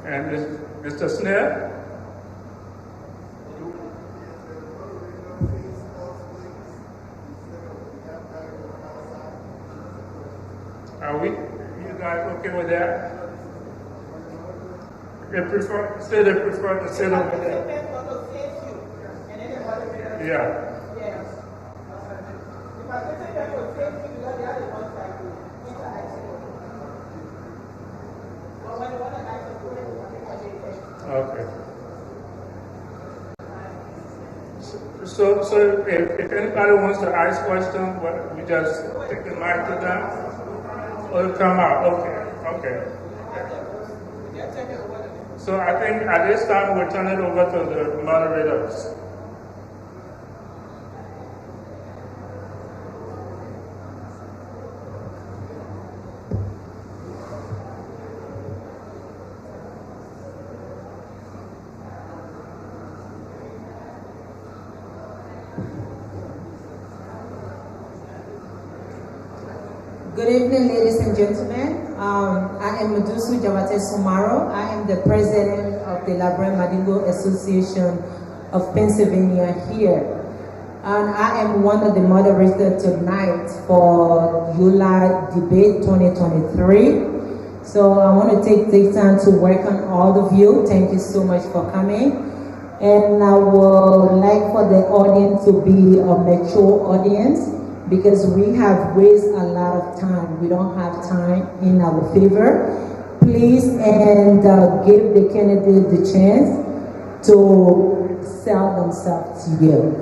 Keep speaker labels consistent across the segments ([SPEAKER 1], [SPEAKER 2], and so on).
[SPEAKER 1] And Mr. Snare? Are you guys okay with that? They prefer to sit over there. Yeah. Okay. So if anybody wants to ask questions, we just take the mic to them, or it'll come out. Okay. So I think at this time we'll turn it over to the moderators.
[SPEAKER 2] Good evening, ladies and gentlemen. I am Madusu Jawate Sumaro. I am the president of the Labran Madingo Association of Pennsylvania here. And I am one of the moderators tonight for ULAA Debate 2023. So I want to take this time to welcome all of you. Thank you so much for coming. And I would like for the audience to be a mature audience, because we have wasted a lot of time. We don't have time in our favor. Please and give the candidate the chance to sell themselves to you.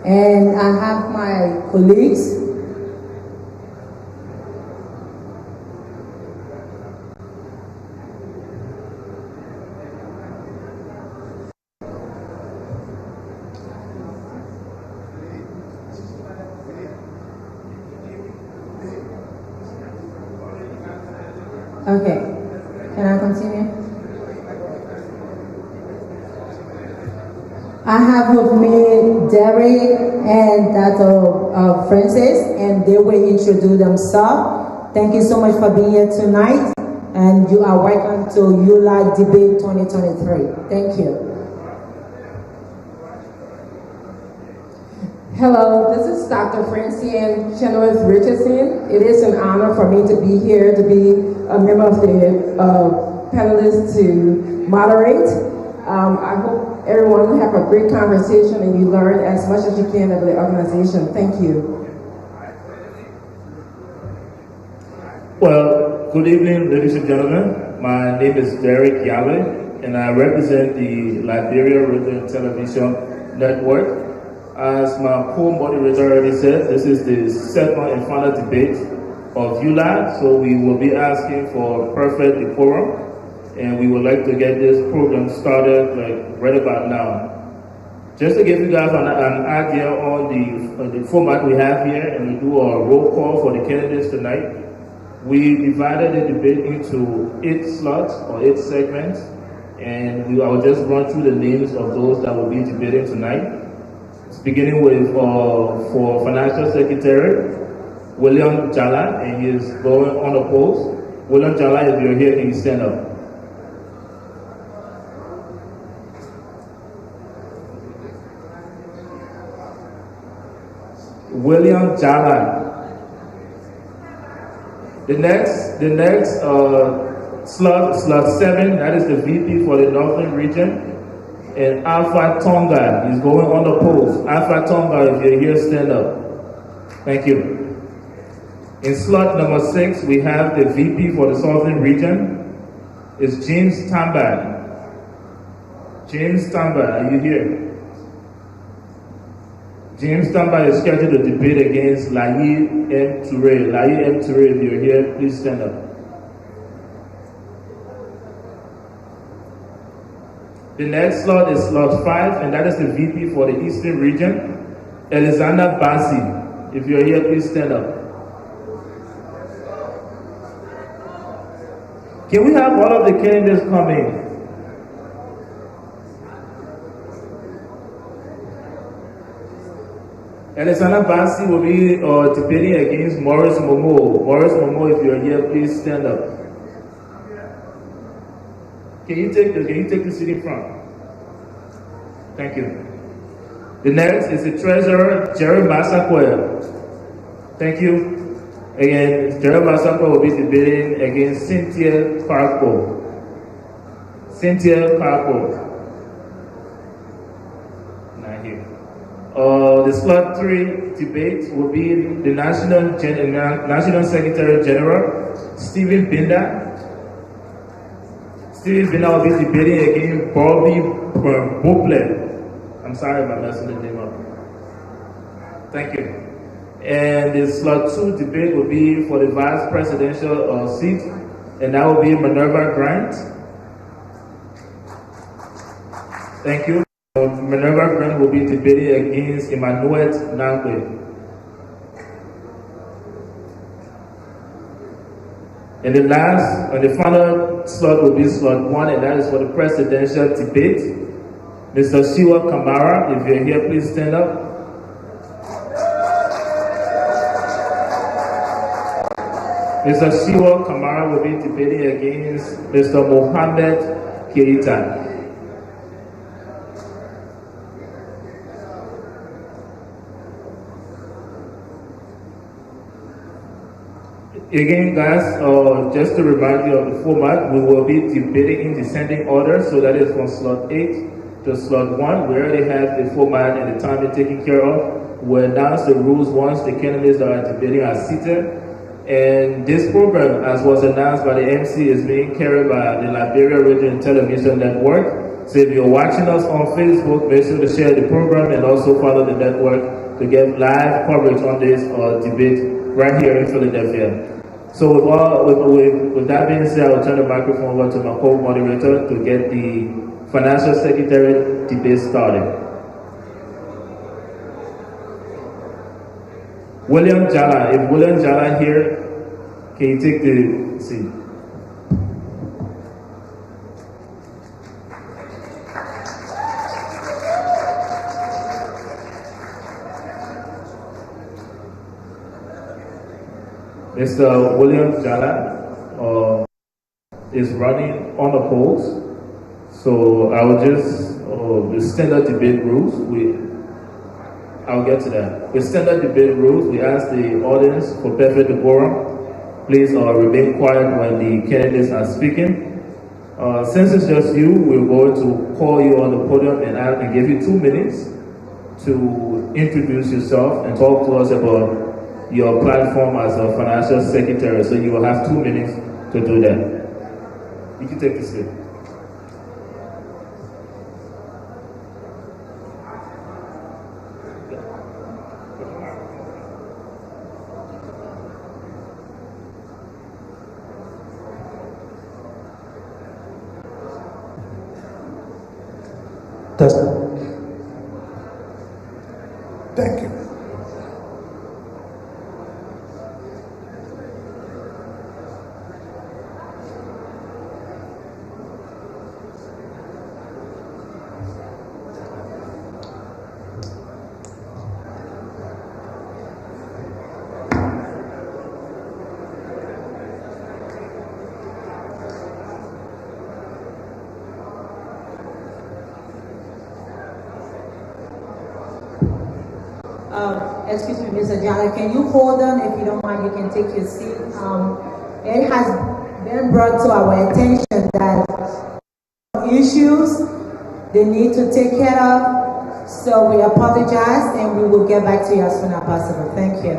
[SPEAKER 2] And I have my colleagues. Okay, can I continue? I have with me Derek and Dr. Francis, and they will introduce themselves. Thank you so much for being here tonight, and you are welcome to ULAA Debate 2023. Thank you.
[SPEAKER 3] Hello, this is Dr. Francine Chenoweth Richardson. It is an honor for me to be here, to be a member of the panelists to moderate. I hope everyone will have a great conversation and you learn as much as you can of the organization. Thank you.
[SPEAKER 4] Well, good evening, ladies and gentlemen. My name is Derek Yahweh, and I represent the Liberia Radio and Television Network. As my co-moderator already said, this is the second and final debate of ULAA, so we will be asking for perfect decorum, and we would like to get this program started right about now. Just to give you guys an idea on the format we have here, and we do a roll call for the candidates tonight. We divided the debate into 8 slots or 8 segments, and I will just run through the names of those that will be debating tonight. Beginning with, for Financial Secretary, William Jala, and he is going unopposed. William Jala, if you're here, can you stand up? William Jala. The next slot 7, that is the VP for the Northern Region. And Alpha Tonga is going on the post. Alpha Tonga, if you're here, stand up. Thank you. In slot number 6, we have the VP for the Southern Region. It's James Tamba. James Tamba, are you here? James Tamba is scheduled to debate against Layi M. Toure. Layi M. Toure, if you're here, please stand up. The next slot is slot 5, and that is the VP for the Eastern Region, Alexander Bassi. If you're here, please stand up. Can we have all of the candidates come in? Alexander Bassi will be debating against Maurice Momo. Maurice Momo, if you're here, please stand up. Can you take the seat in front? Thank you. The next is the treasurer, Jerry Massaquoi. Thank you. Again, Jerry Massaquoi will be debating against Cynthia Parko. Not here. The slot 3 debate will be the National Secretary General, Stephen Binder. Stephen Binder will be debating against Bobby Boplet. I'm sorry if I'm messing the name up. Thank you. And the slot 2 debate will be for the vice presidential seat, and that will be Minerva Grant. Thank you. Minerva Grant will be debating against Emmanuel Nangwe. And the final slot will be slot 1, and that is for the presidential debate. Mr. Shiwa Kamara, if you're here, please stand up. Mr. Shiwa Kamara will be debating against Mr. Mohammed Keita. Again, guys, just to remind you of the format, we will be debating in descending order, so that is from slot 8 to slot 1. We already have the format and the time they're taken care of. We'll announce the rules once the candidates that are debating are seated. And this program, as was announced by the MC, is being carried by the Liberia Radio and Television Network. So if you're watching us on Facebook, make sure to share the program and also follow the network to get live coverage on this debate right here in Philadelphia. So with that being said, I'll turn the microphone over to my co-moderator to get the Financial Secretary debate started. William Jala, if William Jala here, can you take the seat? Mr. William Jala is running on the polls. So I will just, the standard debate rules, I'll get to that. With standard debate rules, we ask the audience for perfect decorum. Please remain quiet when the candidates are speaking. Since it's just you, we're going to call you on the podium and give you 2 minutes to introduce yourself and talk to us about your platform as a financial secretary. So you will have 2 minutes to do that. You can take the seat.
[SPEAKER 5] Thank you.
[SPEAKER 2] Excuse me, Mr. Jala, can you hold on? If you don't mind, you can take your seat. It has been brought to our attention that issues they need to take care of. So we apologize and we will get back to you as soon as possible. Thank you.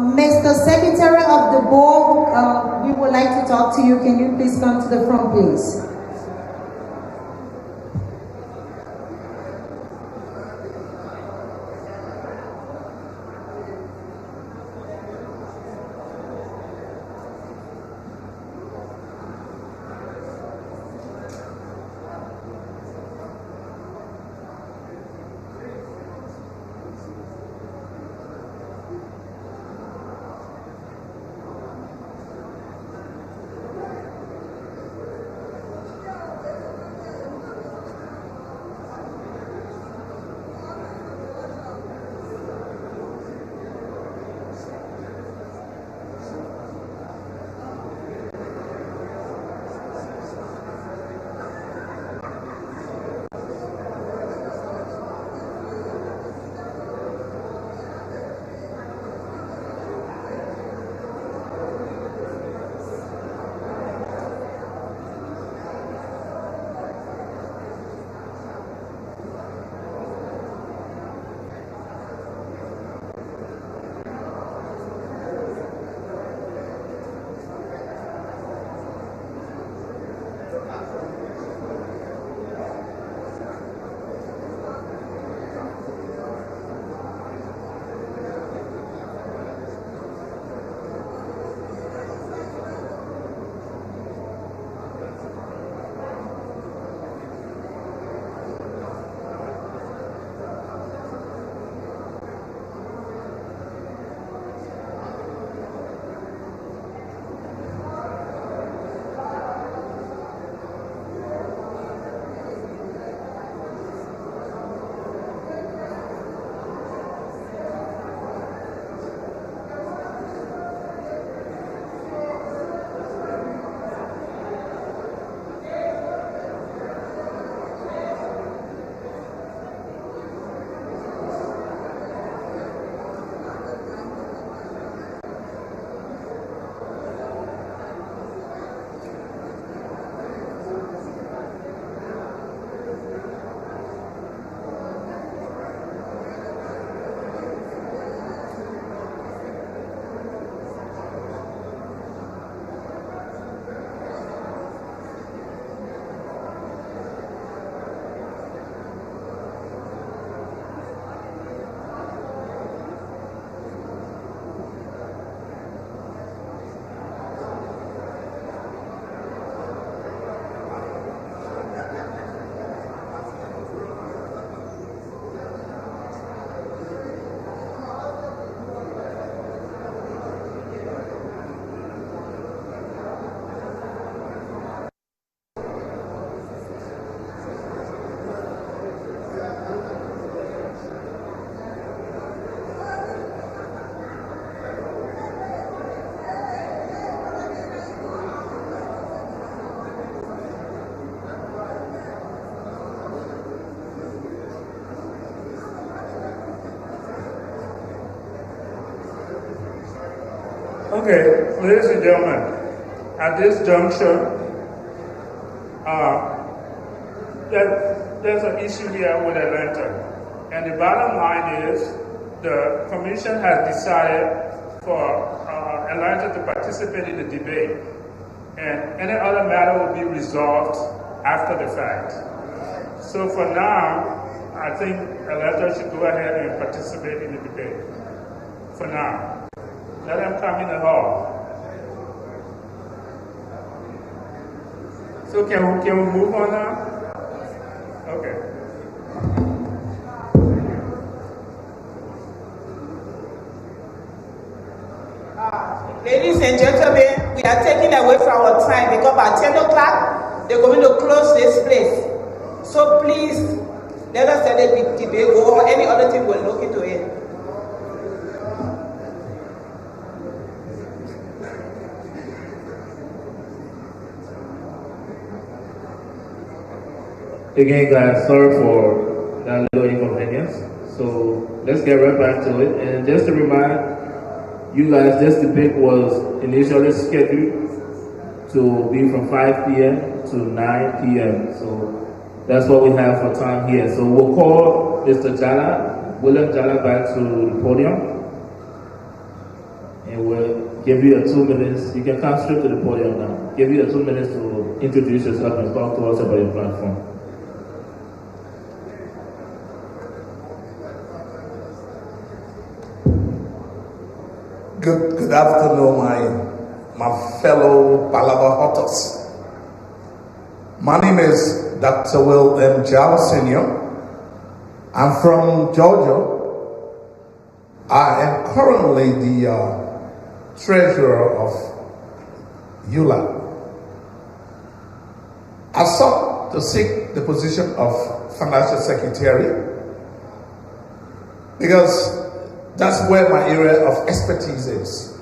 [SPEAKER 2] Mr. Secretary of the Board, we would like to talk to you. Can you please come to the front, please?
[SPEAKER 1] Okay, ladies and gentlemen, at this juncture, there's an issue here with Atlanta. And the bottom line is the commission has decided for Atlanta to participate in the debate. And any other matter will be resolved after the fact. So for now, I think Atlanta should go ahead and participate in the debate. For now. Let them come in the hall. So can we move on now? Okay.
[SPEAKER 6] Ladies and gentlemen, we are taking away from our time because by 10 o'clock, they're going to close this place. So please, let us let the debate go or any other thing we'll look into it.
[SPEAKER 4] Again, guys, sorry for that little inconvenience. So let's get right back to it. And just to remind you guys, this debate was initially scheduled to be from 5 p.m. to 9 p.m. So that's what we have for time here. So we'll call Mr. William Jala back to the podium. and we'll give you 2 minutes. You can come straight to the podium now. Give you 2 minutes to introduce yourself and talk to us about your platform.
[SPEAKER 5] Good afternoon, my fellow Palava Hunters. My name is Dr. Will M. Jal Sr. I'm from Georgia. I am currently the treasurer of ULAA. I sought to seek the position of financial secretary because that's where my area of expertise is.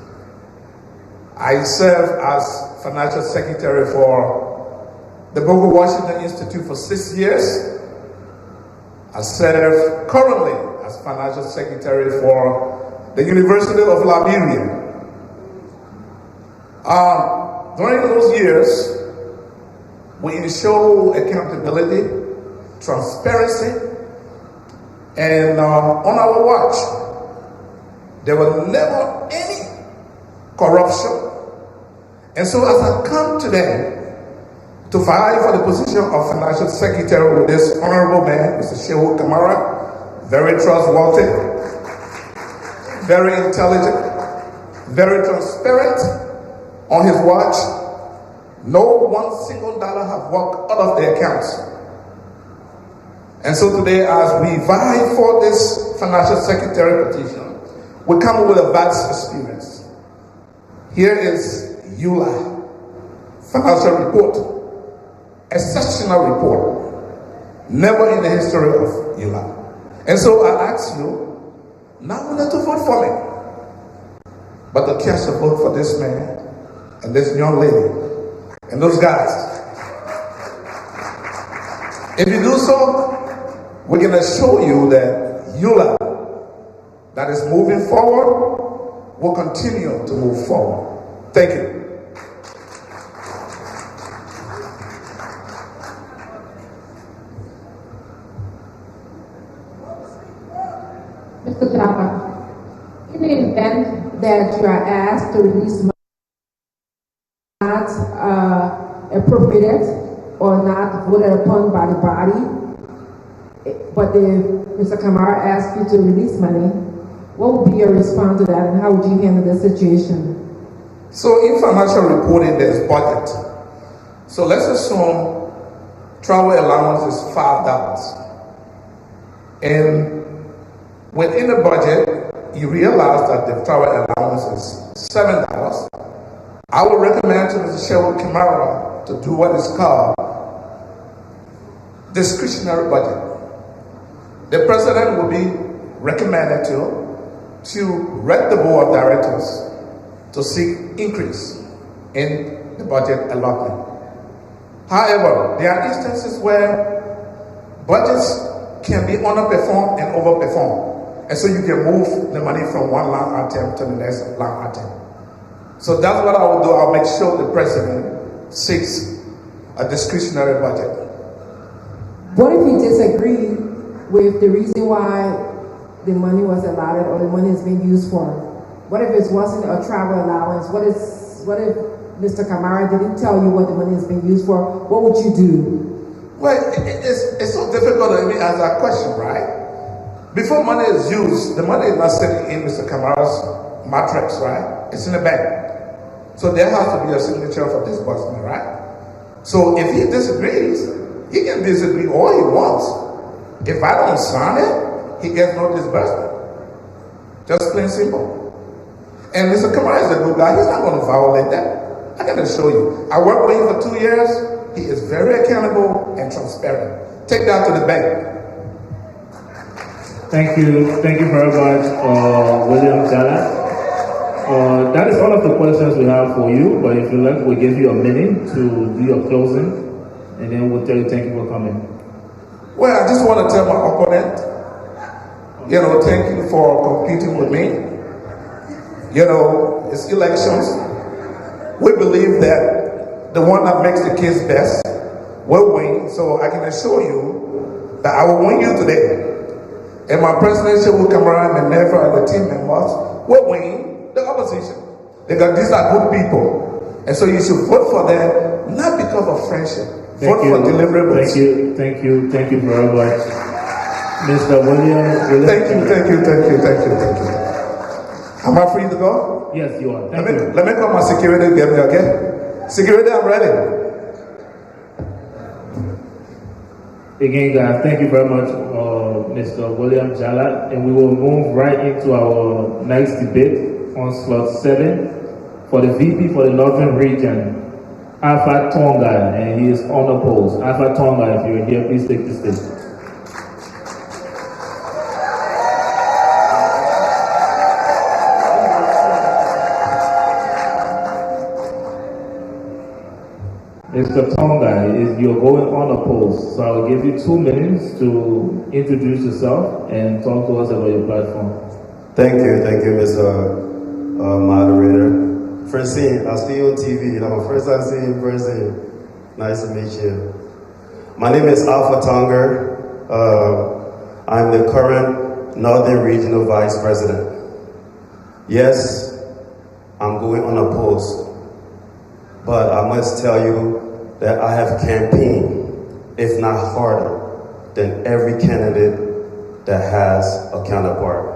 [SPEAKER 5] I serve as financial secretary for the Booker Washington Institute for 6 years. I serve currently as financial secretary for the University of Liberia. During those years, we ensure accountability, transparency, and on our watch, there was never any corruption. And so as I come today to vie for the position of financial secretary with this honorable man, Mr. Shehu Kamara, very trustworthy, very intelligent, very transparent on his watch. No one single dollar have walked out of the accounts. And so today, as we vie for this financial secretary position, we come with a vast experience. Here is ULAA financial report, exceptional report, never in the history of ULAA. And so I ask you, not only to vote for me, but to cast a vote for this man and this young lady and those guys. If you do so, we're going to show you that ULAA that is moving forward will continue to move forward. Thank you.
[SPEAKER 3] Mr. Java, in the event that you are asked to release money not appropriated or not voted upon by the body, but Mr. Kamara asked you to release money, what would be your response to that, and how would you handle the situation?
[SPEAKER 5] So in financial reporting, there's budget. So let's assume travel allowance is $5. And within the budget, you realize that the travel allowance is $7. I would recommend to Mr. Shehu Kamara to do what is called discretionary budget. The president will be recommended to direct the board of directors to seek increase in the budget allotment. However, there are instances where budgets can be underperformed and overperformed. And so you can move the money from one line item to the next line item. So that's what I will do. I'll make sure the president seeks a discretionary budget.
[SPEAKER 3] What if you disagree with the reason why the money was allotted or the money is being used for? What if it wasn't a travel allowance? What if Mr. Kamara didn't tell you what the money is being used for? What would you do?
[SPEAKER 5] Well, it's so difficult to me answer that question, right? Before money is used, the money is not sitting in Mr. Kamara's matrix, right? It's in the bank. So there has to be a signature for disbursement, right? So if he disagrees, he can disagree all he wants. If I don't sign it, he gets no disbursement. Just plain simple. And Mr. Kamara is a good guy. He's not going to violate that. I can show you. I worked with him for 2 years. He is very accountable and transparent. Take that to the bank.
[SPEAKER 4] Thank you very much, William Jala. That is all of the questions we have for you, but if you like, we'll give you a minute to do your closing, and then we'll tell you thank you for coming.
[SPEAKER 5] Well, I just want to tell my opponent, thank you for competing with me. It's elections. We believe that the one that makes the case best will win, so I can assure you that I will win you today. And my presidential Kamara and Never and the team members will win the opposition. These are good people. And so you should vote for them, not because of friendship. Vote for deliverables.
[SPEAKER 4] Thank you very much. Mr. William.
[SPEAKER 5] Thank you. Am I free to go?
[SPEAKER 4] Yes, you are.
[SPEAKER 5] Let me call my security, get me, okay? Security, I'm ready.
[SPEAKER 4] Again, guys, thank you very much, Mr. William Jallat, and we will move right into our next debate on slot 7 for the VP for the Northern Region, Alpha Tonga, and he is unopposed. Alpha Tonga, if you're here, please take the stage. Mr. Tonga, you're going unopposed, so I'll give you 2 minutes to introduce yourself and talk to us about your platform.
[SPEAKER 7] Thank you, Mr. Moderator. Francine, I see you on TV. I'm first time seeing you in person. Nice to meet you. My name is Alpha Tonga. I'm the current Northern Regional Vice President. Yes, I'm going unopposed. But I must tell you that I have campaigned, if not harder, than every candidate that has a counterpart.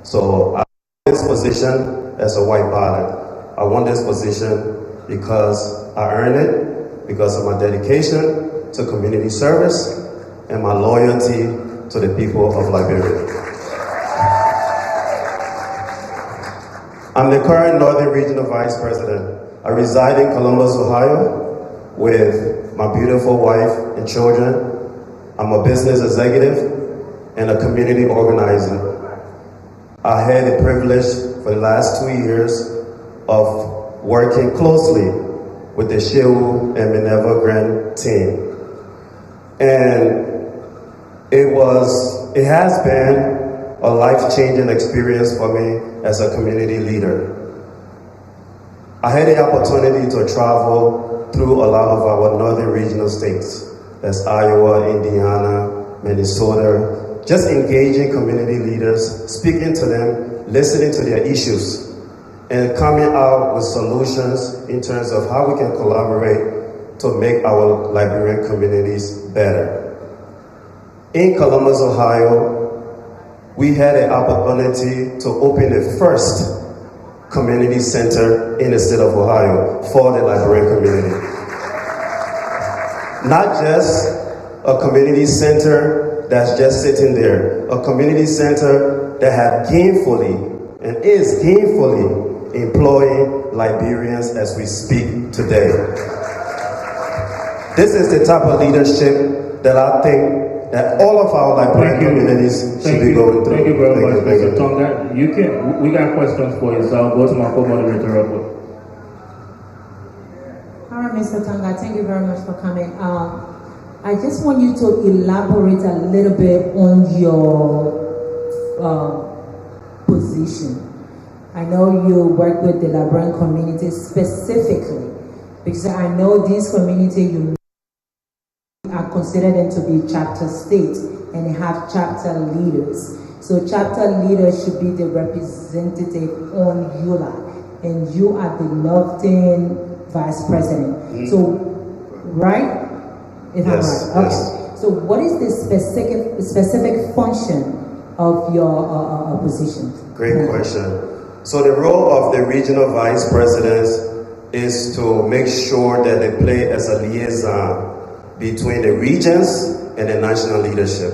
[SPEAKER 7] So I want this position as a white ballot. I want this position because I earned it, because of my dedication to community service and my loyalty to the people of Liberia. I'm the current Northern Regional Vice President. I reside in Columbus, Ohio, with my beautiful wife and children. I'm a business executive and a community organizer. I had the privilege for the last 2 years of working closely with the Shehu and Minerva Grant team. And it has been a life-changing experience for me as a community leader. I had the opportunity to travel through a lot of our northern regional states. That's Iowa, Indiana, Minnesota. Just engaging community leaders, speaking to them, listening to their issues, and coming out with solutions in terms of how we can collaborate to make our Liberian communities better. In Columbus, Ohio, we had an opportunity to open the first community center in the state of Ohio for the Liberian community. Not just a community center that's just sitting there, a community center that has gainfully and is gainfully employing Liberians as we speak today. This is the type of leadership that I think that all of our Liberian communities should be going through.
[SPEAKER 4] Thank you very much, Mr. Tonga. We got questions for you, so I'll go to my co-moderator.
[SPEAKER 2] All right, Mr. Tonga, thank you very much for coming. I just want you to elaborate a little bit on your position. I know you work with the Liberian community specifically, because I know this community you are considered them to be chapter states and they have chapter leaders. So chapter leaders should be the representative on ULAA, and you are the Northern Vice President. Mm-hmm. So, right? If
[SPEAKER 7] yes,
[SPEAKER 2] I'm right.
[SPEAKER 7] Yes.
[SPEAKER 2] Okay. So what is the specific function of your position?
[SPEAKER 7] Great question. So the role of the regional vice presidents is to make sure that they play as a liaison between the regions and the national leadership.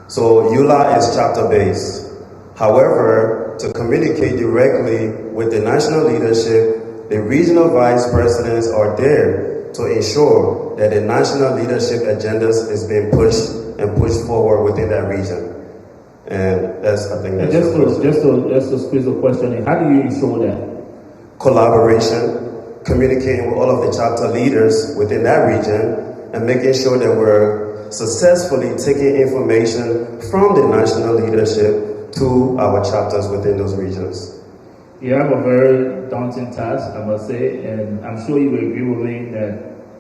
[SPEAKER 7] So ULAA is chapter-based. However, to communicate directly with the national leadership, the regional vice presidents are there to ensure that the national leadership agendas is being pushed and pushed forward within that region. And that's, I think, that's
[SPEAKER 4] just to squeeze the question in, how do you ensure that?
[SPEAKER 7] Collaboration, communicating with all of the chapter leaders within that region, and making sure that we're successfully taking information from the national leadership to our chapters within those regions.
[SPEAKER 4] You have a very daunting task, I must say, and I'm sure you will agree with me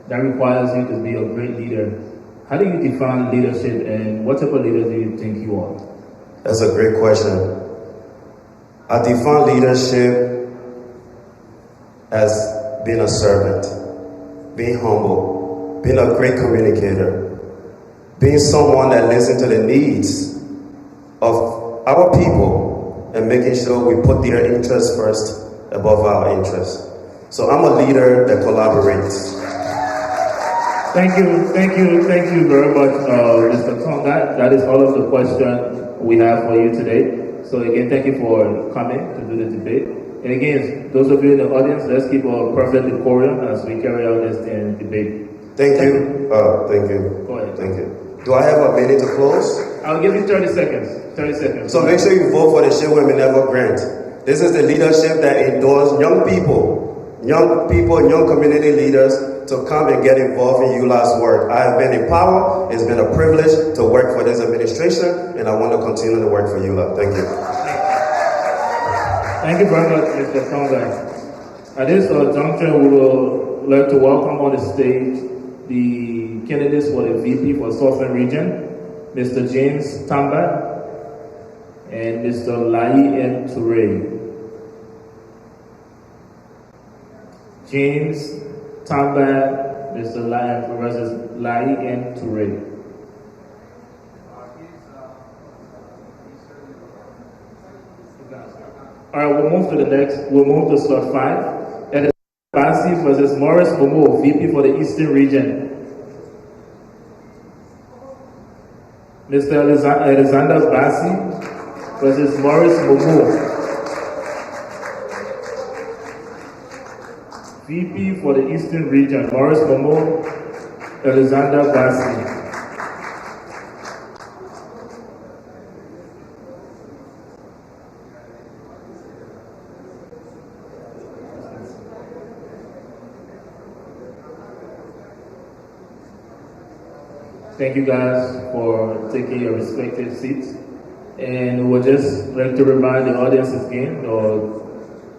[SPEAKER 4] that requires you to be a great leader. How do you define leadership, and what type of leader do you think you are?
[SPEAKER 7] That's a great question. I define leadership as being a servant, being humble, being a great communicator, being someone that listens to the needs of our people and making sure we put their interests first above our interests. So I'm a leader that collaborates.
[SPEAKER 4] Thank you very much, Mr. Tonga. That is all of the questions we have for you today. So again, thank you for coming to do the debate. And again, those of you in the audience, let's keep a perfect decorum as we carry out this debate.
[SPEAKER 7] Thank you. Thank you.
[SPEAKER 4] Go ahead.
[SPEAKER 7] Thank you. Do I have a minute to close?
[SPEAKER 4] I'll give you 30 seconds. 30 seconds.
[SPEAKER 7] So make sure you vote for the Shea Women Never Grant. This is the leadership that endorses young people, young community leaders to come and get involved in ULAA's work. I have been in power. It's been a privilege to work for this administration, and I want to continue to work for ULAA. Thank you.
[SPEAKER 4] Thank you very much, Mr. Tonga. At this juncture, we will like to welcome on the stage the candidates for the VP for Southern Region, Mr. James Tamba and Mr. Lai M. Toure. James Tamba, Mr. Lai versus Lai M. Toure. All right, we'll move to the next. We'll move to slot 5. And Basi versus Morris Momo, VP for the Eastern Region. Mr. Alexander Basi versus Morris Momo, VP for the Eastern Region. Morris Momo, Alexander Basi. Thank you guys for taking your respective seats. And we'll just like to remind the audience again,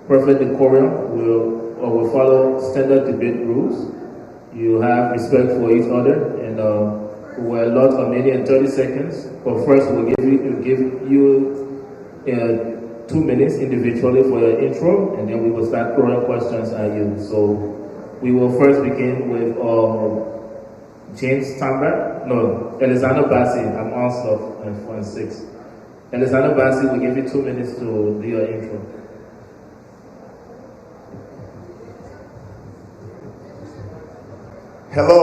[SPEAKER 4] perfect decorum will follow standard debate rules. You have respect for each other, and we'll allot a minute and 30 seconds. But first, we'll give you 2 minutes individually for your intro, and then we will start throwing questions at you. So we will first begin with James Tamba, Alexander Basi. I'm on slot 4 and 6. Alexander Basi, we'll give you 2 minutes to do your intro.
[SPEAKER 8] Hello,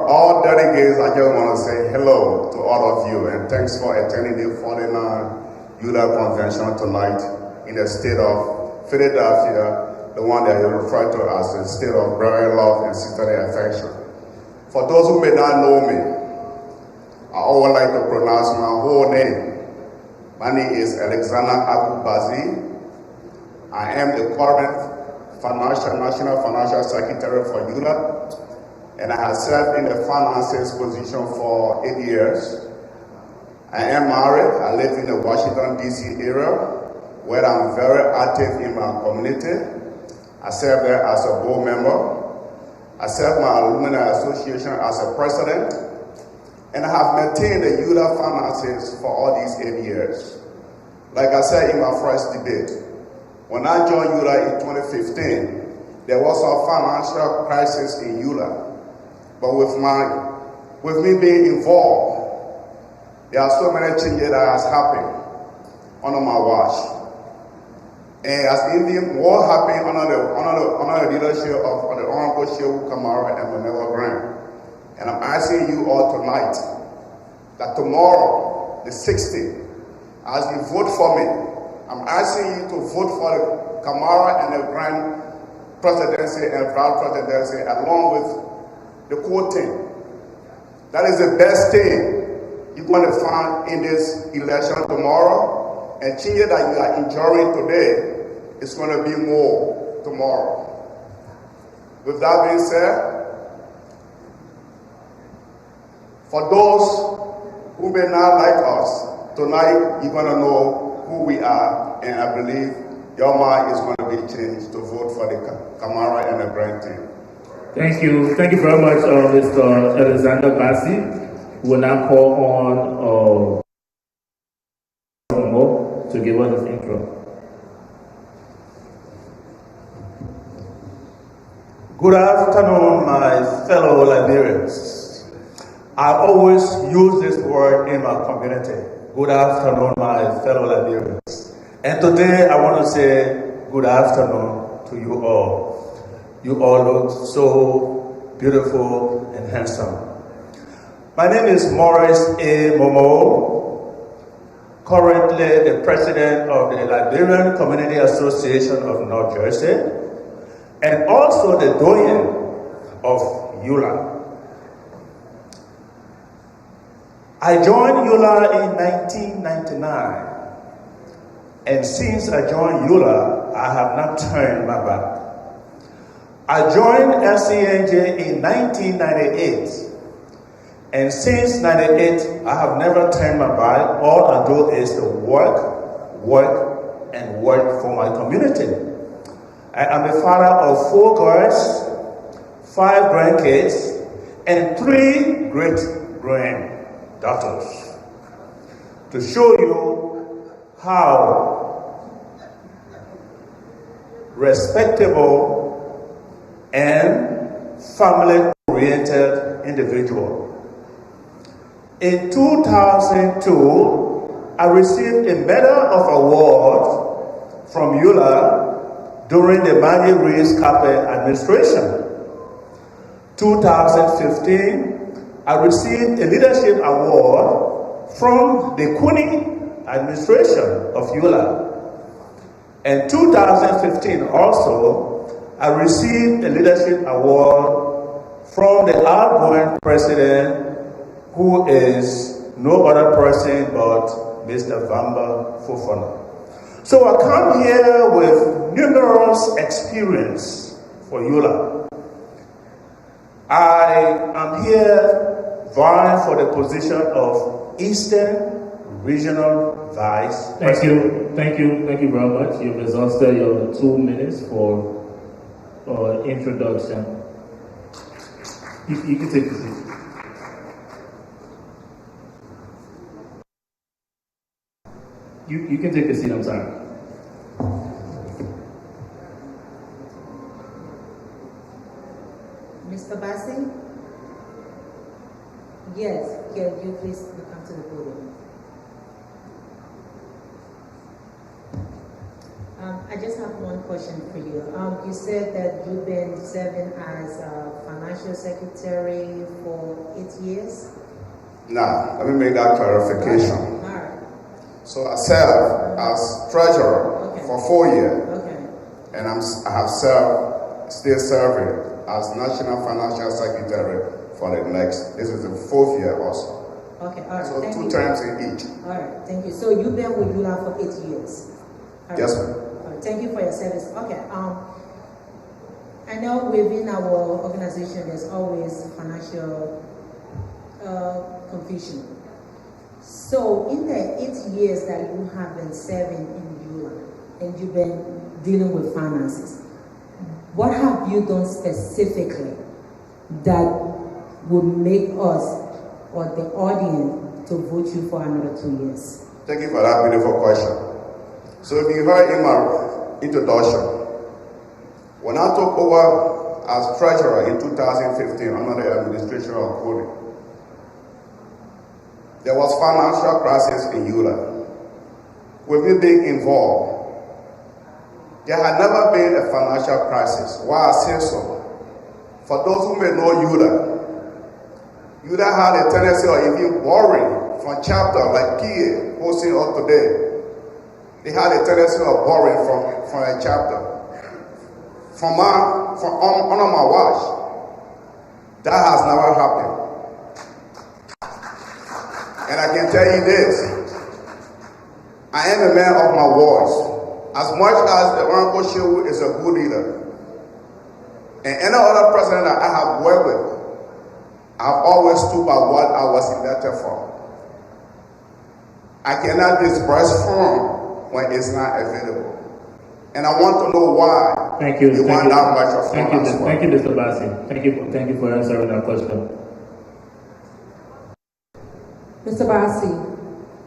[SPEAKER 8] all delegates. I just want to say hello to all of you, and thanks for attending the 49 ULAA convention tonight in the state of Philadelphia, the one that you refer to as the state of brotherly love and sisterly affection. For those who may not know me, I always like to pronounce my whole name. My name is Alexander Abu Bazi. I am the current National Financial Secretary for ULAA, and I have served in the finances position for 8 years. I am married. I live in the Washington, D.C. area, where I'm very active in my community. I serve there as a board member. I serve my alumni association as a president, and I have maintained the ULAA finances for all these 8 years. Like I said in my first debate, when I joined ULAA in 2015, there was a financial crisis in ULAA. But with me being involved, there are so many changes that has happened under my watch. And as Indian, what happened under the leadership of the Honorable Shehu Kamara and Manila Grant. And I'm asking you all tonight that tomorrow, the 16th, as you vote for me, I'm asking you to vote for the Kamara and the Grant presidency and vice presidency along with the core team. That is the best thing you're going to find in this election tomorrow. And change that you are enjoying today is going to be more tomorrow. With that being said, for those who may not like us, tonight you're going to know who we are, and I believe your mind is going to be changed to vote for the Kamara and the Grant team.
[SPEAKER 4] Thank you very much, Mr. Alexander Basi. We'll now call on to give us his intro.
[SPEAKER 9] Good afternoon, my fellow Liberians. I always use this word in my community. Good afternoon, my fellow Liberians. And today I want to say good afternoon to you all. You all look so beautiful and handsome. My name is Morris A. Momo, currently the president of the Liberian Community Association of North Jersey, and also the doyen of ULAA. I joined ULAA in 1999, and since I joined ULAA, I have not turned my back. I joined LCNJ in 1998, and since 98, I have never turned my back. All I do is to work, and work for my community. I am a father of 4 girls, 5 grandkids, and 3 great-granddaughters. To show you how respectable and family-oriented individual. In 2002, I received a Medal of Award from ULAA during the Maggie Reese Carpet administration. 2015, I received a leadership award from the Cooney administration of ULAA. And 2015 also, I received a leadership award from the outgoing president, who is no other person but Mr. Vamba Fofana. So I come here with numerous experience for ULAA. I am here vying for the position of Eastern Regional Vice President.
[SPEAKER 4] Thank you very much. You've exhausted your 2 minutes for introduction. You can take a seat. You can take a seat, I'm sorry.
[SPEAKER 2] Mr. Bassi? Yes, can you please come to the podium? I just have one question for you. You said that you've been serving as a financial secretary for 8 years?
[SPEAKER 8] Now, let me make that clarification.
[SPEAKER 2] All right.
[SPEAKER 8] So I served as treasurer for 4 years, and I have still serving as national financial secretary for the next. This is the 4th year also.
[SPEAKER 2] Okay, all right.
[SPEAKER 8] So
[SPEAKER 2] thank
[SPEAKER 8] 2
[SPEAKER 2] you.
[SPEAKER 8] terms in each.
[SPEAKER 2] All right, thank you. So you've been with ULAA for 8 years. All right.
[SPEAKER 8] Yes, ma'am.
[SPEAKER 2] All right, thank you for your service. Okay. I know within our organization there's always financial confusion. So in the 8 years that you have been serving in ULAA and you've been dealing with finances, what have you done specifically that would make us or the audience to vote you for another 2 years?
[SPEAKER 8] Thank you for that beautiful question. So if you heard in my introduction, when I took over as treasurer in 2015 under the administration of Cooney, there was financial crisis in ULAA. With me being involved, there had never been a financial crisis. Why I say so? For those who may know ULAA had a tendency of even borrowing from chapter like PA hosting us today. They had a tendency of borrowing from a chapter. Under my watch, that has never happened. And I can tell you this, I am a man of my words. As much as the Honorable Shehu is a good leader, and any other president that I have worked with, I've always stood by what I was elected for. I cannot disperse funds when it's not available. And I want to know why.
[SPEAKER 4] Thank you.
[SPEAKER 8] Want that much of funds.
[SPEAKER 4] Thank you, Mr. Bassi. Thank you for answering that question.
[SPEAKER 3] Mr. Bassi,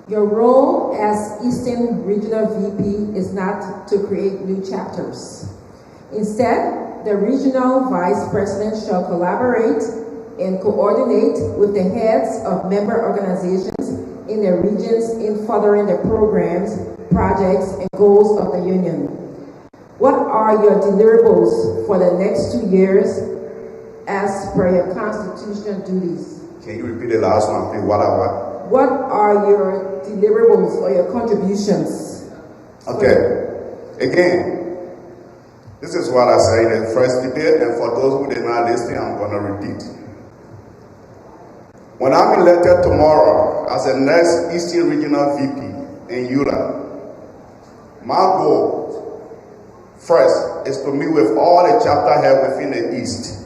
[SPEAKER 3] your role as Eastern Regional VP is not to create new chapters. Instead, the regional vice president shall collaborate and coordinate with the heads of member organizations in their regions in furthering the programs, projects, and goals of the union. What are your deliverables for the next 2 years as per your constitutional duties?
[SPEAKER 8] Can you repeat the last one, please? What?
[SPEAKER 3] What are your deliverables or your contributions?
[SPEAKER 8] Okay. Again, this is what I said in the first debate, and for those who did not listen, I'm going to repeat. When I'm elected tomorrow as the next Eastern Regional VP in ULAA, my goal first is to meet with all the chapter heads within the East.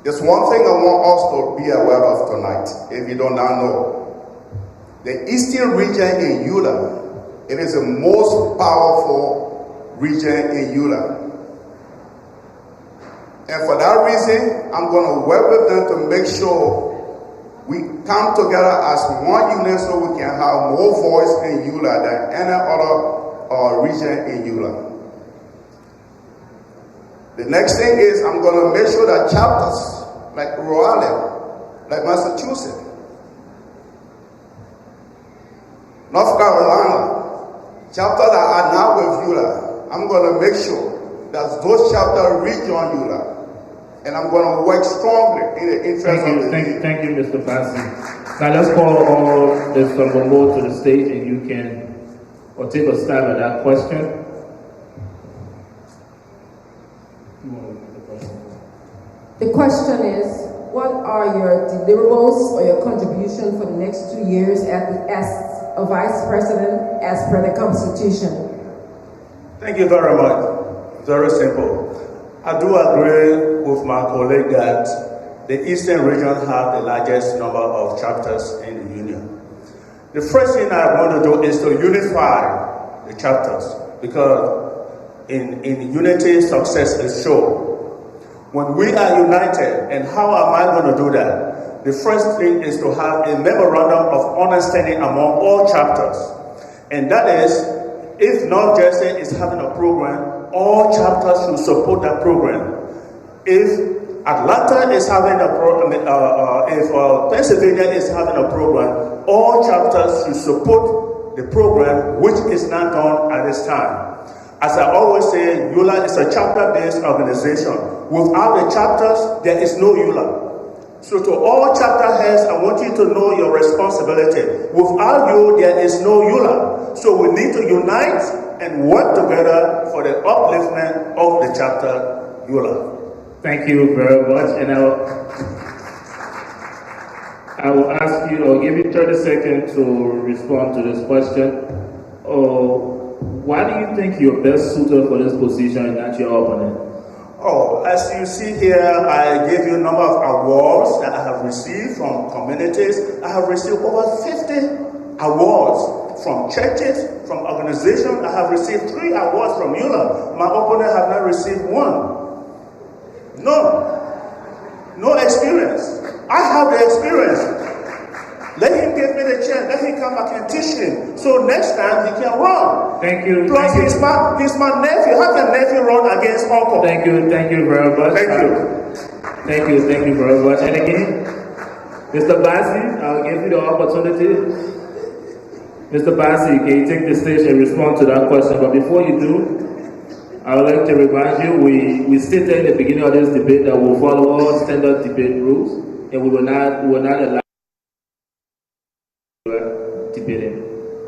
[SPEAKER 8] There's one thing I want us to be aware of tonight, if you do not know. The Eastern region in ULAA, it is the most powerful region in ULAA. And for that reason, I'm going to work with them to make sure we come together as one unit so we can have more voice in ULAA than any other region in ULAA. The next thing is I'm going to make sure that chapters like Rhode Island, like Massachusetts, North Carolina, chapters that are now with ULAA, I'm going to make sure that those chapters rejoin ULAA. And I'm going to work strongly in the interest of the people.
[SPEAKER 4] Thank you, Mr. Bassi. Now let's call all the Sambombo to the stage and you can take a stab at that question.
[SPEAKER 3] The question is, what are your deliverables or your contribution for the next 2 years as a vice president as per the Constitution?
[SPEAKER 9] Thank you very much. Very simple. I do agree with my colleague that the Eastern region have the largest number of chapters in the union. The first thing I want to do is to unify the chapters, because in unity, success is sure. When we are united, and how am I going to do that? The first thing is to have a memorandum of understanding among all chapters. And that is, if North Jersey is having a program, all chapters should support that program. If Atlanta is having a program, if Pennsylvania is having a program, all chapters should support the program, which is not done at this time. As I always say, ULAA is a chapter-based organization. Without the chapters, there is no ULAA. So to all chapter heads, I want you to know your responsibility. Without you, there is no ULAA. So we need to unite and work together for the upliftment of the chapter ULAA.
[SPEAKER 4] Thank you very much. And I will ask you, or give you 30 seconds to respond to this question. Why do you think you're best suited for this position and not your opponent?
[SPEAKER 9] As you see here, I gave you a number of awards that I have received from communities. I have received over 50 awards from churches, from organizations. I have received 3 awards from ULAA. My opponent have not received 1. No experience. I have the experience. Let him give me the chance. Let him come back and teach him. So next time he can run.
[SPEAKER 4] Thank you.
[SPEAKER 9] Plus
[SPEAKER 4] he's
[SPEAKER 9] my nephew. How can nephew run against uncle?
[SPEAKER 4] Thank you very much. Thank you very much. And again, Mr. Bassi, I'll give you the opportunity. Mr. Bassi, can you take the stage and respond to that question? But before you do, I would like to remind you, we stated in the beginning of this debate that we'll follow all standard debate rules, and we will not allow debating.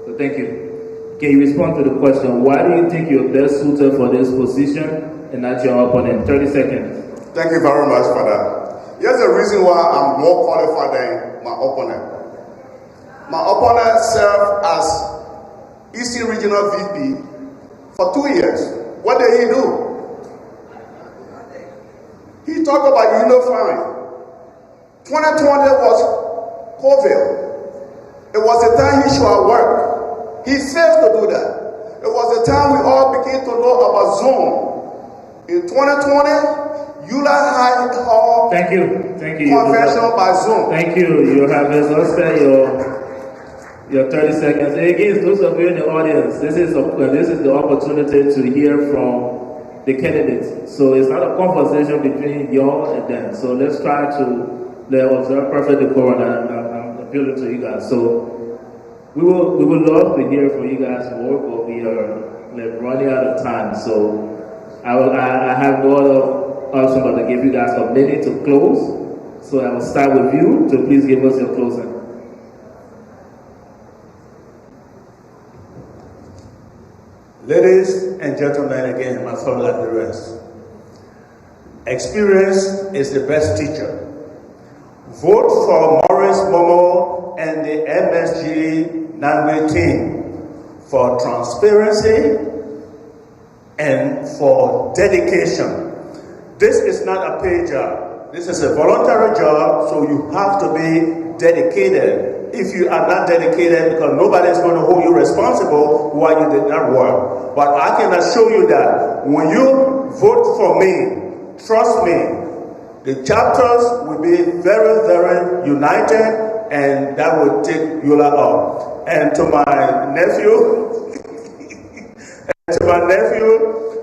[SPEAKER 4] So thank you. Can you respond to the question, why do you think you're best suited for this position and not your opponent? 30 seconds.
[SPEAKER 8] Thank you very much for that. Here's the reason why I'm more qualified than my opponent. My opponent served as Eastern Regional VP for 2 years. What did he do? He talked about unifying. 2020 was COVID. It was the time he should have worked. He failed to do that. It was the time we all began to know about Zoom. In 2020, ULAA had called convention by Zoom.
[SPEAKER 4] Thank you. You have exhausted your 30 seconds. And again, those of you in the audience, this is the opportunity to hear from the candidates. So it's not a conversation between y'all and them. So let's try to observe perfect decorum, and I'm appealing to you guys. So we would love to hear from you guys more, but we are running out of time. So I have no other option but to give you guys a minute to close. So I will start with you. So please give us your closing.
[SPEAKER 9] Ladies and gentlemen, again, my fellow Liberians, experience is the best teacher. Vote for Maurice Momo and the MSG Nangwe team for transparency and for dedication. This is not a paid job. This is a voluntary job, so you have to be dedicated. If you are not dedicated, because nobody is going to hold you responsible while you did not work. But I can assure you that when you vote for me, trust me, the chapters will be very, very united, and that will take ULAA up. And to my nephew,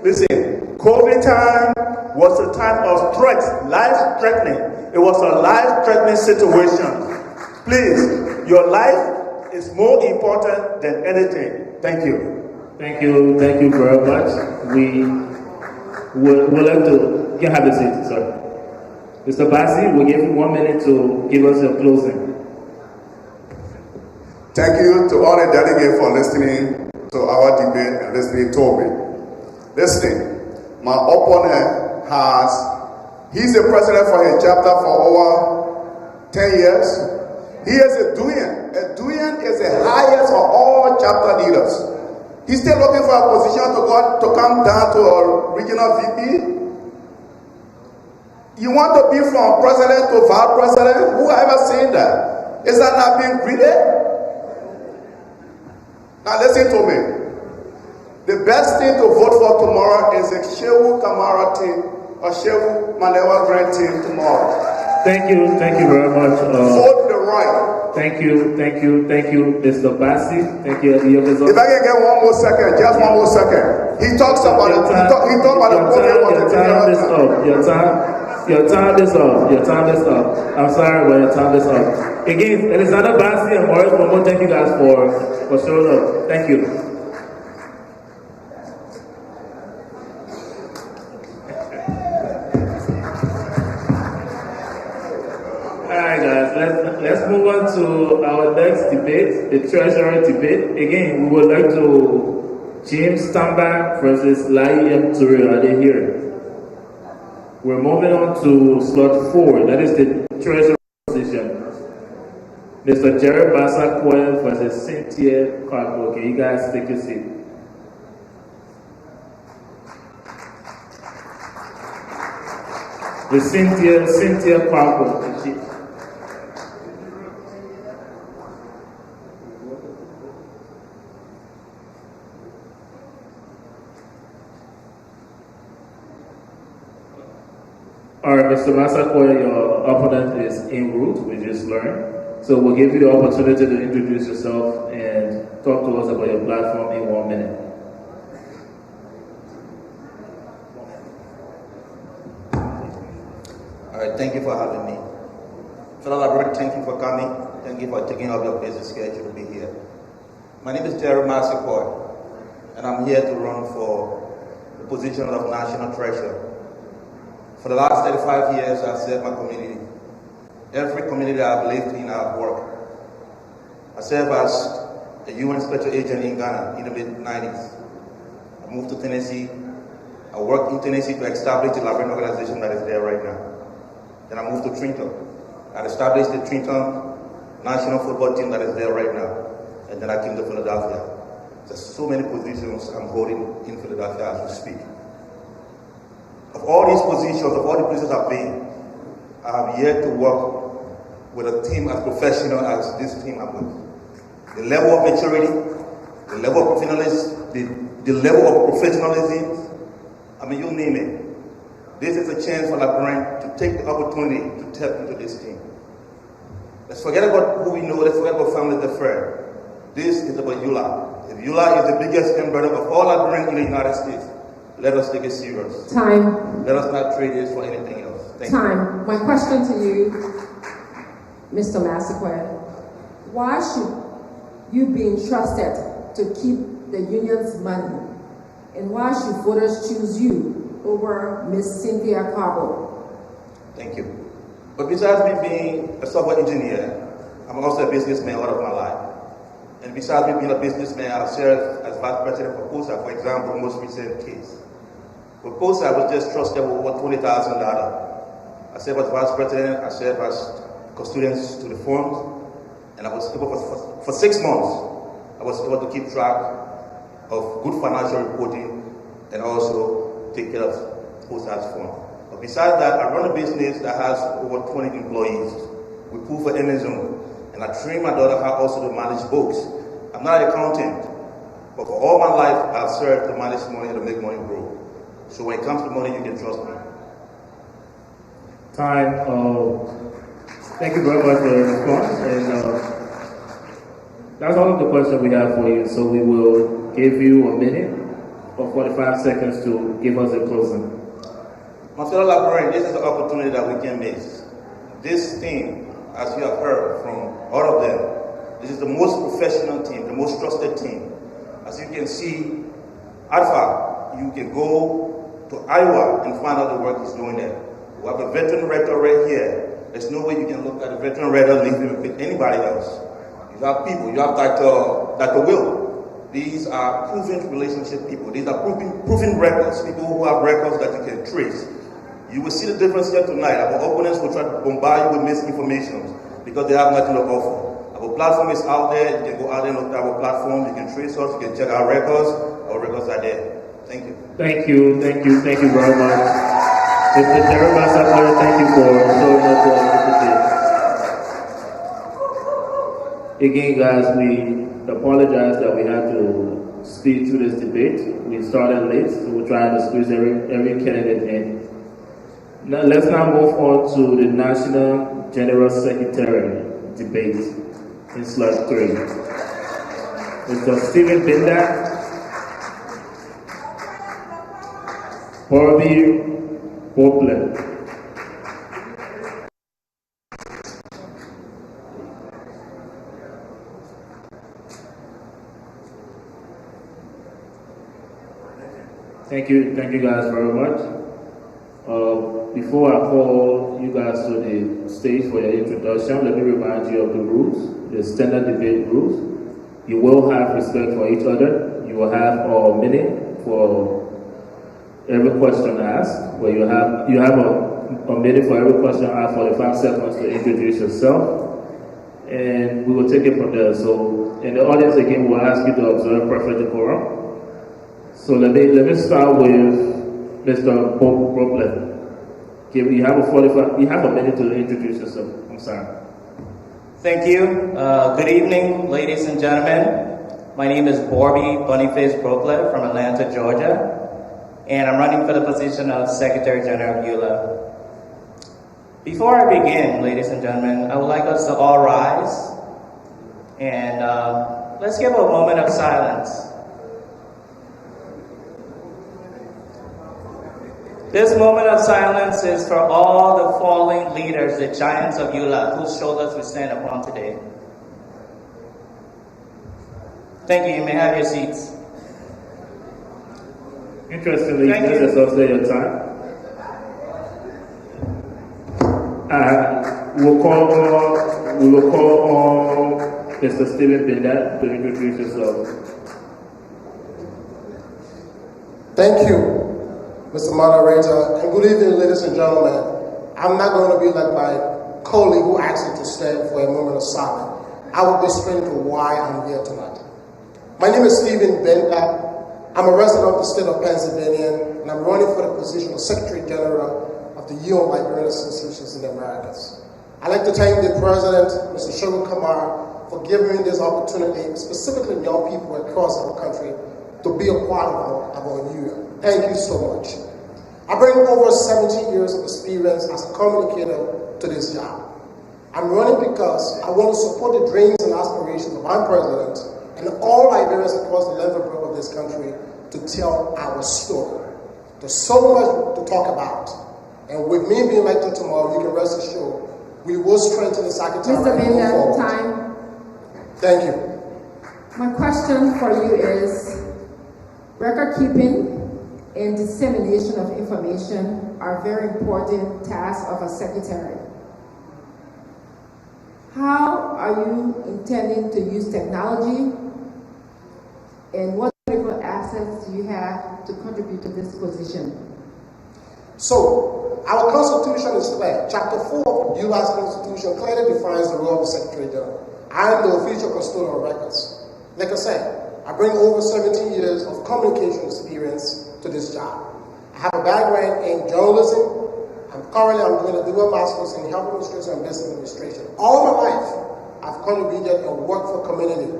[SPEAKER 9] listen, COVID time was a time of threat, life-threatening. It was a life-threatening situation. Please, your life is more important than anything. Thank you.
[SPEAKER 4] Thank you very much. We would like to, you can have a seat, sir. Mr. Bassi, we'll give you 1 minute to give us your closing.
[SPEAKER 8] Thank you to all the delegates for listening to our debate and listening to me. Listening, my opponent he's the president for his chapter for over 10 years. He is a Duyan. A Duyan is the highest of all chapter leaders. He's still looking for a position to come down to a regional VP. You want to be from president to vice president? Who ever seen that? Is that not being greedy? Now listen to me. The best thing to vote for tomorrow is the Shehu Kamara team or Shehu Malewa Grant team tomorrow.
[SPEAKER 4] Thank you very much.
[SPEAKER 8] Vote the right.
[SPEAKER 4] Thank you, Mr. Bassi. Thank you.
[SPEAKER 8] If I can get one more second, just one more second. He talks about it. He talks about the
[SPEAKER 4] Your time is up. I'm sorry, but your time is up. Again, Alexander Bassi and Maurice Momo, thank you guys for showing up. Thank you. Alright guys, let's move on to our next debate, the treasurer debate. Again, we would like to James Tamba versus Lai M. Toure. Are they here? We're moving on to slot 4, that is the treasurer position. Mr. Jerry Basa Coyle versus Cynthia Clark. Okay, you guys take your seat. The Cynthia Clark. Alright, Mr. Masakoya, your opponent is en route, we just learned. So we'll give you the opportunity to introduce yourself and talk to us about your platform in 1 minute.
[SPEAKER 10] Alright, thank you for having me. Fellow Librarian, thank you for coming. Thank you for taking up your busy schedule to be here. My name is Jerry Masakoya, and I'm here to run for the position of National Treasurer. For the last 35 years, I've served my community. Every community I've lived in, I've worked. I served as a UN Special Agent in Ghana in the mid-90s. I moved to Tennessee. I worked in Tennessee to establish the librarian organization that is there right now. Then I moved to Trenton. I established the Trenton national football team that is there right now. And then I came to Philadelphia. There's so many positions I'm holding in Philadelphia as we speak. Of all these positions, of all the places I've been, I have yet to work with a team as professional as this team I'm with. The level of maturity, the level of professionalism, the level of professionalism, I mean, you name it. This is a chance for Librarian to take the opportunity to tap into this team. Let's forget about who we know, let's forget about family and friends. This is about ULAA. If ULAA is the biggest embedded of all librarians in the United States, let us take it serious.
[SPEAKER 3] Time.
[SPEAKER 10] Let us not trade this for anything else. Thank you.
[SPEAKER 3] Time. My question to you, Mr. Massaquoi, why should you be entrusted to keep the union's money? And why should voters choose you over Ms. Cynthia Carbo?
[SPEAKER 10] Thank you. But besides me being a software engineer, I'm also a businessman all of my life. And besides me being a businessman, I've served as vice president for POSA, for example, the most recent case. For POSA, I was just trusted with over $20,000. I served as vice president, I served as custodians to the funds, and I was able for 6 months, I was able to keep track of good financial reporting and also take care of POSA's fund. But besides that, I run a business that has over 20 employees. We pull for Amazon, and I train my daughter how also to manage books. I'm not an accountant, but for all my life, I've served to manage money and to make money grow. So when it comes to money, you can trust me.
[SPEAKER 4] Time. Thank you very much for your response. And that's all of the questions we have for you. So we will give you a minute or 45 seconds to give us a closing.
[SPEAKER 10] My fellow librarians, this is an opportunity that we can miss. This team, as you have heard from all of them, this is the most professional team, the most trusted team. As you can see, Alpha, you can go to Iowa and find out the work he's doing there. We have a veteran rector right here. There's no way you can look at a veteran rector living with anybody else. You have people, you have Dr. Will. These are proven relationship people. These are proven records, people who have records that you can trace. You will see the difference here tonight. Our opponents will try to bombard you with misinformation because they have nothing to offer. Our platform is out there. You can go out there and look at our platform. You can trace us. You can check our records. Our records are there. Thank you.
[SPEAKER 4] Thank you very much. Mr. Jerry Massaquoi, thank you for showing up to our today. Again, guys, we apologize that we had to speed through this debate. We started late, so we're trying to squeeze every candidate in. Now, let's now move on to the National General Secretary debate in slot 3. Mr. Stephen Binder, Bobby Poplar. Thank you guys very much. Before I call you guys to the stage for your introduction, let me remind you of the rules, the standard debate rules. You will have respect for each other. You will have a minute for every question asked, where you have a minute for every question asked, 45 seconds to introduce yourself, and we will take it from there. So, in the audience again, we'll ask you to observe perfect decorum. So let me start with Mr. Poplar. You have a minute to introduce yourself. I'm sorry.
[SPEAKER 11] Thank you. Good evening, ladies and gentlemen. My name is Bobby Boniface Broklet from Atlanta, Georgia, and I'm running for the position of Secretary General of ULAA. Before I begin, ladies and gentlemen, I would like us to all rise and let's give a moment of silence. This moment of silence is for all the fallen leaders, the giants of ULAA, whose shoulders we stand upon today. Thank you. You may have your seats.
[SPEAKER 4] Interestingly, this is also your time. We will call on Mr. Stephen Binder to introduce yourself.
[SPEAKER 12] Thank you, Mr. Moderator, and good evening, ladies and gentlemen. I'm not going to be like my colleague who asked me to stand for a moment of silence. I will be straight to why I'm here tonight. My name is Stephen Binder. I'm a resident of the state of Pennsylvania, and I'm running for the position of Secretary General of the UN Liberian Associations in the Americas. I'd like to thank the President, Mr. Shogun Kamara, for giving me this opportunity, specifically young people across our country, to be a part of our union. Thank you so much. I bring over 17 years of experience as a communicator to this job. I'm running because I want to support the dreams and aspirations of our President and all Liberians across the length and breadth of this country to tell our story. There's so much to talk about. And with me being elected tomorrow, you can rest assured, we will strengthen the secretariat.
[SPEAKER 3] Mr.
[SPEAKER 12] and move forward.
[SPEAKER 3] time.
[SPEAKER 12] Thank you.
[SPEAKER 3] My question for you is, record keeping and dissemination of information are very important tasks of a secretary. How are you intending to use technology, and what critical assets do you have to contribute to this position?
[SPEAKER 12] So, our Constitution is clear. Chapter 4 of the U.S. Constitution clearly defines the role of the Secretary General. I am the official custodian of records. Like I said, I bring over 17 years of communication experience to this job. I have a background in journalism. Currently, I'm doing a dual master's in health administration and business administration. All my life, I've contributed and worked for community.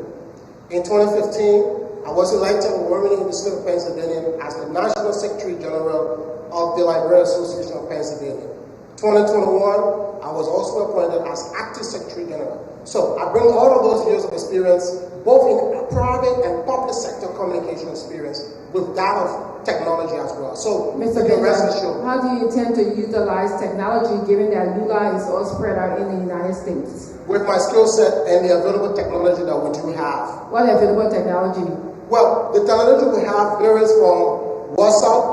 [SPEAKER 12] In 2015, I was elected in Wilmington in the state of Pennsylvania as the National Secretary General of the Librarian Association of Pennsylvania. 2021, I was also appointed as acting Secretary General. So I bring all of those years of experience, both in private and public sector communication experience, with that of technology as well. So,
[SPEAKER 3] Mr. Benjamin, how do you intend to utilize technology given that ULAA is all spread out in the United States?
[SPEAKER 12] With my skill set and the available technology that we do have.
[SPEAKER 3] What available technology?
[SPEAKER 12] Well, the technology we have varies from WhatsApp,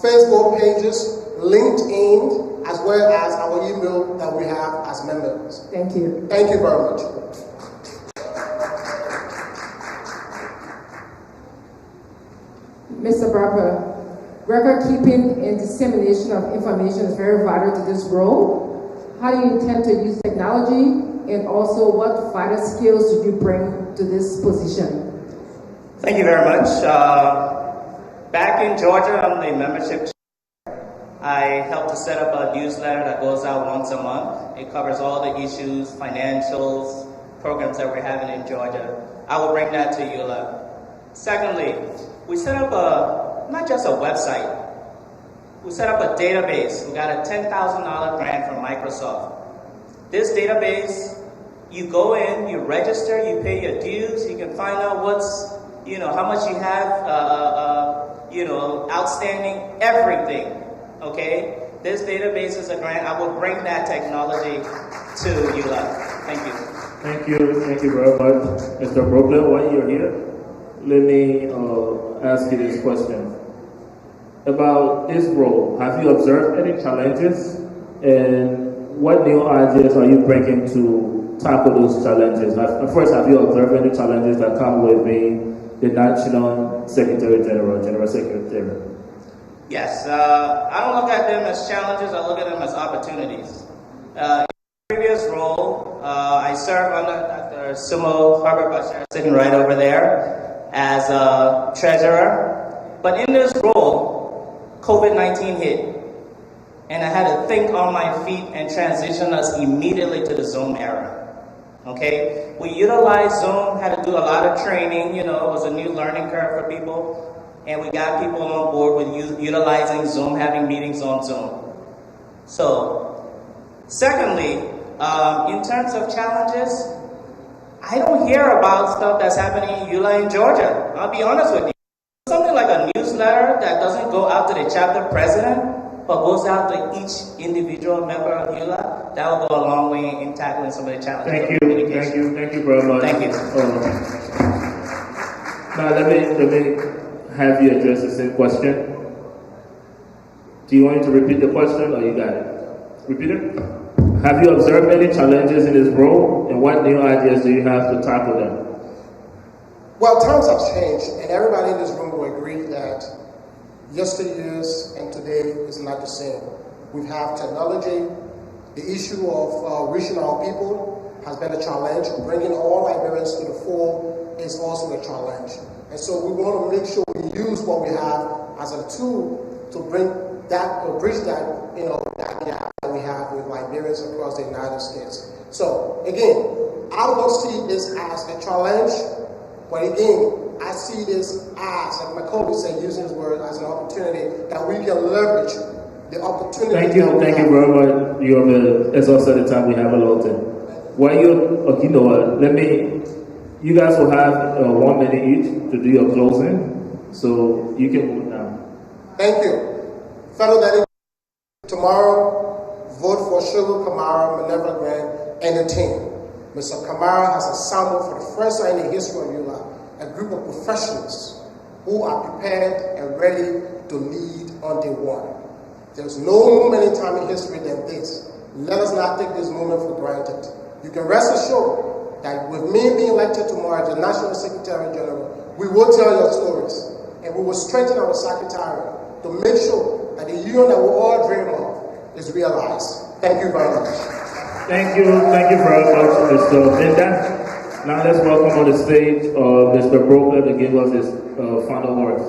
[SPEAKER 12] Facebook pages, LinkedIn, as well as our email that we have as members.
[SPEAKER 3] Thank you.
[SPEAKER 12] Thank you very much.
[SPEAKER 3] Mr. Barber, record keeping and dissemination of information is very vital to this role. How do you intend to use technology, and also what vital skills do you bring to this position?
[SPEAKER 11] Thank you very much. Back in Georgia, I'm the membership. I helped to set up a newsletter that goes out once a month. It covers all the issues, financials, programs that we're having in Georgia. I will bring that to ULAA. Secondly, we set up not just a website, we set up a database. We got a $10,000 grant from Microsoft. This database, you go in, you register, you pay your dues, you can find out how much you have, outstanding, everything, okay? This database is a grant. I will bring that technology to ULAA. Thank you.
[SPEAKER 4] Thank you very much. Mr. Brooklyn, while you're here, let me ask you this question. About this role, have you observed any challenges, and what new ideas are you bringing to tackle those challenges? First, have you observed any challenges that come with being the National Secretary General, General Secretary?
[SPEAKER 11] Yes, I don't look at them as challenges, I look at them as opportunities. In my previous role, I served under Dr. Sumo Herbert, sitting right over there, as a treasurer. But in this role, COVID-19 hit, and I had to think on my feet and transition us immediately to the Zoom era. Okay, we utilized Zoom, had to do a lot of training, it was a new learning curve for people, and we got people on board with utilizing Zoom, having meetings on Zoom. So, secondly, in terms of challenges, I don't hear about stuff that's happening in ULAA in Georgia. I'll be honest with you. Something like a newsletter that doesn't go out to the chapter president, but goes out to each individual member of ULAA, that will go a long way in tackling some of the challenges.
[SPEAKER 4] Thank you very much.
[SPEAKER 11] Thank you.
[SPEAKER 4] Now let me have you address the same question. Do you want me to repeat the question, or you got it? Repeat it. Have you observed any challenges in this role, and what new ideas do you have to tackle them?
[SPEAKER 12] Well, times have changed, and everybody in this room will agree that yesteryears and today is not the same. We have technology. The issue of reaching our people has been a challenge. Bringing all Liberians to the fore is also a challenge. And so we want to make sure we use what we have as a tool to bring that, or bridge that, that gap that we have with Liberians across the United States. So again, I don't see this as a challenge, but again, I see this as, like my colleague said, using his word, as an opportunity that we can leverage the opportunity.
[SPEAKER 4] Thank you very much. It's also the time we have allotted. You guys will have 1 minute each to do your closing, so you can move now.
[SPEAKER 12] Thank you. Fellow delegates, tomorrow, vote for Sugar Kamara, Minerva Grant, and the team. Mr. Kamara has assembled for the first time in the history of ULAA a group of professionals who are prepared and ready to lead on day one. There's no moment in time in history than this. Let us not take this moment for granted. You can rest assured that with me being elected tomorrow as the National Secretary General, we will tell your stories and we will strengthen our secretariat to make sure that the union that we all dream of is realized. Thank you very much.
[SPEAKER 4] Thank you very much, Mr. Linda. Now let's welcome on the stage Mr. Broker to give us his final words.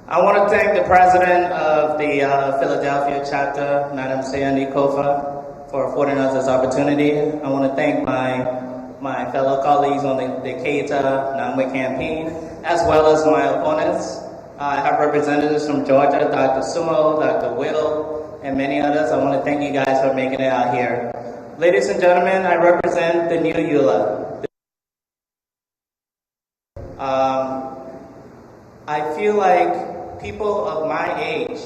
[SPEAKER 11] I want to thank the president of the Philadelphia chapter, Madam Sayandi Kofa, for affording us this opportunity. I want to thank my fellow colleagues on the Keita Namwe campaign, as well as my opponents. I have representatives from Georgia, Dr. Sumo, Dr. Will, and many others. I want to thank you guys for making it out here. Ladies and gentlemen, I represent the new ULAA. I feel like people of my age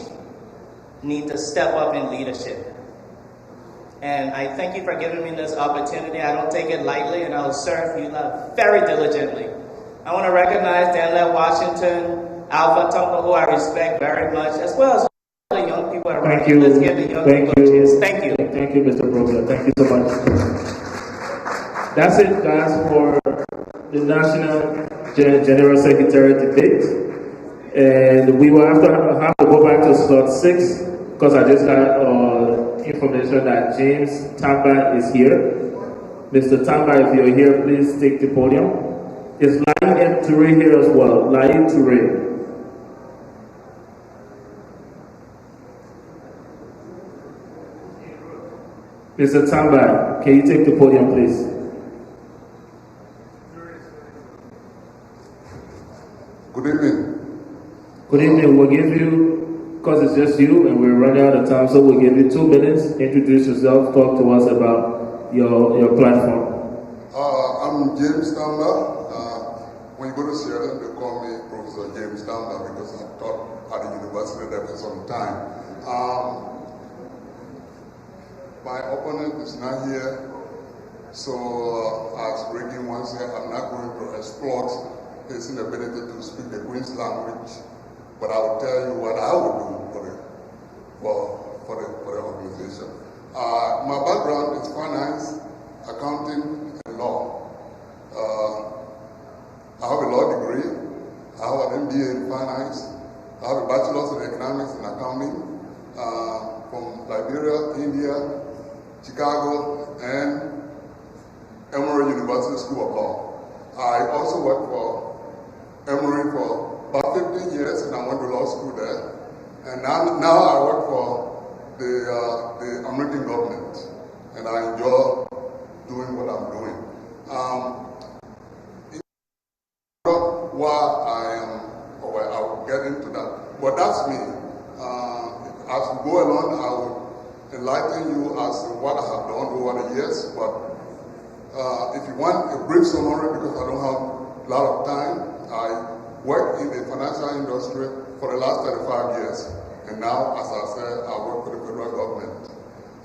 [SPEAKER 11] need to step up in leadership. And I thank you for giving me this opportunity. I don't take it lightly, and I will serve ULAA very diligently. I want to recognize Danlett Washington, Alpha Tumpa, who I respect very much, as well as the young people around.
[SPEAKER 4] Thank you.
[SPEAKER 11] Let's give the young people a chance. Thank you.
[SPEAKER 4] Thank you, Mr. Broker. Thank you so much. That's it, guys, for the National General Secretary debate. And we will have to go back to slot 6 because I just got information that James Tamba is here. Mr. Tamba, if you're here, please take the podium. Is Lai M. Toure here as well? Lai Toure. Mr. Tamba, can you take the podium, please?
[SPEAKER 13] Good evening.
[SPEAKER 4] Good evening. We'll give you, because it's just you and we're running out of time, so we'll give you 2 minutes. Introduce yourself, talk to us about your platform.
[SPEAKER 13] I'm James Tamba. When you go to Sierra Leone, they call me Professor James Tamba because I taught at the university there for some time. My opponent is not here, so as Ricky once said, I'm not going to exploit his inability to speak the Queen's language, but I will tell you what I would do for the organization. My background is finance, accounting, and law. I have a law degree. I have an MBA in finance. I have a bachelor's in economics and accounting from Liberia, India, Chicago, and Emory University School of Law. I also worked for Emory for about 15 years, and I went to law school there. And now I work for the American government, and I enjoy doing what I'm doing. Why I am, or I'll get into that, but that's me. As we go along, I will enlighten you as to what I have done over the years, but if you want a brief summary, because I don't have a lot of time, I worked in the financial industry for the last 35 years, and now, as I said, I work for the federal government.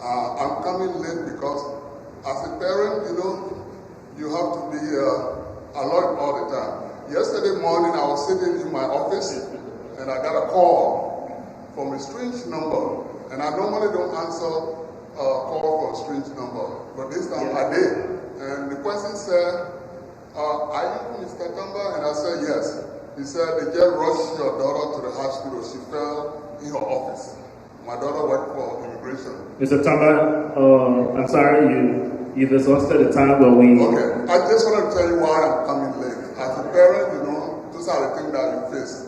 [SPEAKER 13] I'm coming late because as a parent, you have to be alert all the time. Yesterday morning, I was sitting in my office, and I got a call from a strange number. And I normally don't answer a call for a strange number, but this time I did. And the person said, are you Mr. Tamba? And I said, yes. He said, they just rushed your daughter to the hospital. She fell in her office. My daughter worked for immigration.
[SPEAKER 4] Mr. Tamba, I'm sorry, you've exhausted the time, but we...
[SPEAKER 13] Okay, I just wanted to tell you why I'm coming late. As a parent, those are the things that you face.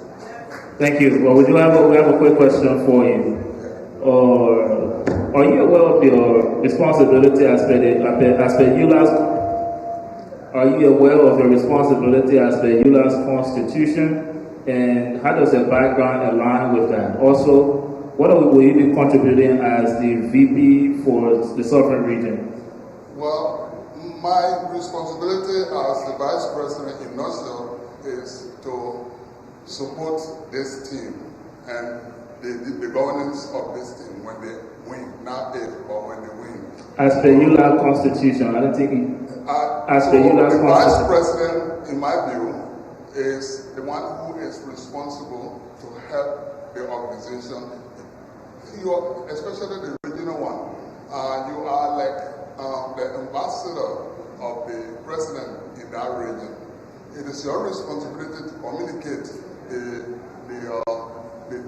[SPEAKER 4] Thank you. Well, we have a quick question for you. Are you aware of your responsibility as per ULAA's? Are you aware of your responsibility as per ULAA's constitution, and how does your background align with that? Also, what will you be contributing as the VP for the Southern region?
[SPEAKER 13] Well, my responsibility as the Vice President in nutshell is to support this team and the governance of this team when they win, not if, but when they win.
[SPEAKER 4] As per ULAA Constitution, I don't think as
[SPEAKER 13] so
[SPEAKER 4] per ULAA
[SPEAKER 13] the
[SPEAKER 4] Constitution.
[SPEAKER 13] Vice President, in my view, is the one who is responsible to help the organization, especially the regional one. You are like the ambassador of the president in that region. It is your responsibility to communicate the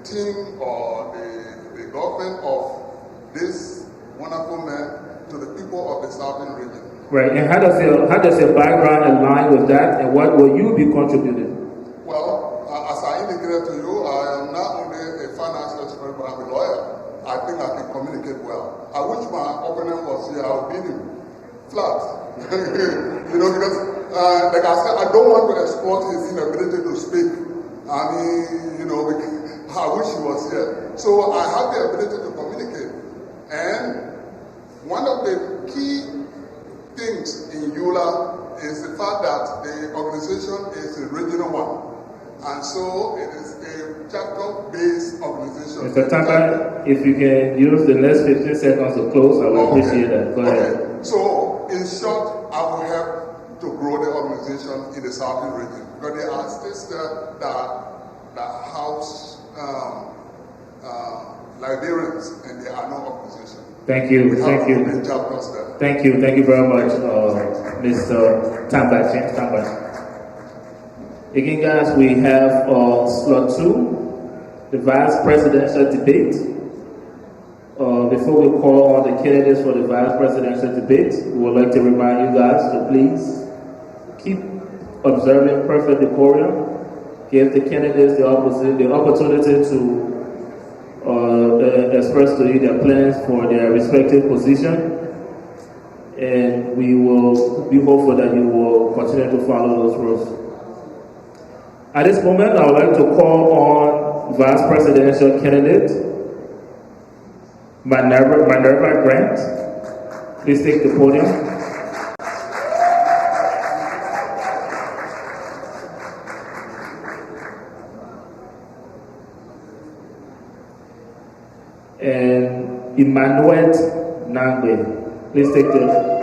[SPEAKER 13] team or the government of this wonderful man to the people of the southern region.
[SPEAKER 4] Right, and how does your background align with that, and what will you be contributing?
[SPEAKER 13] Well, as I indicated to you, I am not only a financial expert, but I'm a lawyer. I think I can communicate well. I wish my opponent was here, I would beat him flat. Because, like I said, I don't want to exploit his inability to speak. I mean, I wish he was here. So I have the ability to communicate. And one of the key things in ULAA is the fact that the organization is a regional one. And so it is a chapter-based organization.
[SPEAKER 4] Mr. Tamba, if you can use the next 15 seconds to close, I would appreciate that. Go ahead.
[SPEAKER 13] So, in short, I will help to grow the organization in the southern region. Because there are states that house Liberians, and there are no organization.
[SPEAKER 4] Thank you. Thank you. Thank you. Thank you very much, Mr. Tamba, James Tamba. Again, guys, we have slot 2, the vice presidential debate. Before we call on the candidates for the vice presidential debate, we would like to remind you guys to please keep observing perfect decorum. Give the candidates the opportunity to express to you their plans for their respective position. And we will be hopeful that you will continue to follow those rules. At this moment, I would like to call on Vice Presidential candidate Minerva Grant. Please take the podium. And Emmanuel Nangbe. Please take the.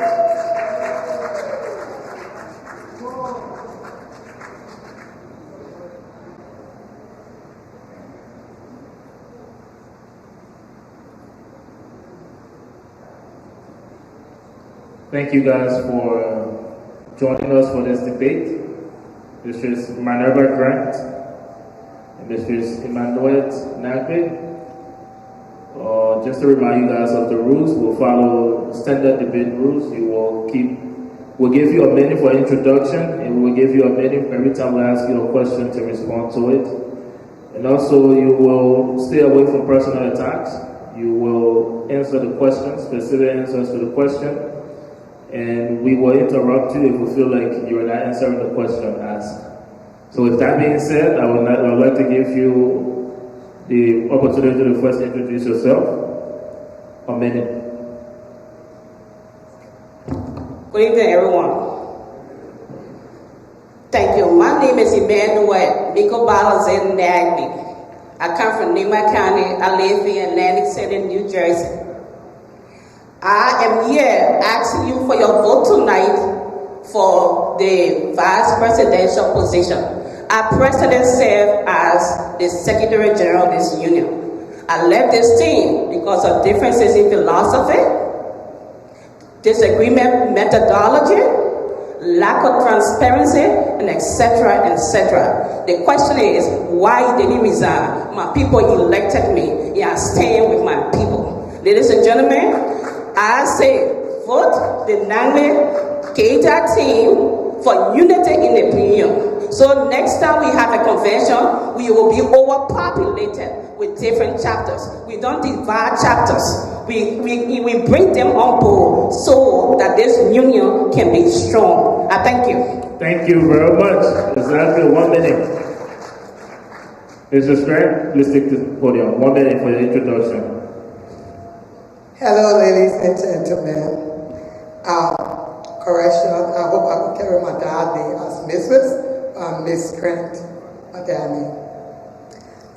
[SPEAKER 4] Thank you guys for joining us for this debate. This is Minerva Grant, and this is Emmanuel Nagbe. Just to remind you guys of the rules, we'll follow standard debate rules. We'll give you a minute for introduction, and we'll give you a minute every time we ask you a question to respond to it. And also, you will stay away from personal attacks. You will answer the question, specific answers to the question. And we will interrupt you if we feel like you're not answering the question asked. So with that being said, I would like to give you the opportunity to first introduce yourself. A minute.
[SPEAKER 6] Good evening, everyone. Thank you. My name is Emmanuel Nicobalas Nagby. I come from LIMA County. I live in Atlantic City, New Jersey. I am here asking you for your vote tonight for the vice presidential position. Our president served as the Secretary General of this union. I left this team because of differences in philosophy, disagreement methodology, lack of transparency, and etc., etc. The question is, why did he resign? My people elected me. Yeah, I stand with my people. Ladies and gentlemen, I say vote the Nangbe Keita team for unity in the opinion. So next time we have a convention, we will be overpopulated with different chapters. We don't divide chapters. We bring them on board so that this union can be strong. I thank you.
[SPEAKER 4] Thank you very much. Exactly 1 minute. Mr. Grant, please take the podium. 1 minute for the introduction.
[SPEAKER 14] Hello, ladies and gentlemen. Correction, I hope I can carry my dad name as Mrs. Miss Grant, my dad name.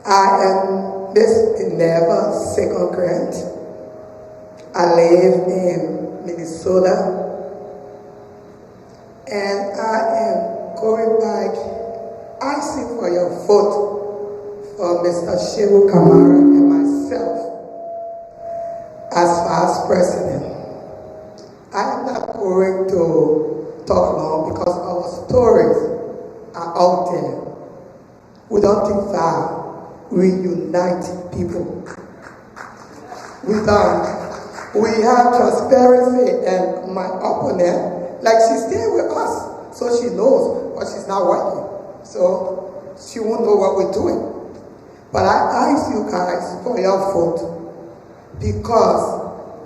[SPEAKER 14] I am Miss Minerva, second grade. I live in Minnesota. And I am going back asking for your vote for Mr. Shehu Kamara and myself as Vice President. I am not going to talk long because our stories are out there. We don't divide, we unite people. We don't. We have transparency, and my opponent, like she's there with us, so she knows, but she's not working. So she won't know what we're doing. But I ask you guys for your vote because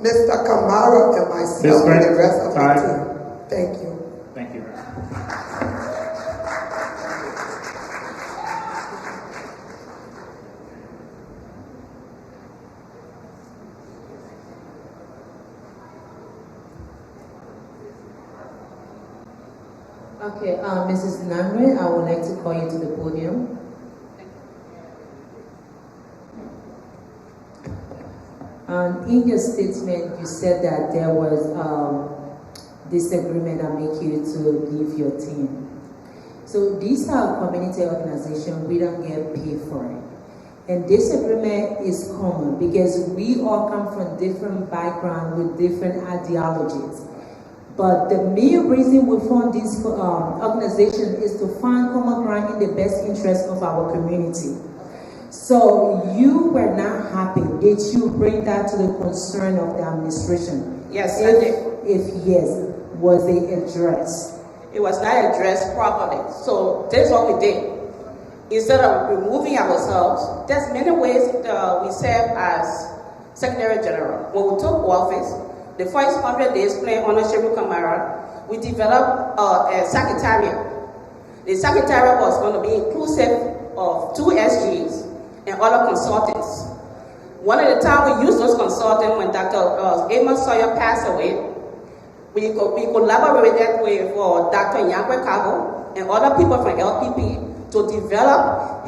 [SPEAKER 14] Mr. Kamara and myself and the rest of the team. Thank you.
[SPEAKER 4] Thank you.
[SPEAKER 2] Okay, Mrs. Namre, I would like to call you to the podium. In your statement, you said that there was disagreement that make you to leave your team. So these are community organizations, we don't get paid for it. And disagreement is common because we all come from different backgrounds with different ideologies. But the main reason we form this organization is to find common ground in the best interest of our community. So you were not happy. Did you bring that to the concern of the administration?
[SPEAKER 6] Yes, I did.
[SPEAKER 2] If yes, was it addressed?
[SPEAKER 6] It was not addressed properly. So that's what we did. Instead of removing ourselves, there's many ways we serve as Secretary General. When we took office, the first 100 days plan under Shehu Kamara, we developed a secretariat. The secretariat was going to be inclusive of 2 SGs and other consultants. One of the time we used those consultants when Dr. Amos Sawyer passed away, we collaborated with Dr. Nyakwe Kabo and other people from LPP to develop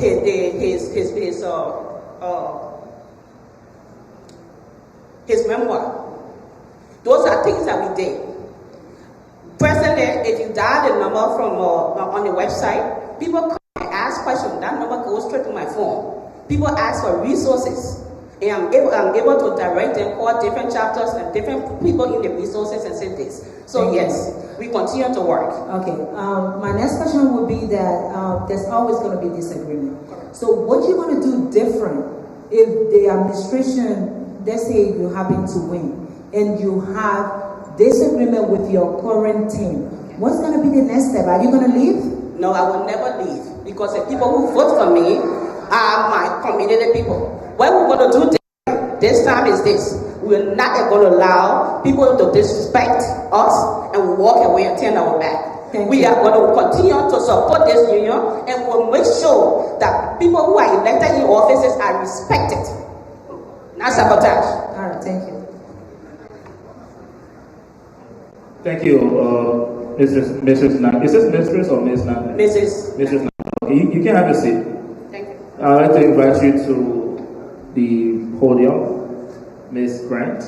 [SPEAKER 6] his memoir. Those are things that we did. Presently, if you dial the number from on the website, people come and ask questions. That number goes straight to my phone. People ask for resources, and I'm able to direct them, call different chapters and different people in the resources and say this. So yes, we continue to work.
[SPEAKER 2] Okay, my next question would be that there's always going to be disagreement. So what are you going to do different if the administration, let's say you happen to win, and you have disagreement with your current team? What's going to be the next step? Are you going to leave?
[SPEAKER 6] No, I will never leave because the people who vote for me are my community people. What we're going to do this time is this. We're not going to allow people to disrespect us and walk away and turn our back. We are going to continue to support this union, and we'll make sure that people who are elected in offices are respected. Not sabotage.
[SPEAKER 2] All right, thank you.
[SPEAKER 4] Thank you, Mrs. Nam. Is this Mistress or Miss Nam?
[SPEAKER 6] Mrs.
[SPEAKER 4] Nam. You can have a seat.
[SPEAKER 6] Thank you.
[SPEAKER 4] I'd like to invite you to the podium, Ms. Grant.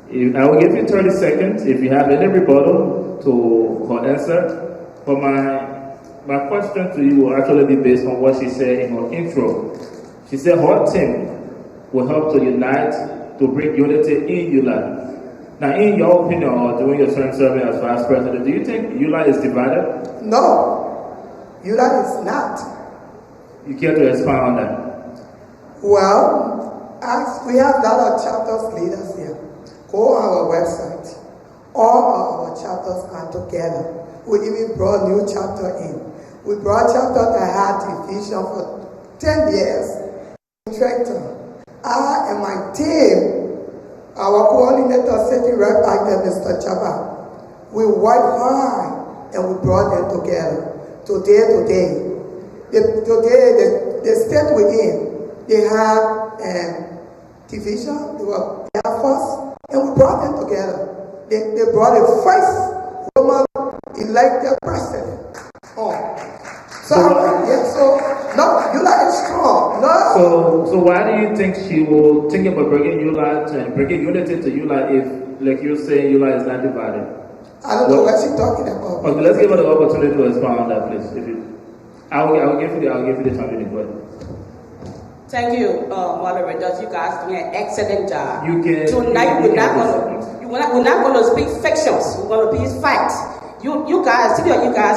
[SPEAKER 4] I will give you 30 seconds if you have any rebuttal to her answer. But my question to you will actually be based on what she said in her intro. She said her team will help to unite, to bring unity in ULAA. Now, in your opinion, or during your term serving as Vice President, do you think ULAA is divided?
[SPEAKER 14] No, ULAA is not.
[SPEAKER 4] You care to expand on that?
[SPEAKER 14] Well, as we have a lot of chapters leaders here. Go on our website. All our chapters are together. We even brought new chapter in. We brought chapter that had division for 10 years. Director, I and my team, our coordinator, city rep, Mr. Chaba, we worked hard and we brought them together. Today, the state we're in, they have division, they were Air Force, and we brought them together. They brought the first woman elected president on. So no, ULAA is strong. No
[SPEAKER 4] So why do you think she will think about bringing ULAA and bringing unity to ULAA if, like you're saying, ULAA is not divided?
[SPEAKER 14] I don't know what she's talking about.
[SPEAKER 4] Okay, let's give her the opportunity to expound on that, please. I'll give you the 5 minutes. Go ahead.
[SPEAKER 6] Thank you, moderators. You guys doing an excellent job.
[SPEAKER 4] Tonight
[SPEAKER 6] we're not going to speak fictions. We're going to be facts. You guys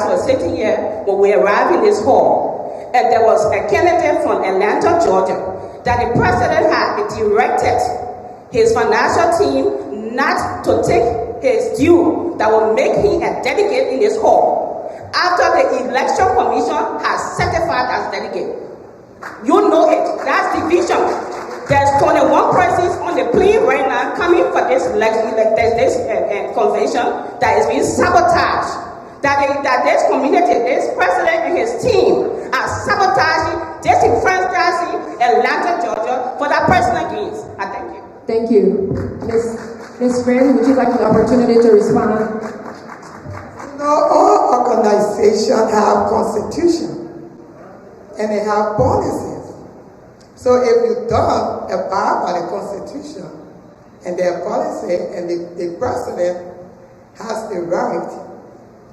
[SPEAKER 6] were sitting here when we arrived in this hall, and there was a candidate from Atlanta, Georgia, that the president had directed his financial team not to take his due that will make him a delegate in this hall after the election commission has certified as delegate. You know it. That's division. There's 21 persons on the plane right now coming for this election, convention that is being sabotaged. That this community, this president and his team are sabotaging, disenfranchising Atlanta, Georgia for that personal gains. I thank you.
[SPEAKER 3] Thank you. Ms. Friend, would you like the opportunity to respond?
[SPEAKER 14] All organizations have constitution and they have policies. So if you don't abide by the constitution and their policy, and the president has the right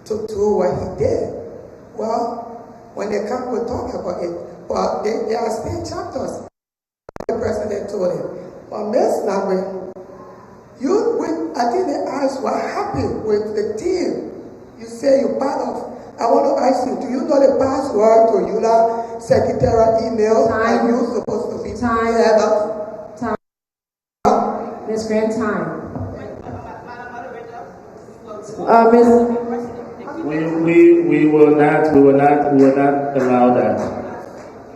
[SPEAKER 14] to do what he did, well, when they come, we'll talk about it. But there are still chapters. The president told him. But Ms. Nagwe, I think the eyes were happy with the team you say you're part of. I want to ask you, do you know the password to ULAA secretarial email? Are you supposed to be head up?
[SPEAKER 3] Time. Ms. Grant, time.
[SPEAKER 4] We will not allow that.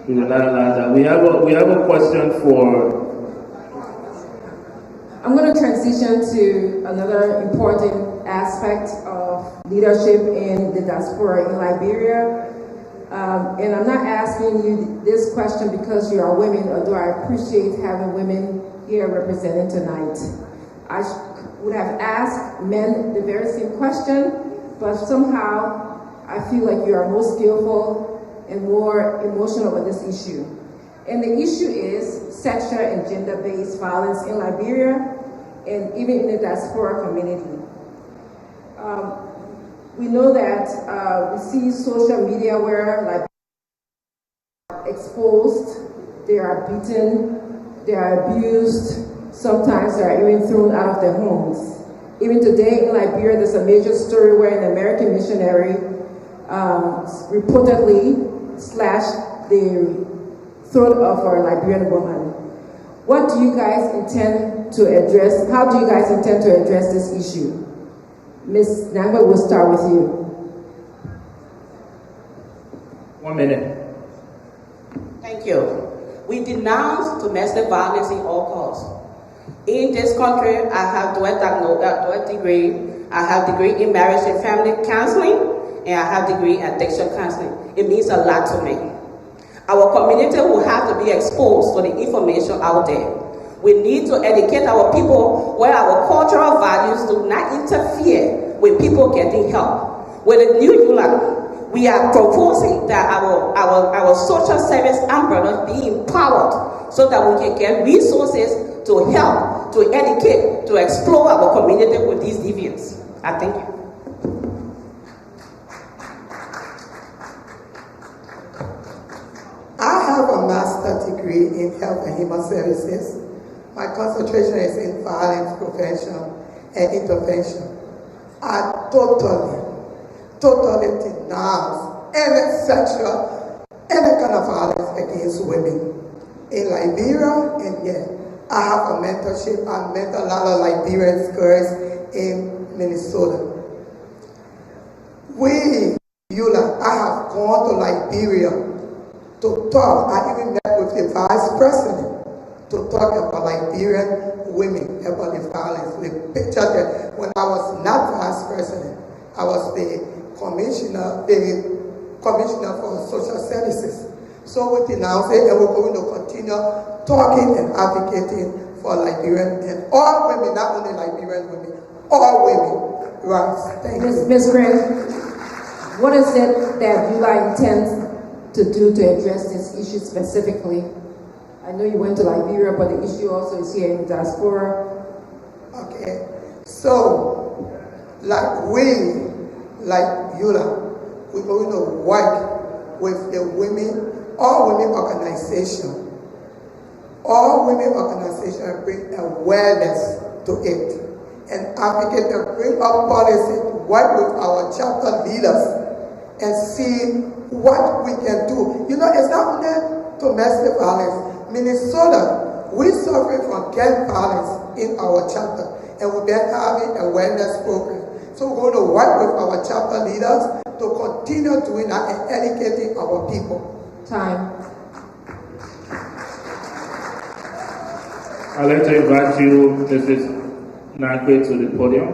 [SPEAKER 4] We will not allow that. We have a question for.
[SPEAKER 3] I'm going to transition to another important aspect of leadership in the diaspora in Liberia. And I'm not asking you this question because you are women, although I appreciate having women here representing tonight. I would have asked men the very same question, but somehow I feel like you are more skillful and more emotional about this issue. And the issue is sexual and gender-based violence in Liberia and even in the diaspora community. We know that we see social media where Liberians are exposed, they are beaten, they are abused, sometimes they are even thrown out of their homes. Even today in Liberia, there's a major story where an American missionary reportedly slashed the throat of a Liberian woman. What do you guys intend to address? How do you guys intend to address this issue? Ms. Nagwe, we'll start with you.
[SPEAKER 4] 1 minute.
[SPEAKER 6] Thank you. We denounce domestic violence in all costs. In this country, I have dual degree. I have degree in marriage and family counseling, and I have degree in addiction counseling. It means a lot to me. Our community will have to be exposed to the information out there. We need to educate our people where our cultural values do not interfere with people getting help. With the new ULAA, we are proposing that our social service umbrella be empowered so that we can get resources to help, to educate, to explore our community with these deviants. I thank you.
[SPEAKER 14] I have a master's degree in health and human services. My concentration is in violence prevention and intervention. I totally denounce any kind of violence against women. In Liberia, and I have a mentorship. I mentor a lot of Liberian girls in Minnesota. We, ULAA, I have gone to Liberia to talk. I even met with the vice president to talk about Liberian women, about the violence. The picture that when I was not vice president, I was the commissioner for social services. So we denounce it, and we're going to continue talking and advocating for Liberian and all women, not only Liberian women, all women. Right? Thank you.
[SPEAKER 3] Ms. Grant, what is it that ULAA intends to do to address this issue specifically? I know you went to Liberia, but the issue also is here in the diaspora.
[SPEAKER 14] Okay, so like ULAA, we're going to work with the women, all women organization. All women organizations bring awareness to it and advocate and bring up policy to work with our chapter leaders and see what we can do. You know, it's not only domestic violence. Minnesota, we suffer from gang violence in our chapter, and we've been having awareness program. So we're going to work with our chapter leaders to continue doing that and educating our people.
[SPEAKER 3] Time.
[SPEAKER 4] I'd like to invite you, Mrs. Nagwe, to the podium.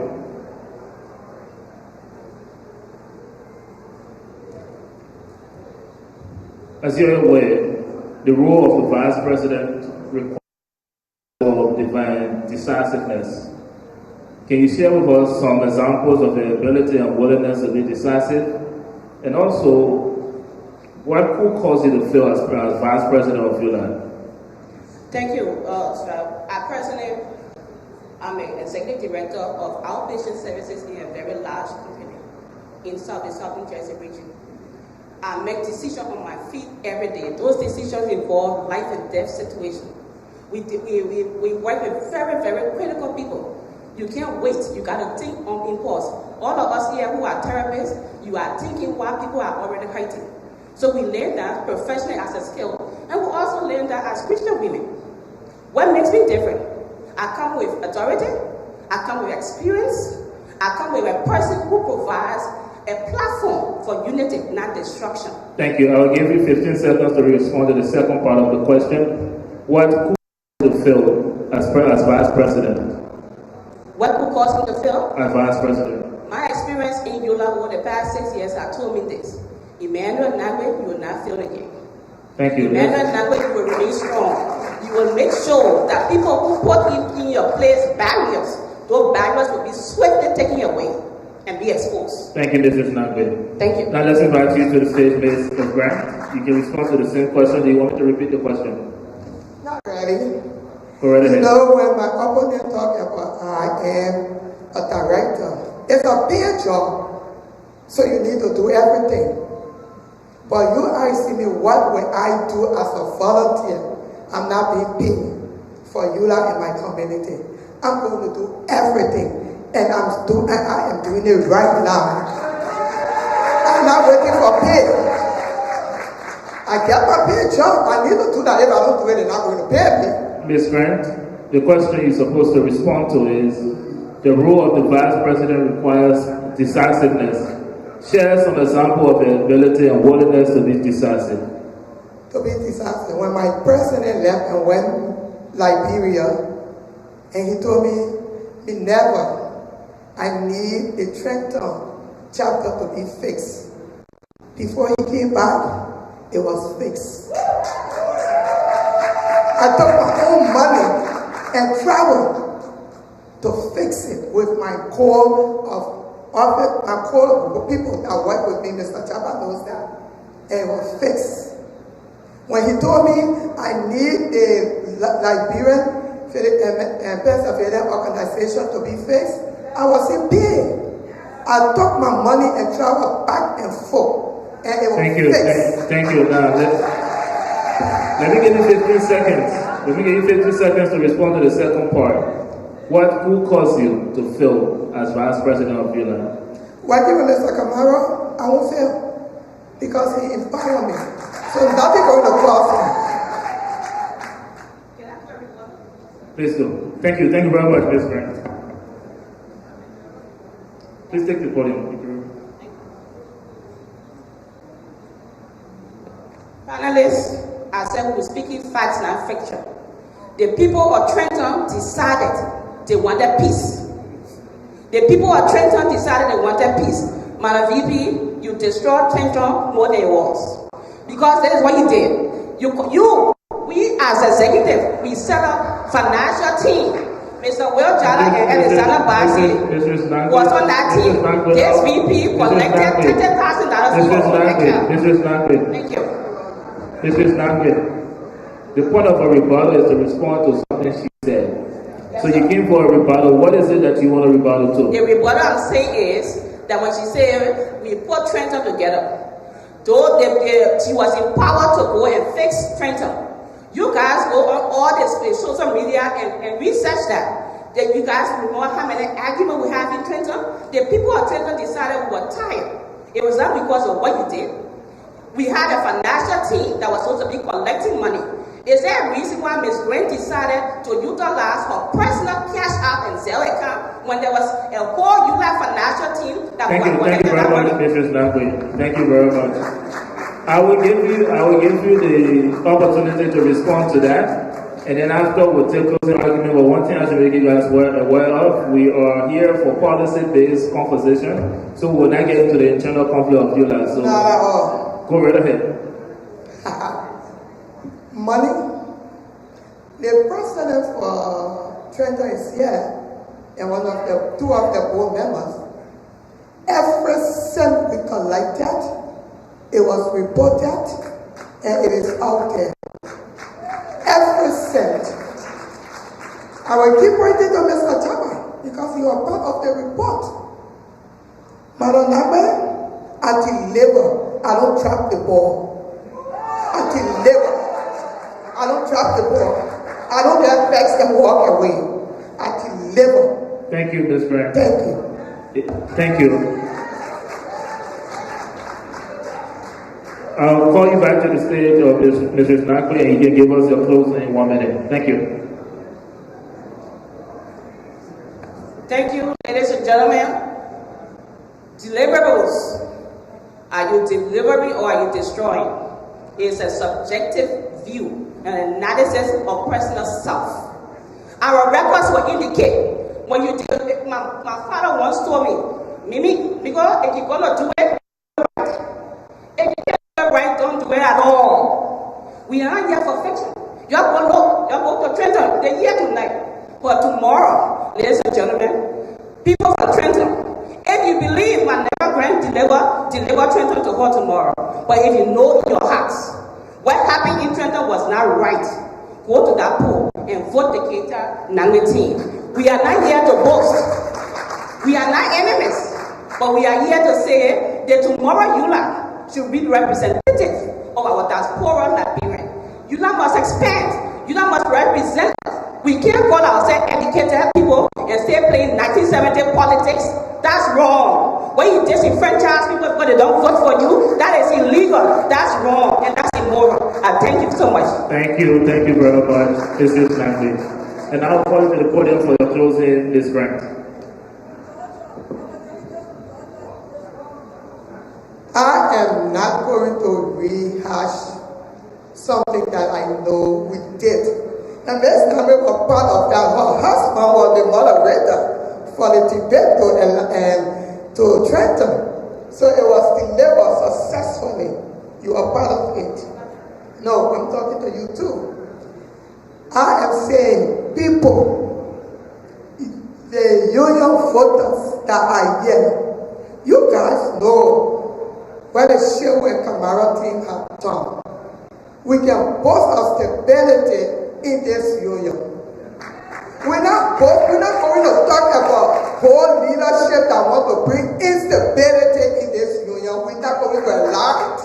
[SPEAKER 4] As you're aware, the role of the Vice President requires divine decisiveness. Can you share with us some examples of the ability and willingness to be decisive? And also, what could cause you to feel as Vice President of ULAA?
[SPEAKER 6] Thank you, sir. I personally am an executive director of outpatient services in a very large company in the Southern Jersey region. I make decisions on my feet every day. Those decisions involve life and death situations. We work with very, very critical people. You can't wait. You got to think on impulse. All of us here who are therapists, you are thinking while people are already hurting. So we learn that professionally as a skill, and we also learn that as Christian women. What makes me different? I come with authority, I come with experience, I come with a person who provides a platform for unity, not destruction.
[SPEAKER 4] Thank you. I will give you 15 seconds to respond to the second part of the question. What could you feel as Vice President?
[SPEAKER 6] What could cause me to fail?
[SPEAKER 4] As Vice President.
[SPEAKER 6] My experience in ULAA over the past 6 years have told me this. Emmanuel Nagwe, you will not fail again.
[SPEAKER 4] Thank you.
[SPEAKER 6] Emmanuel Nagwe, you will remain strong. You will make sure that people who put in your place barriers, those barriers will be swiftly taken away and be exposed.
[SPEAKER 4] Thank you, Mrs. Nagwe.
[SPEAKER 6] Thank you.
[SPEAKER 4] Now let's invite you to the stage, Ms. Grant. You can respond to the same question. Do you want me to repeat the question?
[SPEAKER 14] Not really.
[SPEAKER 4] Go right ahead.
[SPEAKER 14] You know, when my opponent talk about I am a director, it's a big job, so you need to do everything. But you asking me what will I do as a volunteer? I'm not being paid for ULAA in my community. I'm going to do everything, and I am doing it right now. I'm not waiting for pay. I get my pay job. I need to do that. If I don't do it, they're not going to pay me.
[SPEAKER 4] Ms. Grant, the question you're supposed to respond to is, the role of the Vice President requires decisiveness. Share some example of the ability and willingness to be decisive.
[SPEAKER 14] To be decisive. When my president left and went Liberia, and he told me, I need the Trenton chapter to be fixed. Before he came back, it was fixed. I took my own money and traveled to fix it with my core of people that work with me. Mr. Chapa knows that. And it was fixed. When he told me I need a Liberian and Pennsylvania organization to be fixed, I was in pain. I took my money and traveled back and forth. And it was fixed.
[SPEAKER 4] Thank you. Now, let me give you 15 seconds. Let me give you 15 seconds to respond to the second part. Who caused you to fail as Vice President of ULAA?
[SPEAKER 14] Working with Mr. Camaro, I won't fail because he inspired me. So nothing going to cause me.
[SPEAKER 4] Please do. Thank you. Thank you very much, Ms. Grant. Please take the podium.
[SPEAKER 6] Panelists, I said we were speaking facts, not fiction. The people of Trenton decided they wanted peace. The people of Trenton decided they wanted peace. Madam VP, you destroyed Trenton more than it was. Because that is what you did. We as executive, we set up financial team. Mr. Will Jala and Alexander Basi was on that team. This VP collected $30,000 from the account.
[SPEAKER 4] This is not good.
[SPEAKER 6] Thank you.
[SPEAKER 4] This is not good. The point of a rebuttal is to respond to something she said. So you came for a rebuttal. What is it that you want to rebuttal to?
[SPEAKER 6] The rebuttal I'm saying is that when she said we put Trenton together, though she was empowered to go and fix Trenton. You guys go on all this social media and research that. Then you guys know how many arguments we have in Trenton. The people of Trenton decided we were tired. It was not because of what you did. We had a financial team that was supposed to be collecting money. Is there a reason why Ms. Grant decided to utilize her personal cash out and Zelle account when there was a whole ULAA financial team that
[SPEAKER 4] Thank you
[SPEAKER 6] collected
[SPEAKER 4] very
[SPEAKER 6] that
[SPEAKER 4] much,
[SPEAKER 6] money?
[SPEAKER 4] Mrs. Nakwe. Thank you very much. I will give you the opportunity to respond to that, and then after we'll take closing argument. But one thing I should make you guys aware of: we are here for policy-based conversation, so we will not get into the internal conflict of ULAA. So go right ahead.
[SPEAKER 14] Money. The president for Trenton is here, and two of the board members. Every cent we collected, it was reported, and it is out there. Every cent. I will keep writing to Mr. Chama because you are part of the report. Madam Nagbe, at the labor, I don't trap the ball. At the labor, I don't trap the ball. I don't let vex and walk away. At the labor.
[SPEAKER 4] Thank you, Ms. Grant.
[SPEAKER 14] Thank you.
[SPEAKER 4] Thank you. I'll call you back to the stage of Mrs. Nakwe, and you can give us your closing in 1 minute. Thank you.
[SPEAKER 6] Thank you, ladies and gentlemen. Deliverables. Are you delivering or are you destroying? It's a subjective view and analysis of personal self. Our records will indicate when you do it. My father once told me, Mimi, because if you're gonna do it right, if you can't do it right, don't do it at all. We are not here for fiction. You're going to Trenton, they're here tonight. But tomorrow, ladies and gentlemen, people from Trenton, if you believe my never grand deliver Trenton to her tomorrow, but if you know in your hearts what happened in Trenton was not right, go to that poll and vote the Keita Nangwe team. We are not here to boast. We are not enemies, but we are here to say that tomorrow ULAA should be representative of our diaspora Liberian. ULAA must expand. ULAA must represent us. We can't call ourselves educated people and stay playing 1970 politics. That's wrong. When you disenfranchise people because they don't vote for you, that is illegal. That's wrong and that's immoral. I thank you so much.
[SPEAKER 4] Thank you very much, Mrs. Nakwe. And I'll call you to the podium for your closing, Ms. Grant.
[SPEAKER 14] I am not going to rehash something that I know we did. And Ms. Nagbe was part of that. Her husband was the moderator for the debate to Trenton. So it was delivered successfully. You are part of it. No, I'm talking to you too. I am saying, people, the union voters that are here, you guys know what the Shehu and Kamara team have done. We can boast of stability in this union. We're not going to talk about poor leadership that want to bring instability in this union. We're not going to allow it.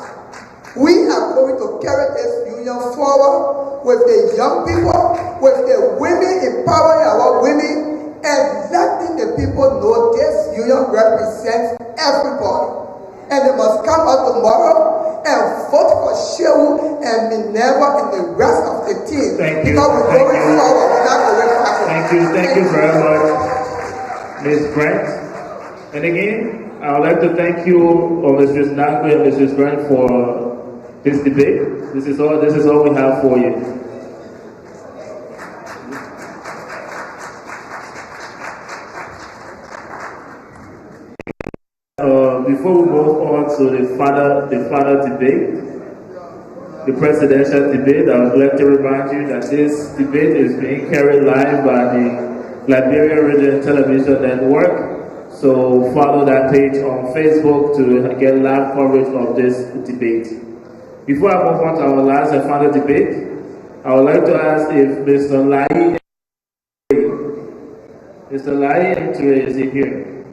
[SPEAKER 14] We are going to carry this union forward with the young people, with the women, empowering our women, and letting the people know this union represents everybody. And they must come out tomorrow and vote for Shehu and Minerva and the rest of the team.
[SPEAKER 4] Thank you.
[SPEAKER 14] Because we're going forward, we're not going backward.
[SPEAKER 4] Thank you very much, Ms. Grant. And again, I would like to thank you, Mrs. Nagbe and Mrs. Grant, for this debate. This is all we have for you. Before we move on to the final debate, the presidential debate, I would like to remind you that this debate is being carried live by the Liberia Radio Television Network. So follow that page on Facebook to get live coverage of this debate. Before I move on to our last and final debate, I would like to ask if Mr. Lai is he here?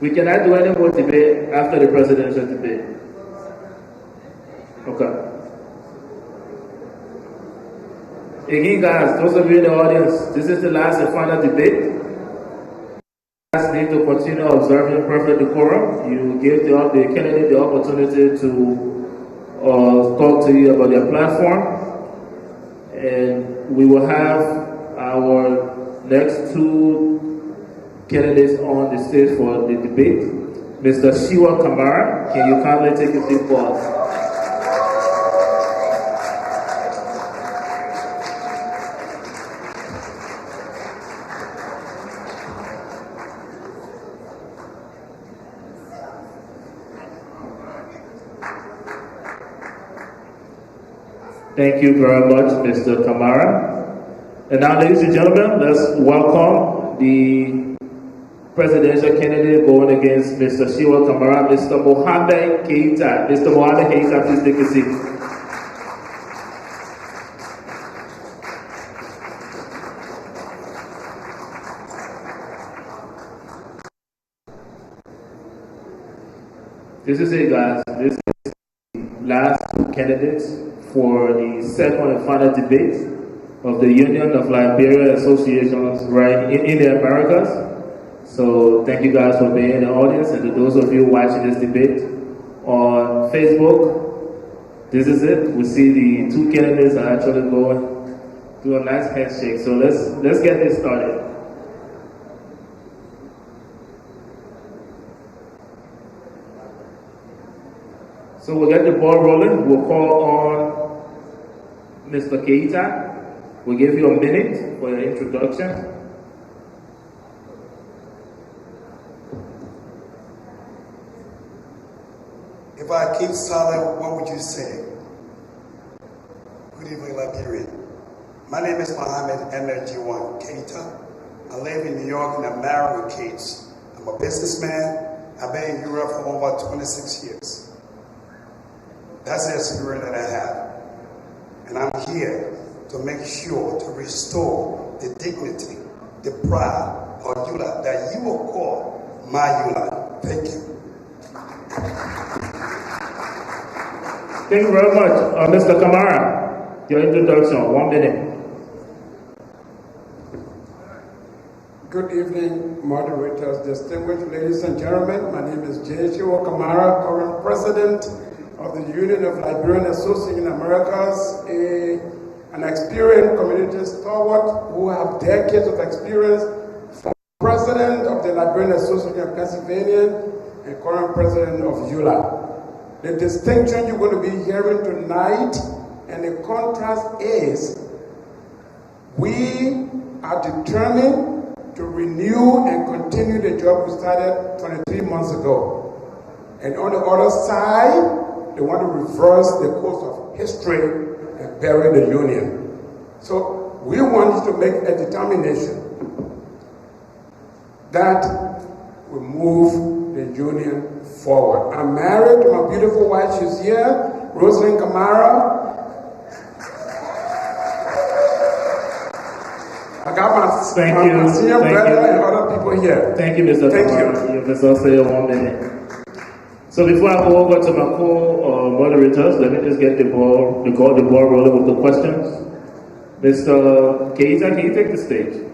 [SPEAKER 4] We cannot do any more debate after the presidential debate. Okay. Again, guys, those of you in the audience, this is the last and final debate. You need to continue observing perfect decorum. You give the candidate the opportunity to talk to you about their platform. And we will have our next two candidates on the stage for the debate. Mr. Shiwa Kamara, can you kindly take a seat for us? Thank you very much, Mr. Kamara. And now, ladies and gentlemen, let's welcome the presidential candidate going against Mr. Shiwa Kamara, Mr. Mohamed Keita. Mr. Mohamed Keita, please take a seat. This is it, guys. This is the last two candidates for the second and final debate of the Union of Liberia Associations right in the Americas. So thank you guys for being in the audience, and to those of you watching this debate on Facebook, this is it. We see the two candidates are actually going through a nice handshake. So let's get this started. So we'll get the ball rolling. We'll call on Mr. Keita. We'll give you a minute for your introduction.
[SPEAKER 15] If I keep silent, what would you say? Good evening, Liberia. My name is Mohamed MLG1 Keita. I live in New York and I'm married with kids. I'm a businessman. I've been in Europe for over 26 years. That's the experience that I have. And I'm here to make sure to restore the dignity, the pride of ULAA that you will call my ULAA. Thank you.
[SPEAKER 4] Thank you very much. Mr. Kamara, your introduction, 1 minute.
[SPEAKER 16] Good evening, moderators, distinguished ladies and gentlemen. My name is Shiwa Kamara, current president of the Union of Liberian Associations in Americas, an experienced community stalwart who have decades of experience, president of the Liberian Association of Pennsylvania, and current president of ULAA. The distinction you're going to be hearing tonight and the contrast is we are determined to renew and continue the job we started 23 months ago. And on the other side, they want to reverse the course of history and bury the Union. So we want to make a determination that we move the Union forward. I'm married to my beautiful wife. She's here, Rosalind Kamara. I got my senior brother and other people here.
[SPEAKER 4] Thank you, Mr. Kamara. You can say 1 minute. So before I go over to my co-moderators, let me just get the ball rolling with the questions. Mr. Keita, can you take the stage?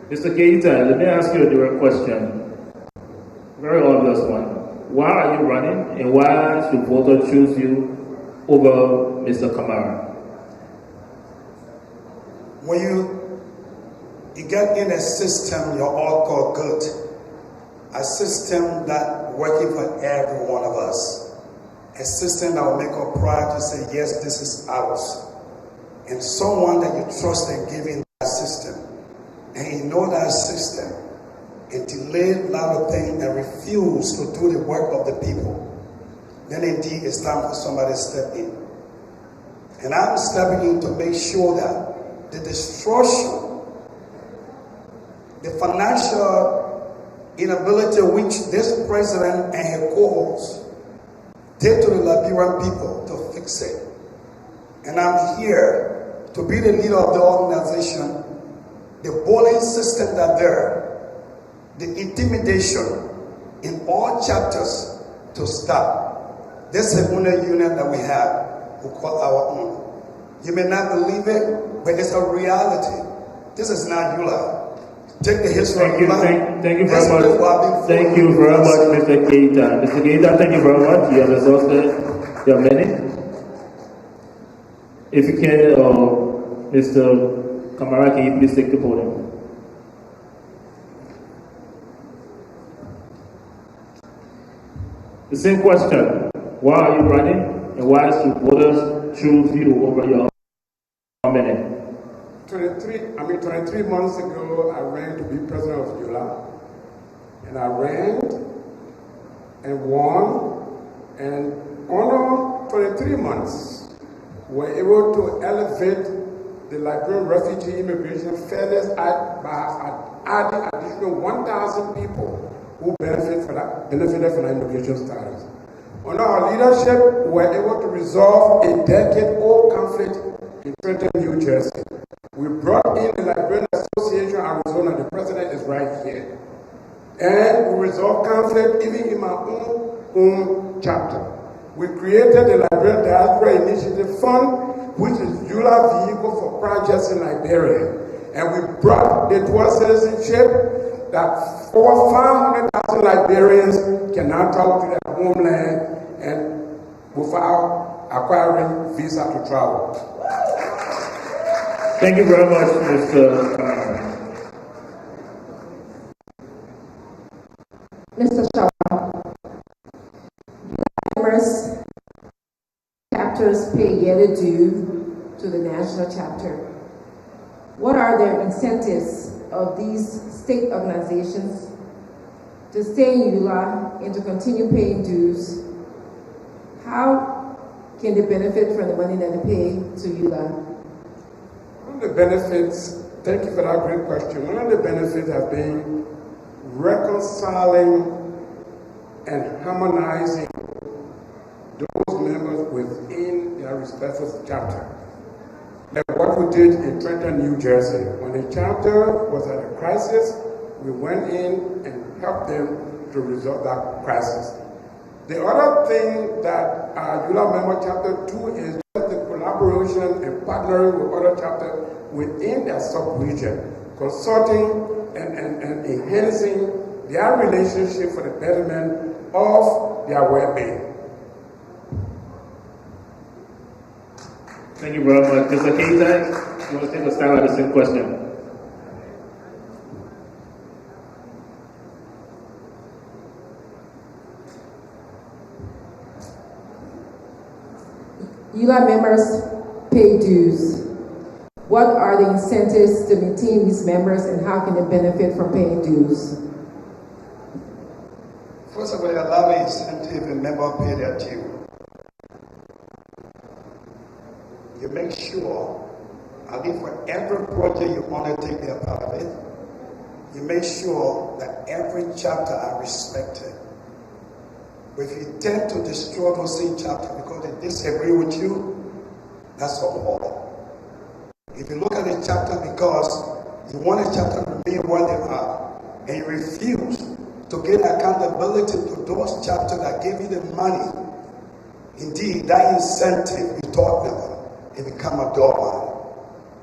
[SPEAKER 4] Mr. Keita, let me ask you a direct question. Very obvious one. Why are you running, and why should voters choose you over Mr. Kamara?
[SPEAKER 15] When you get in a system you're all called good, a system that working for every one of us, a system that will make us proud to say, yes, this is ours, and someone that you trust and give in that system, and you know that system, and delay a lot of things and refuse to do the work of the people, then indeed it's time for somebody to step in. And I'm stepping in to make sure that the destruction, the financial inability which this president and her cohorts did to the Liberian people to fix it. And I'm here to be the leader of the organization. The bullying system that there, the intimidation in all chapters to stop. This is the only union that we have, we call our own. You may not believe it, but it's a reality. This is not ULAA. Take the history of ULAA.
[SPEAKER 4] Thank you very much. Thank you very much, Mr. Keita. Mr. Keita, thank you very much. You have exhausted your minute. If you can, Mr. Kamara, can you please take the podium? The same question. Why are you running, and why should voters choose you over your minute?
[SPEAKER 16] 23 months ago, I ran to be president of ULAA. And I ran and won, and under 23 months, were able to elevate the Liberian Refugee Immigration Fairness Act by adding additional 1,000 people who benefited from the immigration status. Under our leadership, we were able to resolve a decade-old conflict in Trenton, New Jersey. We brought in the Liberian Association Arizona. The president is right here. And we resolved conflict even in my own chapter. We created the Liberian Diaspora Initiative Fund, which is ULAA vehicle for projects in Liberia. And we brought the dual citizenship that over 500,000 Liberians can now travel to their homeland and without acquiring visa to travel.
[SPEAKER 4] Thank you very much, Mr.
[SPEAKER 3] Mr. Shaw, numerous chapters pay yearly due to the national chapter. What are the incentives of these state organizations to stay in ULAA and to continue paying dues? How can they benefit from the money that they pay to ULAA?
[SPEAKER 16] One of the benefits, thank you for that great question. One of the benefits has been reconciling and harmonizing those members within their respective chapter. Like what we did in Trenton, New Jersey. When the chapter was at a crisis, we went in and helped them to resolve that crisis. The other thing that ULAA member chapter 2 is just the collaboration and partnering with other chapters within their sub-region, consulting and enhancing their relationship for the betterment of their well-being.
[SPEAKER 4] Thank you very much. Mr. Keita, you want to take a stab at the same question?
[SPEAKER 3] ULAA members pay dues. What are the incentives to maintain these members and how can they benefit from paying dues?
[SPEAKER 15] First of all, allow the incentive a member pay their due. You make sure, at least for every project you want to take their part of it, you make sure that every chapter are respected. But if you tend to destroy those same chapters because they disagree with you, that's all. If you look at a chapter because you want a chapter to remain where they are, and you refuse to get accountability to those chapters that gave you the money, indeed, that incentive you talked about, it become a doormat.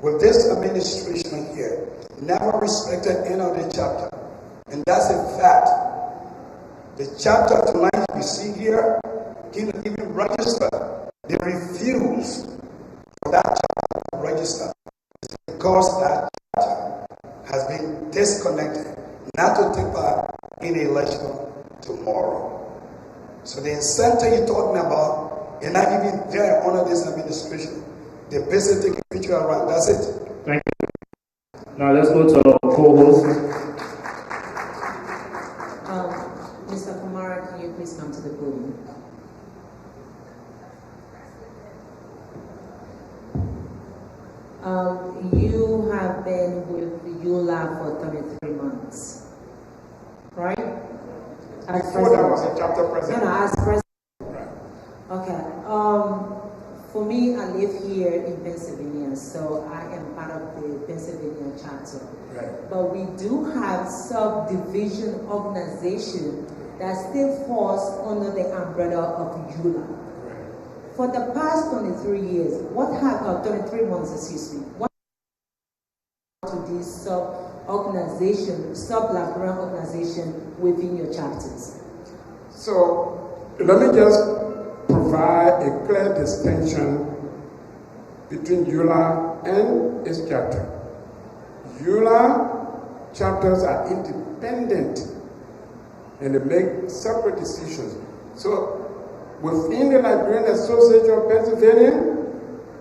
[SPEAKER 15] With this administration here, never respected any of the chapter. And that's a fact. The chapter tonight you see here, didn't even register. They refuse for that chapter to register. It's because that chapter has been disconnected, not to take part in the election tomorrow. So the incentive you're talking about, you're not even there under this administration. They basically take a picture around. That's it.
[SPEAKER 4] Thank you. Now let's go to our co-host.
[SPEAKER 2] Mr. Kamara, can you please come to the podium? You been with ULAA for 23 months, right? As
[SPEAKER 16] Before that was a chapter president.
[SPEAKER 2] No, as president. Okay. For me, I live here in Pennsylvania, so I am part of the Pennsylvania chapter.
[SPEAKER 16] Right.
[SPEAKER 2] But we do have subdivision organization that still falls under the umbrella of ULAA. Right. For the past 23 years, 23 months, excuse me, what to these sub-Liberian organization within your chapters?
[SPEAKER 16] So, let me just provide a clear distinction between ULAA and its chapter. ULAA chapters are independent and they make separate decisions. So, within the Liberian Association of Pennsylvania,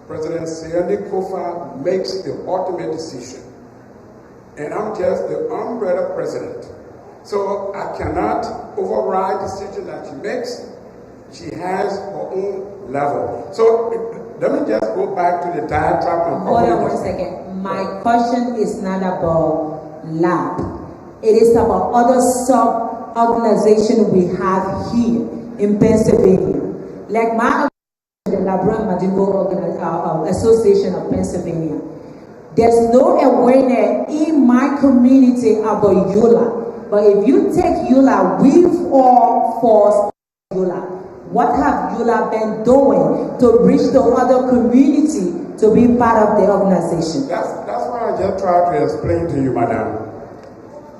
[SPEAKER 16] President Siani Kofa makes the ultimate decision. And I'm just the umbrella president. So I cannot override decisions that she makes. She has her own level. So let me just go back to the diatribe.
[SPEAKER 2] Hold on 1 second. My question is not about lab. It is about other sub-organizations we have here in Pennsylvania. Like my the Labron Madingo Association of Pennsylvania. There's no awareness in my community about ULAA. But if you take ULAA, we've all forced ULAA. What have ULAA been doing to reach the other community to be part of the organization?
[SPEAKER 16] That's what I just tried to explain to you, madam.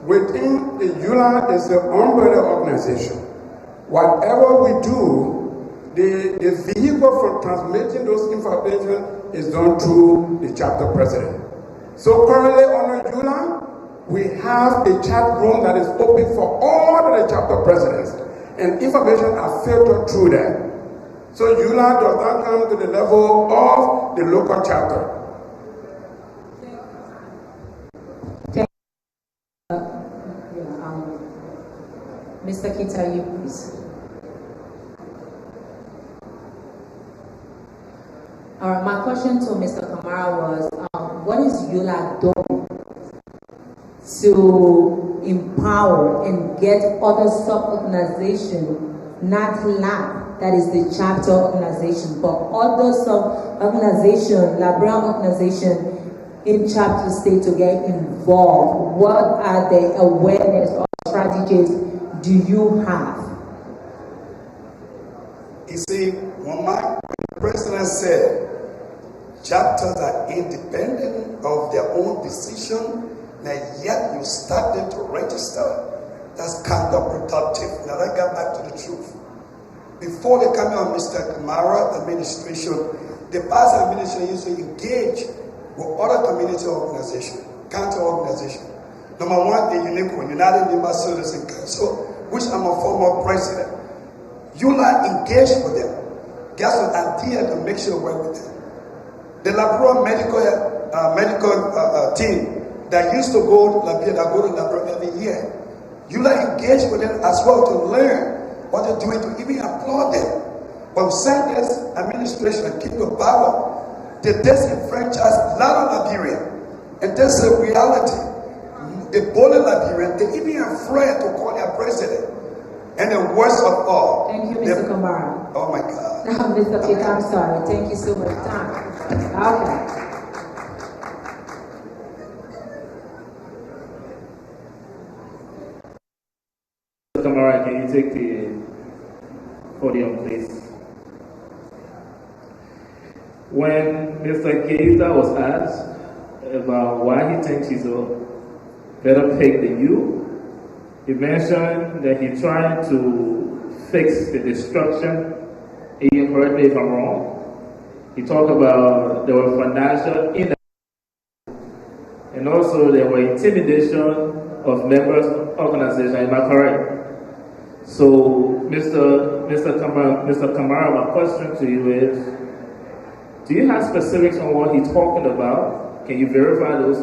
[SPEAKER 16] Within the ULAA is the umbrella organization. Whatever we do, the vehicle for transmitting those information is done through the chapter president. So currently under ULAA, we have a chat room that is open for all of the chapter presidents, and information are filtered through that. So ULAA does not come to the level of the local chapter.
[SPEAKER 2] Mr. Kita, you please. All right, my question to Mr. Kamara was, what is ULAA doing to empower and get other sub-organizations, not LAB, that is the chapter organization, but other sub-organizations, Liberian organizations in chapter state to get involved? What are the awareness or strategies do you have?
[SPEAKER 15] You see, when the president said chapters are independent of their own decision, and yet you started to register, that's counterproductive. Now let's get back to the truth. Before the coming of Mr. Kamara administration, the past administration used to engage with other community organizations, county organizations. Number one, the UNICO, United LIMA Citizen Council, which I'm a former president. ULAA engaged with them. Guess what? Idea to make sure we work with them. The Labrador medical team that used to go to Labrador every year, ULAA engaged with them as well to learn what they're doing, to even applaud them. But Sanders administration came to power, they disenfranchised a lot of Liberians. And that's the reality. The bully Liberians, they even afraid to call their president. And the worst of all.
[SPEAKER 2] Thank you, Mr. Kamara.
[SPEAKER 15] Oh my God.
[SPEAKER 2] No, Mr. Kita, I'm sorry. Thank you so much. Time. Okay.
[SPEAKER 4] Kamara, can you take the podium, please? When Mr. Keita was asked about why he thinks he's a better pick than you, he mentioned that he tried to fix the destruction. You heard me if I'm wrong. He talked about there were financial inequity, and also there were intimidation of members of organizations. Am I correct? So, Mr. Kamara, my question to you is, do you have specifics on what he's talking about? Can you verify those?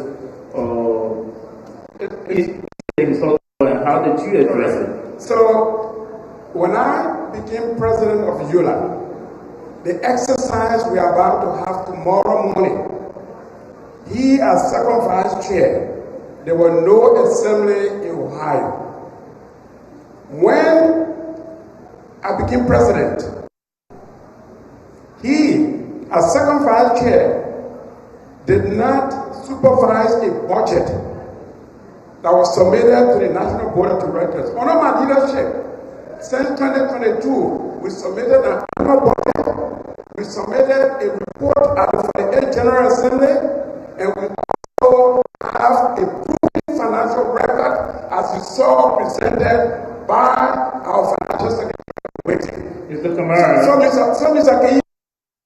[SPEAKER 4] He's talking about, how did you address it?
[SPEAKER 16] So, when I became president of ULAA, the exercise we are about to have tomorrow morning He, as second vice chair, there were no assembly in Ohio. When I became president, he, as second vice chair, did not supervise a budget that was submitted to the National Board of Directors. Under my leadership, since 2022, we submitted an annual budget, we submitted a report for the 8th General Assembly, and we also have a proven financial record, as you saw presented by our financial secretary.
[SPEAKER 4] Mr. Kamara.
[SPEAKER 16] So Mr. Key,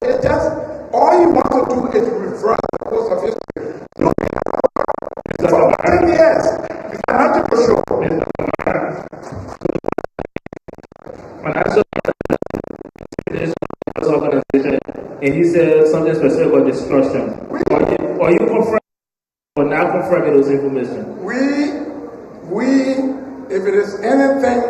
[SPEAKER 16] it's just all you want to do is reverse the course of history. For 10 years, you cannot do for sure.
[SPEAKER 4] Financial organization, and he said something specific about destruction. Are you confirming or not confirming those information?
[SPEAKER 16] If it is anything,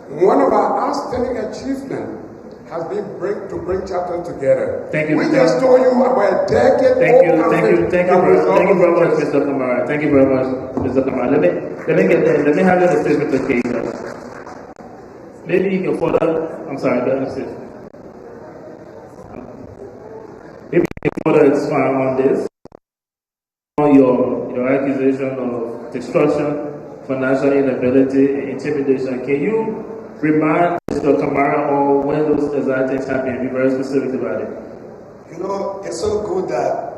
[SPEAKER 16] one of our outstanding achievements has been to bring chapters together.
[SPEAKER 4] Thank you.
[SPEAKER 16] We just told you about a decade.
[SPEAKER 4] Thank you very much, Mr. Kamara. Thank you very much, Mr. Kamara. Let me have your statement, Mr. Keita. Maybe you can further. I'm sorry, maybe you can further expand on this, on your accusation of destruction, financial inability, and intimidation. Can you remind Mr. Kamara on when those exact things happen and be very specific about it?
[SPEAKER 15] You know, it's so good that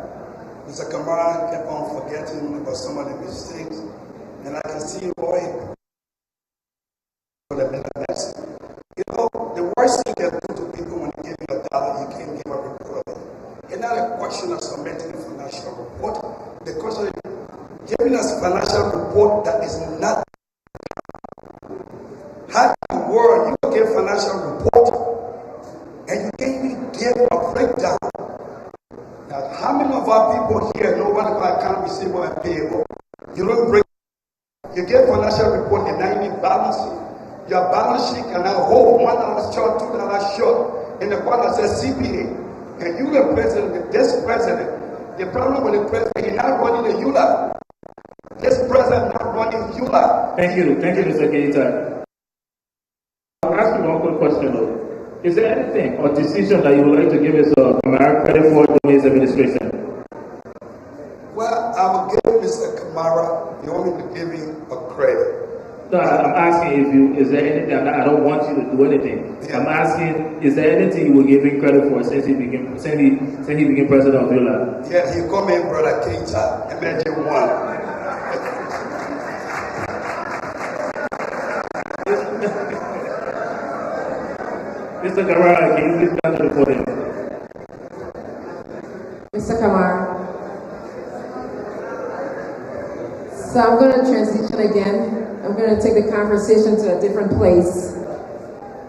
[SPEAKER 15] Mr. Kamara kept on forgetting about some of the mistakes, and I can see why for the millionaires. You know, the worst thing they do to people when you give you $1, you can't give a report of it. It's not a question of submitting a financial report. The question is giving us a financial report that is not. How in the world you get a financial report and you can't even give a breakdown? Now, how many of our people here know what account receivable and payable? You don't break. You get financial report and now you need balance. Your balance sheet can now hold $1 short, $2 short, and the one that says CPA. And you, the president, this president, the problem with the president, he's not running the ULAA. This president not running ULAA.
[SPEAKER 4] Thank you, Mr. Keita. I'll ask you one quick question though. Is there anything or decision that you would like to give Mr. Kamara credit for during his administration?
[SPEAKER 15] Well, I will give Mr. Kamara, you want me to give him a credit?
[SPEAKER 4] No, I'm asking is there anything, I don't want you to do anything. Yeah. I'm asking, is there anything you will give him credit for since he became president of ULAA?
[SPEAKER 15] Yeah, he called me Brother Keita, MJ1.
[SPEAKER 4] Mr. Kamara, can you please come to the podium?
[SPEAKER 3] Mr. Kamara. So I'm going to transition again. I'm going to take the conversation to a different place.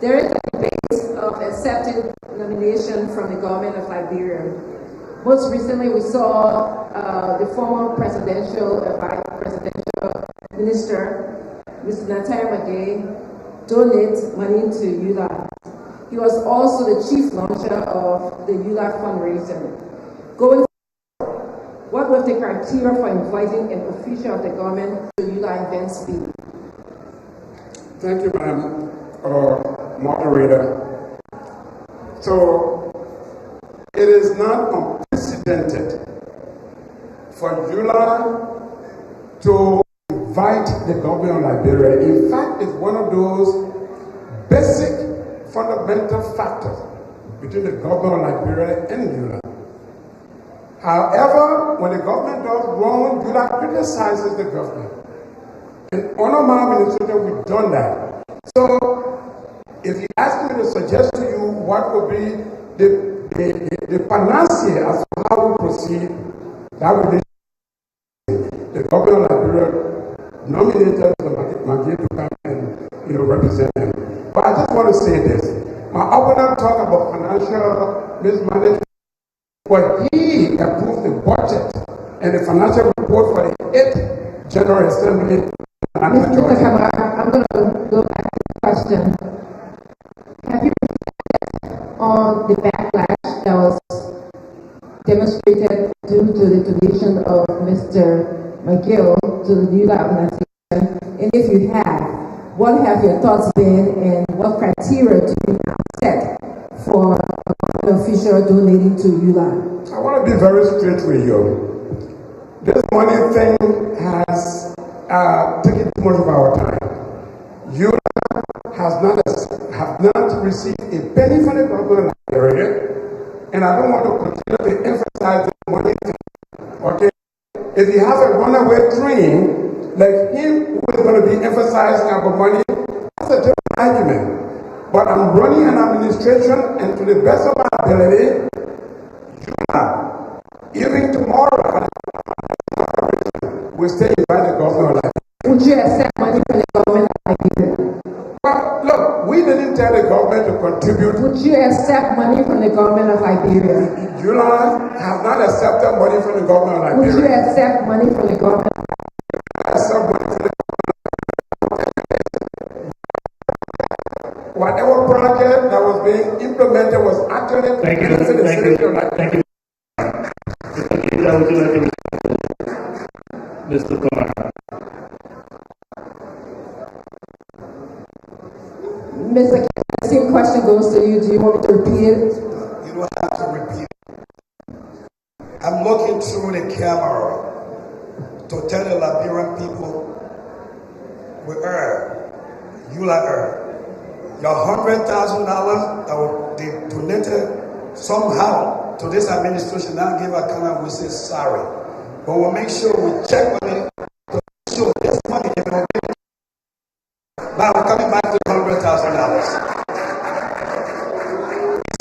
[SPEAKER 3] There is a debate of accepting nomination from the government of Liberia. Most recently, we saw the former presidential minister, Mr. Nataya Magay, donate money to ULAA. He was also the chief launcher of the ULAA fundraising. Going forward, what was the criteria for inviting an official of the government to ULAA events be?
[SPEAKER 16] Thank you, Madam Moderator. So, it is not unprecedented for ULAA to invite the government of Liberia. In fact, it's one of those basic fundamental factors between the government of Liberia and ULAA. However, when the government does wrong, ULAA criticizes the government. And under my administration, we've done that. So, if you ask me to suggest to you what would be the panacea as to how we proceed, that would be the government of Liberia nominated Magay to come and represent them. But I just want to say this. My opponent talked about financial mismanagement, but he approved the budget and the financial report for the 8th General Assembly.
[SPEAKER 3] Mr. Kamara, I'm going to go back to the question. Have you reflected on the backlash that was demonstrated Gill to the ULAA organization? And if you have, what have your thoughts been and what criteria do you now set for an official donating to ULAA?
[SPEAKER 16] I want to be very straight with you. This money thing has taken too much of our time. ULAA have not received a penny from the government of Nigeria, and I don't want to continue to emphasize the money thing. Okay? If you have a runaway train, like him who is going to be emphasizing about money, that's a different argument. But I'm running an administration, and to the best of my ability, even tomorrow, we stay by the governor.
[SPEAKER 3] Would you accept money from the government of Liberia?
[SPEAKER 16] Well, look, we didn't tell the government to contribute.
[SPEAKER 3] Would you accept money from the government of Liberia?
[SPEAKER 16] ULAA have not accepted money from the government of Liberia.
[SPEAKER 3] Would you accept money from the government of
[SPEAKER 16] Whatever project that was being implemented was actually
[SPEAKER 4] Thank you. Mr. Kumar.
[SPEAKER 3] Mr. The same question goes to you. Do you want me to repeat it?
[SPEAKER 15] You don't have to repeat it. I'm looking through the camera to tell the Liberian people we ULAA your $100,000 that they donated somehow to this administration, now give account, we say sorry. But we'll make sure we check on it to make sure this money is going to be. Now we're coming back to $100,000.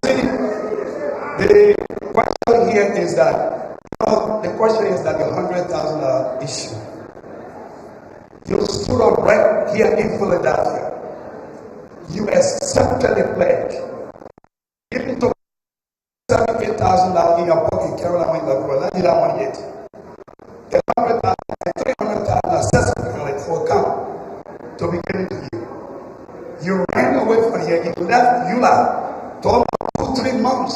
[SPEAKER 15] See, the question here is that, the question is that the $100,000 issue. You stood up right here in Philadelphia. You accepted the pledge. Even though $78,000 in your pocket, Carolina, I did that one yet. The $100,000 and $300,000 accessibility for account to be given to you. You ran away from here. You left ULAA for almost 2-3 months.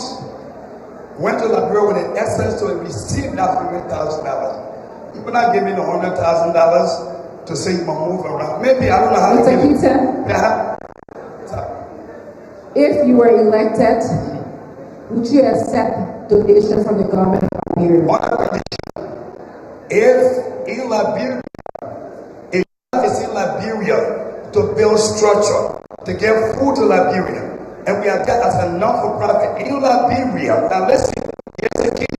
[SPEAKER 15] Went to Liberia with an essence to receive that $100,000. You could not give me the $100,000 to say you can move around. Maybe I don't know how to give it. Yeah.
[SPEAKER 3] If you were elected, would you accept donation from the government of Liberia?
[SPEAKER 15] If in Liberia, if it's in Liberia to build structure, to give food to Liberia, and we are there as a non-for-profit in Liberia. Now listen, here's the key.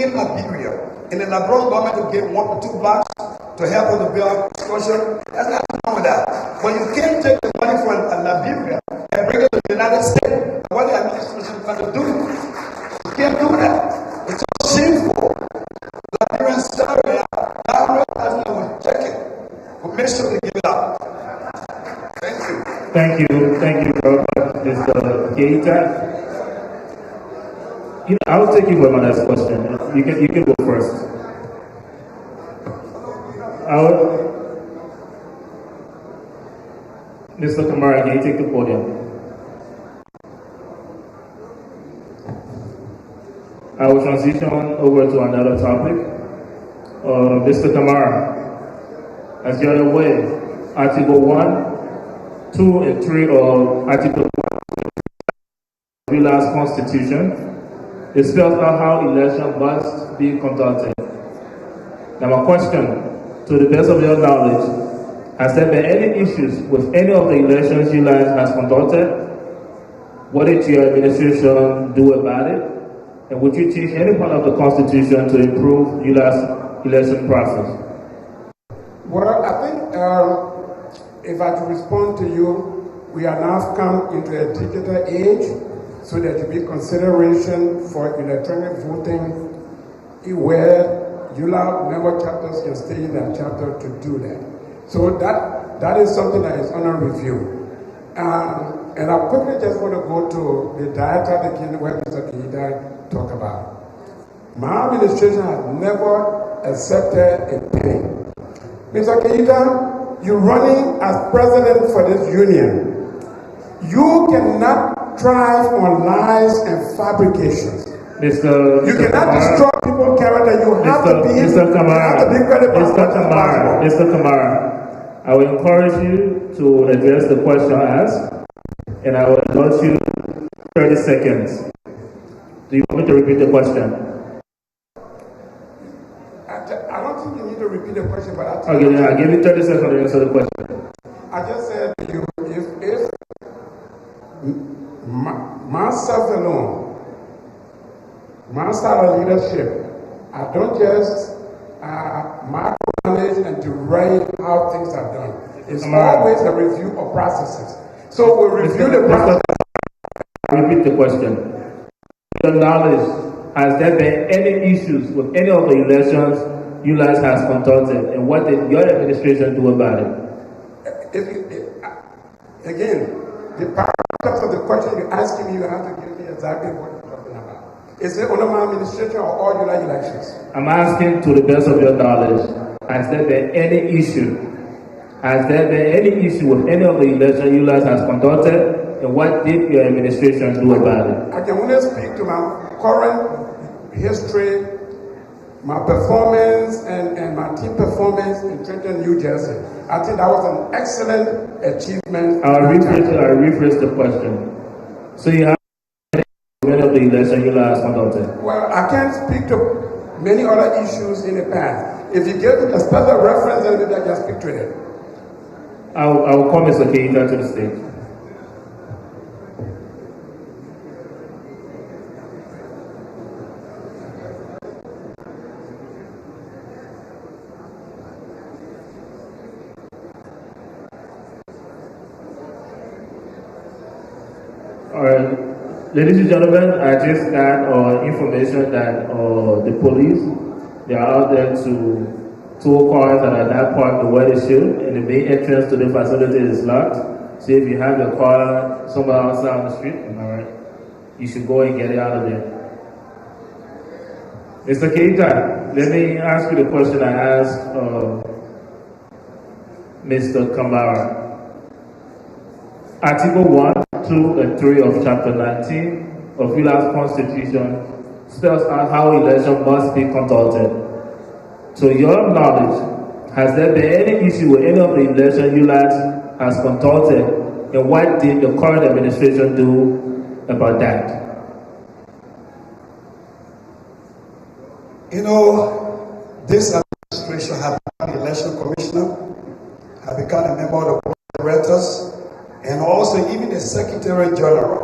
[SPEAKER 15] In Liberia, in the Liberian government to give 1 to 2 blocks to help with the build structure, that's not wrong with that. But you can't take the money from Liberia and bring it to the United States. What the administration is going to do? You can't do that. It's so shameful. Liberian salary, $100,000 will check it. We'll make sure we give it up. Thank you.
[SPEAKER 4] Thank you very much, Mr. Keita. I'll take you for my next question. You can go first. Mr. Kamara, can you take the podium? I will transition over to another topic. Mr. Kamara, as you're aware, Article 1, 2, and 3 of Article 1 of the ULAA's Constitution, it spells out how election must be conducted. Now my question, to the best of your knowledge, has there been any issues with any of the elections ULAA has conducted? What did your administration do about it? And would you change any part of the Constitution to improve ULAA's election process?
[SPEAKER 16] Well, I think if I could respond to you, we are now come into a digital age, so there will be consideration for electronic voting where ULAA member chapters can stay in their chapter to do that. So that is something that is under review. And I quickly just want to go to the diatribe again where Mr. Keita talked about. My administration has never accepted a penny. Mr. Keita, you're running as president for this union. You cannot thrive on lies and fabrications. You cannot destroy people's character. You have to be credible.
[SPEAKER 4] Mr. Kamara, I will encourage you to address the question asked, and I will allow you 30 seconds. Do you want me to repeat the question?
[SPEAKER 16] I don't think you need to repeat the question, but
[SPEAKER 4] I'll give you 30 seconds to answer the question.
[SPEAKER 16] I just said to you, if myself alone, my style of leadership, I don't just micromanage and direct how things are done. It's always a review of processes. So we'll review the process.
[SPEAKER 4] Repeat the question. Your knowledge, has there been any issues with any of the elections ULAA has conducted, and what did your administration do about it?
[SPEAKER 16] Again, the parameters of the question you're asking me, you have to give me exactly what you're talking about. Is it under my administration or all ULAA elections?
[SPEAKER 4] I'm asking to the best of your knowledge, has there been any issue? Has there been any issue with any of the elections ULAA has conducted, and what did your administration do about it?
[SPEAKER 16] I can only speak to my current history, my performance, and my team performance in Trenton, New Jersey. I think that was an excellent achievement.
[SPEAKER 4] I'll rephrase the question. So you have many of the elections ULAA has conducted?
[SPEAKER 16] Well, I can't speak to many other issues in the past. If you give me a special reference, then maybe I can speak to it.
[SPEAKER 4] I will call Mr. Keita to the stage. Alright, ladies and gentlemen, I just got information that the police, they are out there to tow cars that are not parked the way they should, and the main entrance to the facility is locked. So if you have your car somewhere outside on the street, alright, you should go and get it out of there. Mr. Keita, let me ask you the question I asked Mr. Kamara. Article 1, 2, and 3 of Chapter 19 of ULAA's Constitution spells out how election must be conducted. To your knowledge, has there been any issue with any of the election ULAA has conducted, and what did the current administration do about that?
[SPEAKER 15] You know, this administration has become the election commissioner, has become a member of the board of directors, and also even the Secretary General.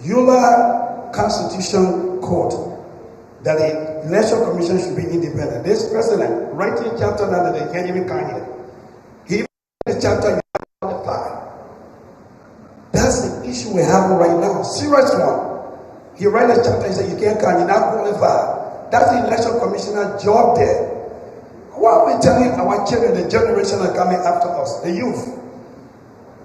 [SPEAKER 15] ULAA Constitution Code that the Election Commission should be independent. This president, writing chapter now that they can't even come here. He the chapter you qualify. That's the issue we're having right now. Serious one. He write a chapter and say you can't come, you're not qualified. That's the Election Commissioner's job there. What are we telling our children, the generation that are coming after us, the youth?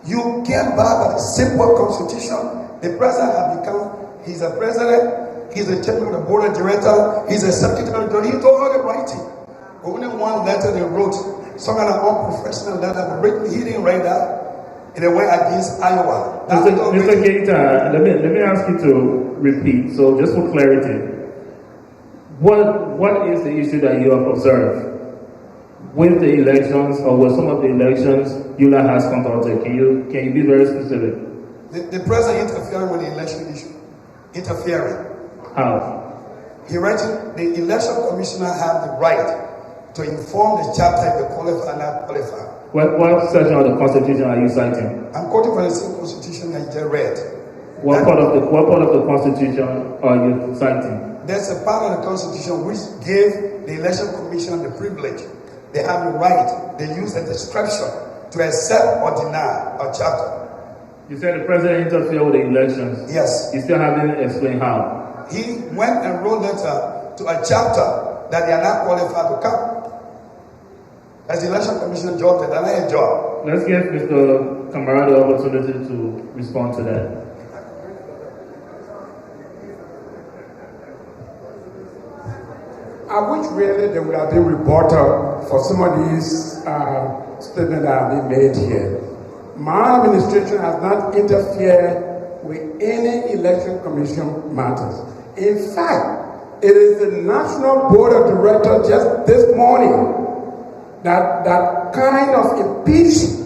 [SPEAKER 15] You came back with a simple constitution. The president has become, he's a president, he's a chairman of the board of directors, he's a secretary general, he told all the writing. Only one letter they wrote, some kind of unprofessional letter, he didn't write that, and they went against Iowa.
[SPEAKER 4] Mr. Keita, let me ask you to repeat, so just for clarity, what is the issue that you have observed with the elections or with some of the elections ULAA has conducted? Can you be very specific?
[SPEAKER 15] The president interfering with the election issue. Interfering.
[SPEAKER 4] How?
[SPEAKER 15] He writing, the election commissioner have the right to inform the chapter if they qualify or not qualify.
[SPEAKER 4] What section of the Constitution are you citing?
[SPEAKER 15] I'm quoting from the same Constitution that you just read.
[SPEAKER 4] What part of the Constitution are you citing?
[SPEAKER 15] There's a part of the Constitution which gave the election commission the privilege. They have the right, they use the discretion to accept or deny a chapter.
[SPEAKER 4] You said the president interfered with the elections.
[SPEAKER 15] Yes.
[SPEAKER 4] You still haven't explained how.
[SPEAKER 15] He went and wrote letter to a chapter that they are not qualified to come. As the election commission job, they are not a job.
[SPEAKER 4] Let's give Mr. Kamara the opportunity to respond to that.
[SPEAKER 16] I wish really there would have been rebuttal for some of these statements that have been made here. My administration has not interfered with any election commission matters. In fact, it is the National Board of Directors just this morning that kind of impeached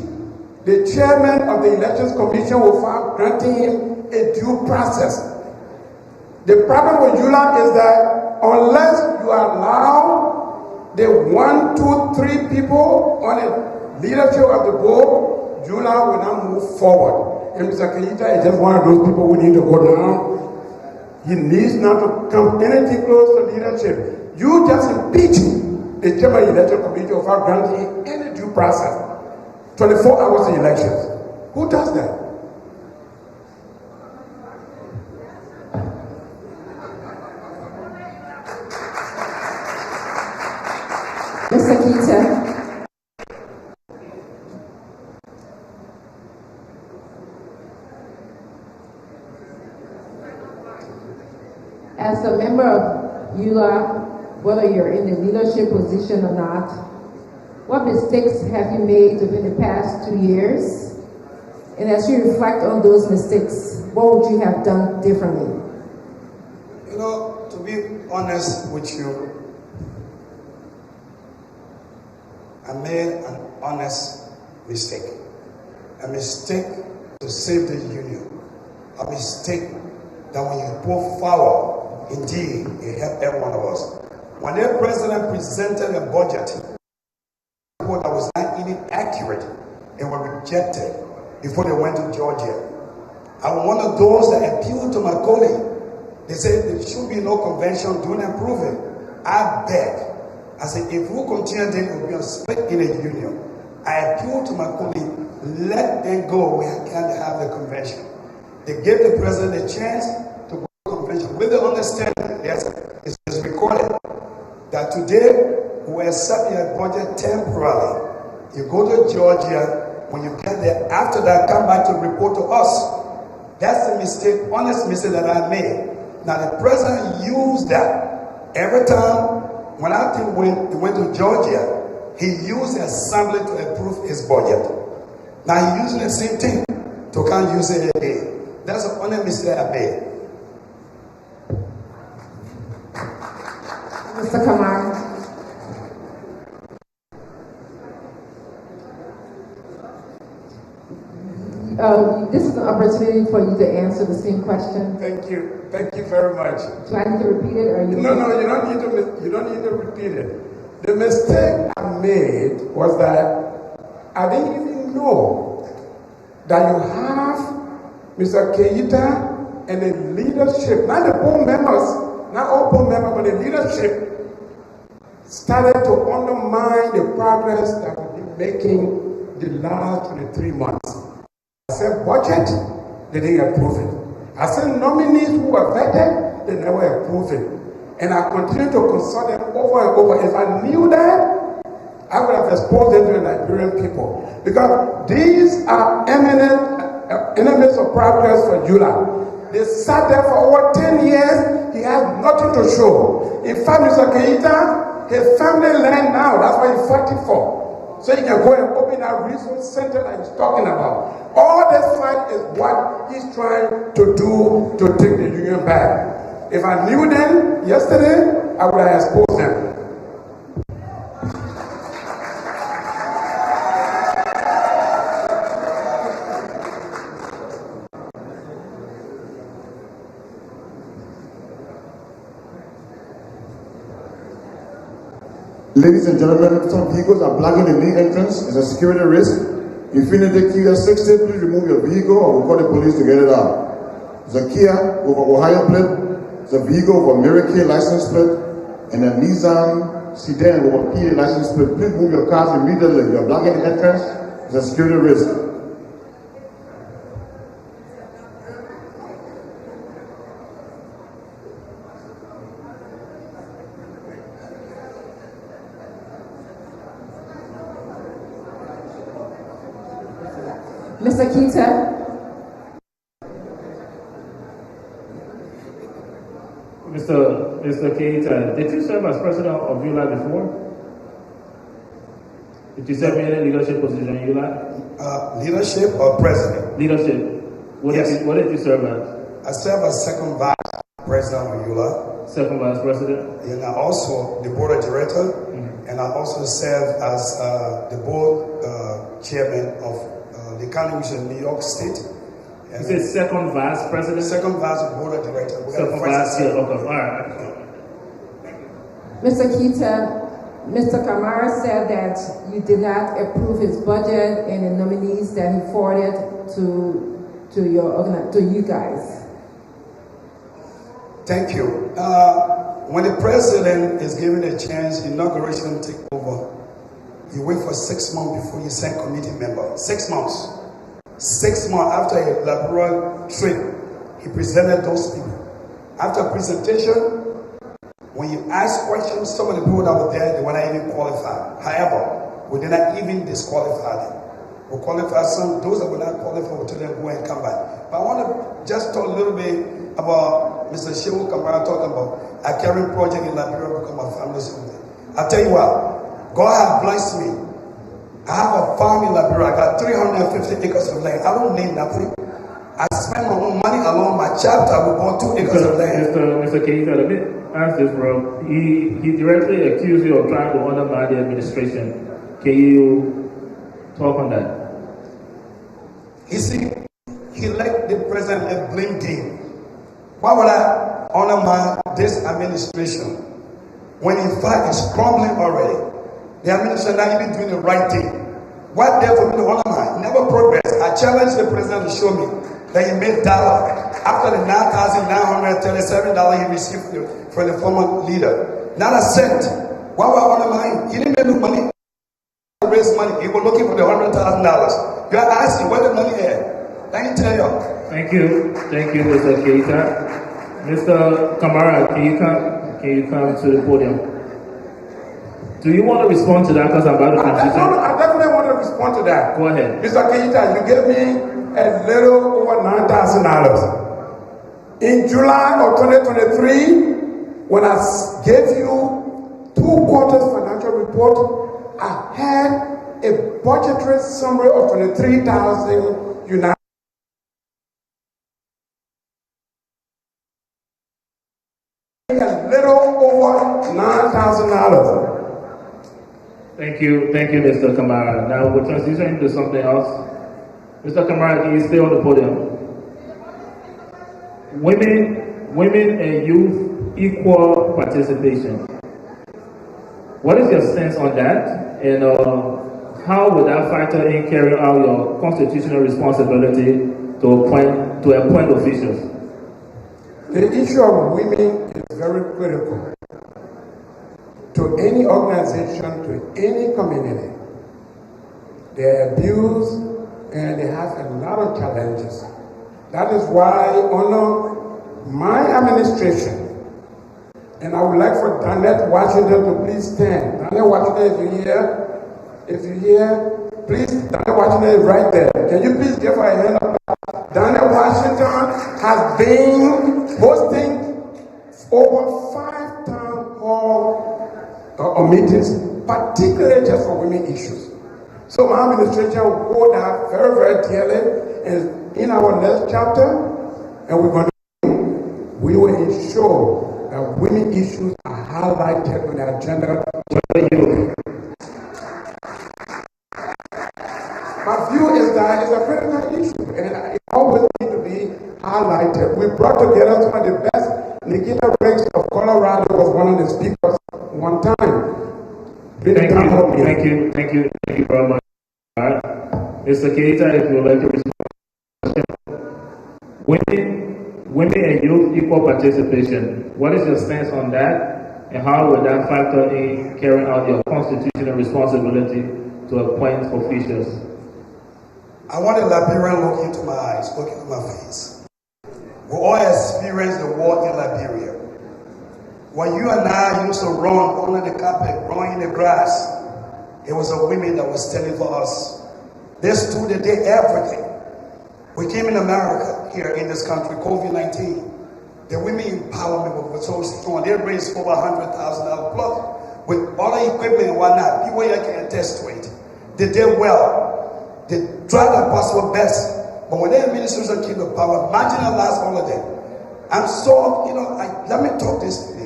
[SPEAKER 16] the chairman of the Elections Commission without granting him a due process. The problem with ULAA is that unless you allow the 1, 2, 3 people on the leadership of the board, ULAA will not move forward. And Mr. Keita is just one of those people who need to go now. He needs not to come anything close to leadership. You just impeach the chairman of the Elections Commission without granting any due process. 24 hours in elections. Who does that?
[SPEAKER 3] Mr. Keita. As a member of ULAA, whether you're in the leadership position or not, what mistakes have you made within the past 2 years? And as you reflect on those mistakes, what would you have done differently?
[SPEAKER 15] You know, to be honest with you, I made an honest mistake. A mistake to save the union. A mistake that when you go forward, indeed, it helped every one of us. When the president presented a budget that was not even accurate and were rejected before they went to Georgia, I was one of those that appealed to my colleague. They said there should be no convention doing improvement. I beg. I said, if we continue, then it will be a split in the union. I appealed to my colleague, let them go. We can't have the convention. They gave the president a chance to go to the convention with the understanding, yes, it's recorded, that today we accept your budget temporarily. You go to Georgia, when you get there, after that, come back to report to us. That's the mistake, honest mistake that I made. Now the president used that every time. When I think when he went to Georgia, he used the assembly to approve his budget. Now he's using the same thing to can't use it again. That's the only mistake I made.
[SPEAKER 3] Mr. Kamara. This is an opportunity for you to answer the same question.
[SPEAKER 16] Thank you. Thank you very much.
[SPEAKER 3] Do I need to repeat it, or you?
[SPEAKER 16] No, you don't need to repeat it. The mistake I made was that I didn't even know that you have Mr. Keita and the leadership, not the board members, not all board members, but the leadership started to undermine the progress that we've been making the last 23 months. I said budget, they didn't approve it. I said nominees who were vetted, they never approved it. And I continue to consult them over and over. If I knew that, I would have exposed them to the Nigerian people. Because these are eminent enemies of progress for ULAA. They sat there for over 10 years, he has nothing to show. In fact, Mr. Keita, his family land now, that's what he's fighting for. So he can go and open that resource center that he's talking about. All this fight is what he's trying to do to take the union back. If I knew them yesterday, I would have exposed them.
[SPEAKER 17] Ladies and gentlemen, some vehicles are blocking the main entrance. It's a security risk. If you need the Kia 60, please remove your vehicle or we'll call the police to get it out. It's a Kia with an Ohio plate. It's a vehicle with a Miracle license plate. And a Nissan sedan with a PA license plate. Please move your cars immediately. You're blocking the entrance. It's a security risk.
[SPEAKER 3] Mr. Keita.
[SPEAKER 4] Mr. Keita, did you serve as president of ULAA before? Did you serve in any leadership position in ULAA?
[SPEAKER 15] Leadership or president?
[SPEAKER 4] Leadership. What did you serve as?
[SPEAKER 15] I serve as second vice president of ULAA.
[SPEAKER 4] Second vice president.
[SPEAKER 15] And I also the board of director, and I also serve as the board chairman of the county mission in New York State.
[SPEAKER 4] You said second vice president?
[SPEAKER 15] Second vice board of director.
[SPEAKER 4] Second vice, yeah, okay, all right.
[SPEAKER 3] Mr. Keita, Mr. Kamara said that you did not approve his budget and the nominees that he forwarded to you guys.
[SPEAKER 15] Thank you. When the president is given a chance, inauguration take over, you wait for 6 months before you send committee members. 6 months. 6 months after a lateral trip, he presented those people. After presentation, when you ask questions, some of the people that were there, they were not even qualified. However, we did not even disqualify them. We qualified some, those that were not qualified, we told them go and come back. But I want to just talk a little bit about Mr. Shehu Kamara talking about a caring project in Liberia become a family something. I tell you what, God has blessed me. I have a farm in Liberia. I got 350 acres of land. I don't need nothing. I spend my own money along my chapter. We bought 2 acres of land.
[SPEAKER 4] Mr. Keita, let me ask this, bro. He directly accused you of trying to undermine the administration. Can you talk on that?
[SPEAKER 15] You see, he let the president blame game. Why would I undermine this administration when in fact it's crumbling already? The administration not even doing the right thing. What there for me to undermine? Never progress. I challenge the president to show me that he made dollar after the $9,937 he received from the former leader. Not a cent. Why would I undermine? He didn't make no money. He raised money. He was looking for the $100,000. You are asking where the money is. Let me tell you.
[SPEAKER 4] Thank you, Mr. Keita. Mr. Kamara, can you come to the podium? Do you want to respond to that? Because I'm about to transition.
[SPEAKER 16] I definitely want to respond to that.
[SPEAKER 4] Go ahead.
[SPEAKER 16] Mr. Keita, you gave me a little over $9,000. In July of 2023, when I gave you 2 quarters financial report, I had a budgetary summary of 23,000 United. A little over $9,000.
[SPEAKER 4] Thank you, Mr. Kamara. Now we're transitioning to something else. Mr. Kamara, can you stay on the podium? Women and youth equal participation. What is your stance on that? And how would that factor in carrying out your constitutional responsibility to appoint officials?
[SPEAKER 16] The issue of women is very critical to any organization, to any community. They are abused and they have a lot of challenges. That is why under my administration, and I would like for Danette Washington to please stand. Danette Washington, if you're here, please, Danette Washington is right there. Can you please give her a hand up? Danette Washington has been hosting over 5 town hall meetings, particularly just for women issues. So my administration will hold that very, very dearly and in our next chapter, and we will ensure that women issues are highlighted on the agenda. My view is that it's a critical issue and it always needs to be highlighted. We brought together some of the best. Nikita Riggs of Colorado was one of the speakers one time.
[SPEAKER 4] Thank you very much. Mr. Keita, if you would like to respond. Women and youth equal participation. What is your stance on that? And how would that factor in carrying out your constitutional responsibility to appoint officials?
[SPEAKER 15] I want a Liberian look into my eyes, look into my face. We all experience the war in Liberia. When you and I used to run under the carpet, run in the grass, it was the women that was standing for us. They stood, they did everything. We came in America, here in this country, COVID-19. The women empowerment was so strong. They raised over $100,000 plus with all the equipment and whatnot. People here can attest to it. They did well. They tried their possible best. But when the administration came to power, marginalized all of them. I'm so, let me talk this to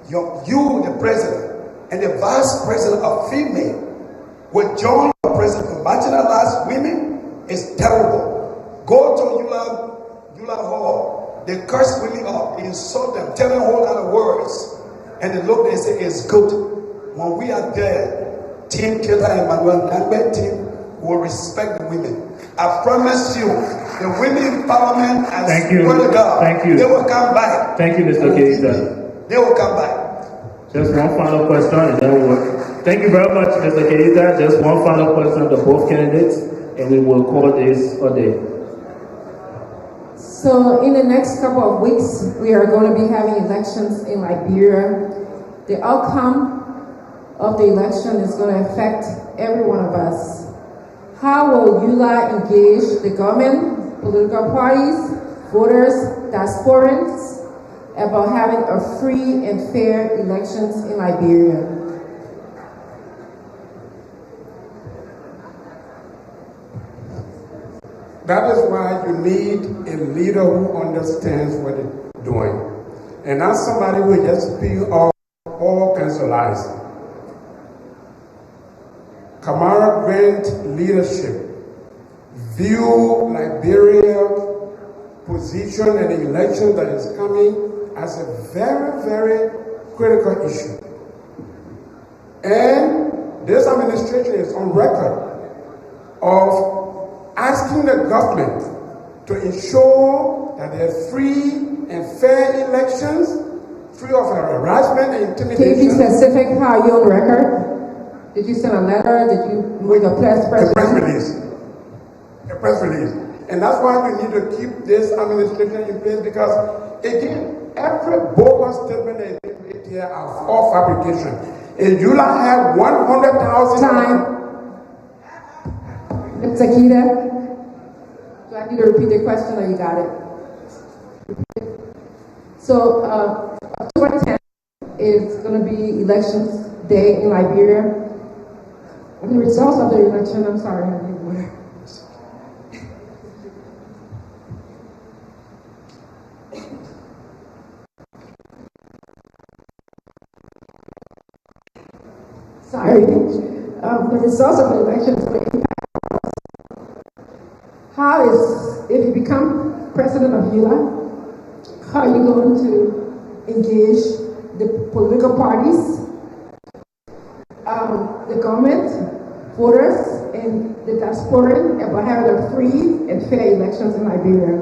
[SPEAKER 15] you. You, the president, and the vice president of female will join the president to marginalize women is terrible. Go to ULAA Hall. They curse women up, they insult them, tell them a whole lot of words. And they look, they say, it's good. When we are there, Team Keta Emmanuel Nangbe team will respect the women. I promise you, the women in parliament, I swear to God,
[SPEAKER 4] Thank you.
[SPEAKER 15] They will come back.
[SPEAKER 4] Thank you, Mr. Keita.
[SPEAKER 15] They will come back.
[SPEAKER 4] Just one final question, and then we'll work. Thank you very much, Mr. Keita. Just one final question to both candidates, and we will call this a day.
[SPEAKER 3] So in the next couple of weeks, we are going to be having elections in Liberia. The outcome of the election is going to affect every one of us. How will ULAA engage the government, political parties, voters, diasporans, about having a free and fair elections in Liberia?
[SPEAKER 16] That is why you need a leader who understands what they're doing. And not somebody who just be all kinds of lies. Kamara grant leadership, view Liberia position and the election that is coming as a very, very critical issue. And this administration is on record of asking the government to ensure that there are free and fair elections, free of harassment and intimidation.
[SPEAKER 3] Can you be specific how you're on record? Did you send a letter? Did you make a press
[SPEAKER 16] release? A press release. And that's why we need to keep this administration in place because, again, every bogus statement that is made here are all fabrication. If you don't have 100,000...
[SPEAKER 3] Time. Mr. Keita, do I need to repeat the question or you got it? So, October 10th is going to be elections day in Liberia. The results of the election, I'm sorry, I need water. Sorry. The results of the election is going to impact us. How is, if you become president of ULAA, how are you going to engage the political parties, the government, voters, and the diaspora about having a free and fair elections in Liberia?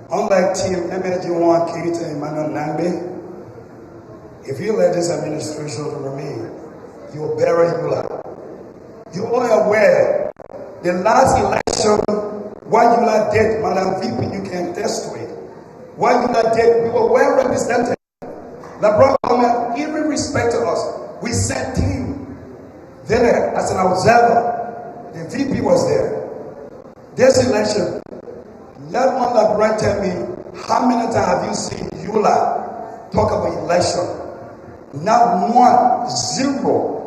[SPEAKER 15] Unlike Team MLG1, Keita Emmanuel Nangbe, if you let this administration remain, you will bury ULAA. You are aware, the last election, what ULAA did, Madam VP, you can test to it. What ULAA did, we were well represented. LeBron government, even respect to us, we sent team there as an observer. The VP was there. This election, let one LeBron tell me, how many times have you seen ULAA talk about election? Not one, zero.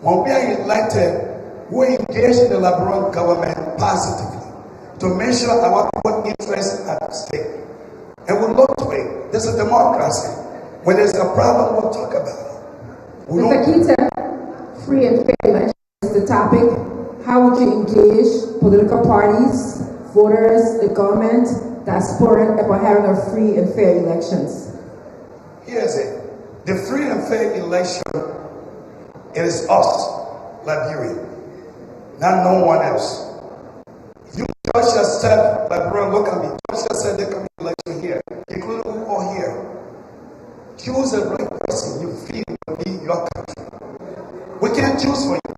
[SPEAKER 15] When we are elected, we engage in the Liberia government positively to make sure our people interests are at stake. And we look to it. This is democracy. When there's a problem, we'll talk about it.
[SPEAKER 3] Mr. Keita, free and fair elections is the topic. How would you engage political parties, voters, the government, diaspora about having a free and fair elections?
[SPEAKER 15] Here's it. The free and fair election, it is us, Liberia, not no one else. You judge yourself, Liberia, look at me, judge yourself, there can be election here, including who are here. Choose the right person you feel will be your country. We can't choose for you.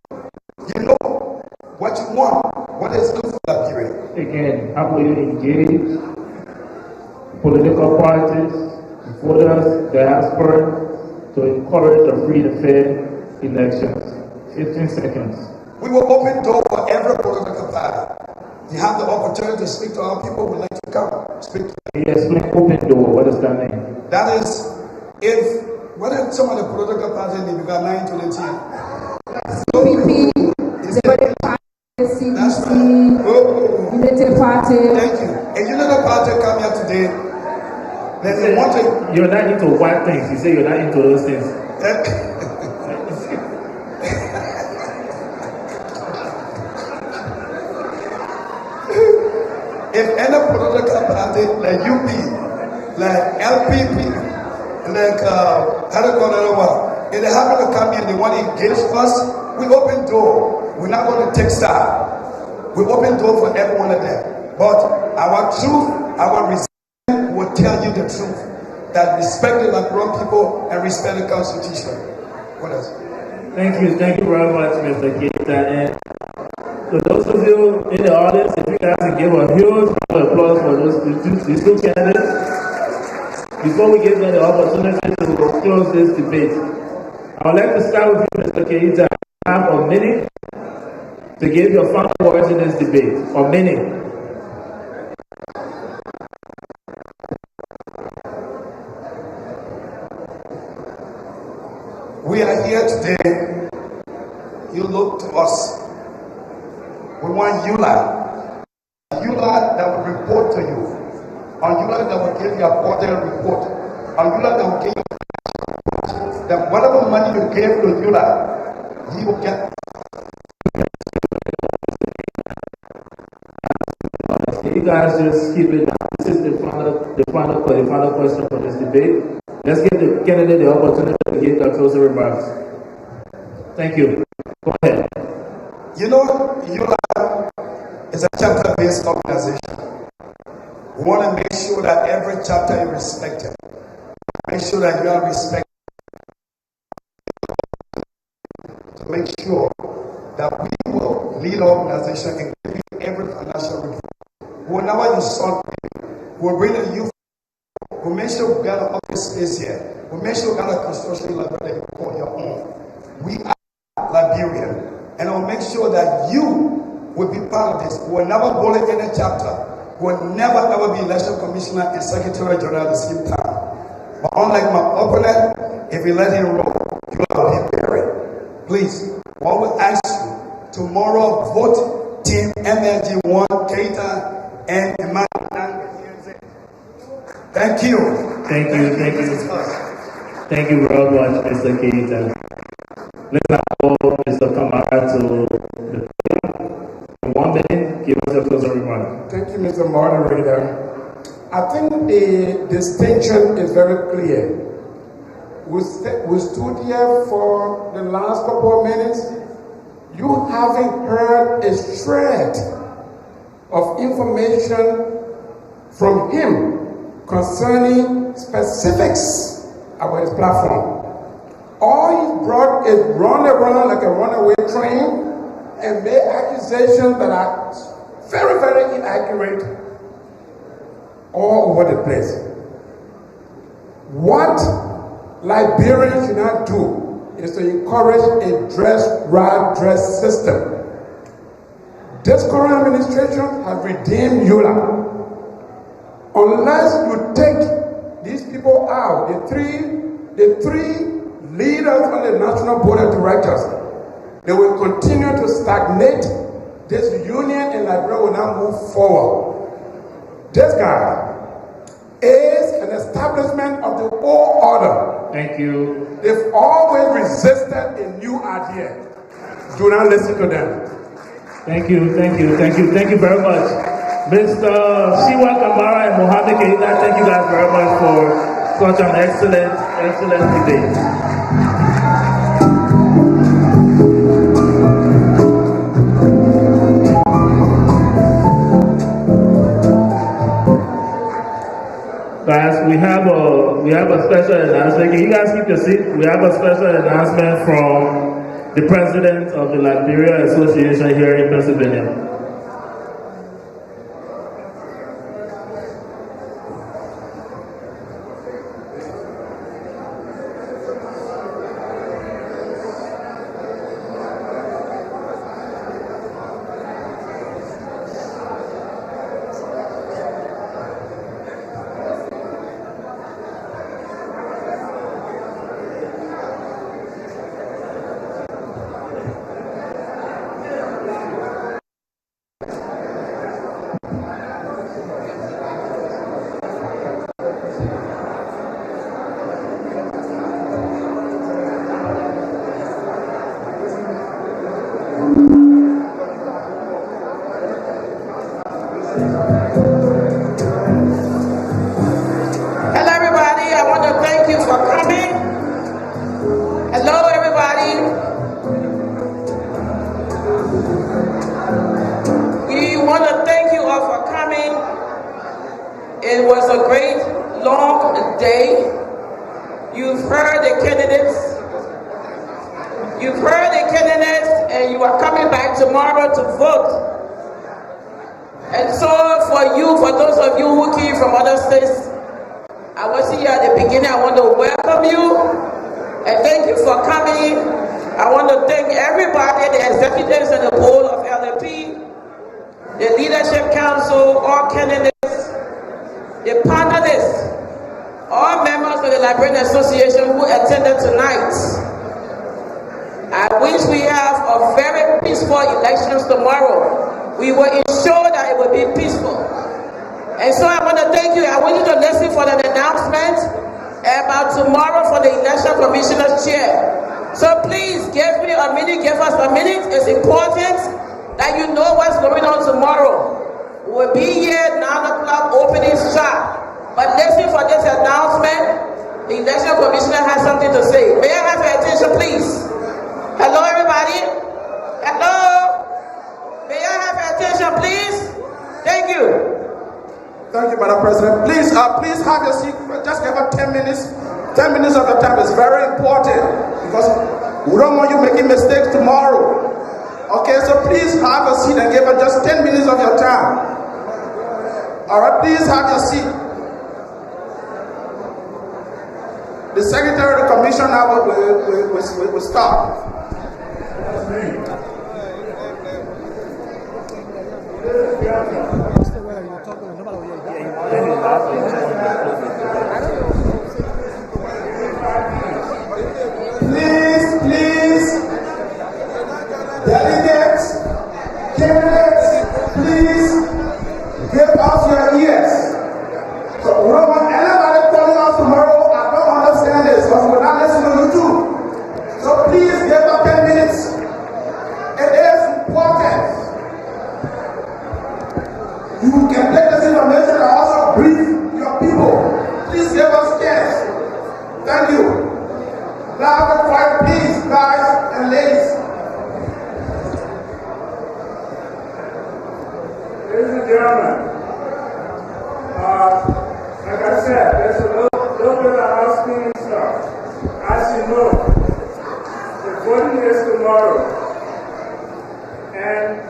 [SPEAKER 15] You know what you want, what is good for Liberia.
[SPEAKER 4] Again, how will you engage political parties, voters, diaspora, to encourage a free and fair elections? 15 seconds.
[SPEAKER 15] We will open door for every political party. You have the opportunity to speak to our people. We'd like to come speak to them.
[SPEAKER 4] Yes, open door. What does that mean?
[SPEAKER 15] That is, what if some of the political parties they become 9 to 18?
[SPEAKER 3] CPP, CDC, Unity Party.
[SPEAKER 15] Thank you. A united party come here today. Then they want to.
[SPEAKER 4] You're not into white things. You say you're not into those things.
[SPEAKER 15] If any political party like UP, like LPP, like if they happen to come here and they want to engage us, we open door. We're not going to take side. We open door for every one of them. But our truth, our resentment will tell you the truth. That respect the Liberian people and respect the Constitution. What else?
[SPEAKER 4] Thank you very much, Mr. Keita. And for those of you in the audience, if you guys can give a huge round of applause for these two candidates, before we give them the opportunity to close this debate, I would like to start with you, Mr. Keita. You have a minute to give your final words in this debate. A minute.
[SPEAKER 15] We are here today. You look to us. We want ULAA. ULAA that will report to you. On ULAA that will give you a quarterly report. On ULAA that will give you that whatever money you gave to ULAA, he will get.
[SPEAKER 4] You guys just keep it. This is the final question for this debate. Let's give the candidate the opportunity to give their closing remarks. Thank you. Go ahead.
[SPEAKER 15] You know, ULAA is a chapter-based organization. We want to make sure that every chapter is respected. Make sure that you are respected. To make sure that we will lead our organization and give you every financial review. Whenever you solve it, we'll bring the youth. We'll make sure we got an office space here. We'll make sure we got a construction library that you call your own. We are Liberian. And I'll make sure that you will be part of this. We'll never go in any chapter. We'll never ever be election commissioner and secretary general at the same time. But unlike my opponent, if you let him roll, you will be buried. Please, what we ask you, tomorrow vote Team MLG1, Keita, and Emmanuel. Thank you.
[SPEAKER 4] Thank you very much, Mr. Keita. Let's now call Mr. Kamara to the 1 minute. Give us a closing remark.
[SPEAKER 16] Thank you, Mr. Moderator. I think the distinction is very clear. We stood here for the last couple of minutes. You haven't heard a shred of information from him concerning specifics about his platform. All he brought is run around like a runaway train and made accusations that are very, very inaccurate all over the place. What Liberians should not do is to encourage a dress system. This current administration has redeemed ULAA. Unless you take these people out, the three leaders on the National Board of Directors, they will continue to stagnate. This union in Liberia will not move forward. This guy is an establishment of the old order.
[SPEAKER 4] Thank you.
[SPEAKER 16] They've always resisted a new idea. Do not listen to them.
[SPEAKER 4] Thank you very much. Mr. Shiwa Kamara and Mohammed Keita, thank you guys very much for such an excellent debate. Guys, we have a special announcement. Can you guys keep your seat? We have a special announcement from the president of the Liberia Association here in Pennsylvania.
[SPEAKER 6] Hello, everybody. I want to thank you for coming. Hello, everybody. We want to thank you all for coming. It was a great, long day. You've heard the candidates. You've heard the candidates, and you are coming back tomorrow to vote. And so for those of you who came from other states, I was here at the beginning. I want to welcome you and thank you for coming. I want to thank everybody, the executives and the board of LRTN, the leadership council, all candidates, the panelists, all members of the Librarian Association who attended tonight. I wish we have a very peaceful elections tomorrow. We will ensure that it will be peaceful. And so I want to thank you. I want you to listen for the announcement about tomorrow for the election commissioner's chair. So please give me a minute, give us a minute. It's important that you know what's going on tomorrow. We'll be here 9 o'clock opening sharp. But listen for this announcement. The election commissioner has something to say. May I have your attention, please? Hello, everybody. Hello. May I have your attention, please? Thank you.
[SPEAKER 18] Thank you, Madam President. Please have your seat. Just give her 10 minutes. 10 minutes of your time is very important because we don't want you making mistakes tomorrow. Okay, so please have a seat and give her just 10 minutes of your time. All right, please have your seat. The Secretary of the Commission now will start. Please, delegates, candidates, please give us your ears. So we don't want anybody calling us tomorrow. I don't understand this because we're not listening to you too. So please give us 10 minutes. It is important. You can take this information and also brief your people. Please give us chance. Thank you. Now, the quiet, please, guys and ladies.
[SPEAKER 1] Ladies and gentlemen, like I said, there's a little bit of housekeeping stuff. As you know, the voting is tomorrow. And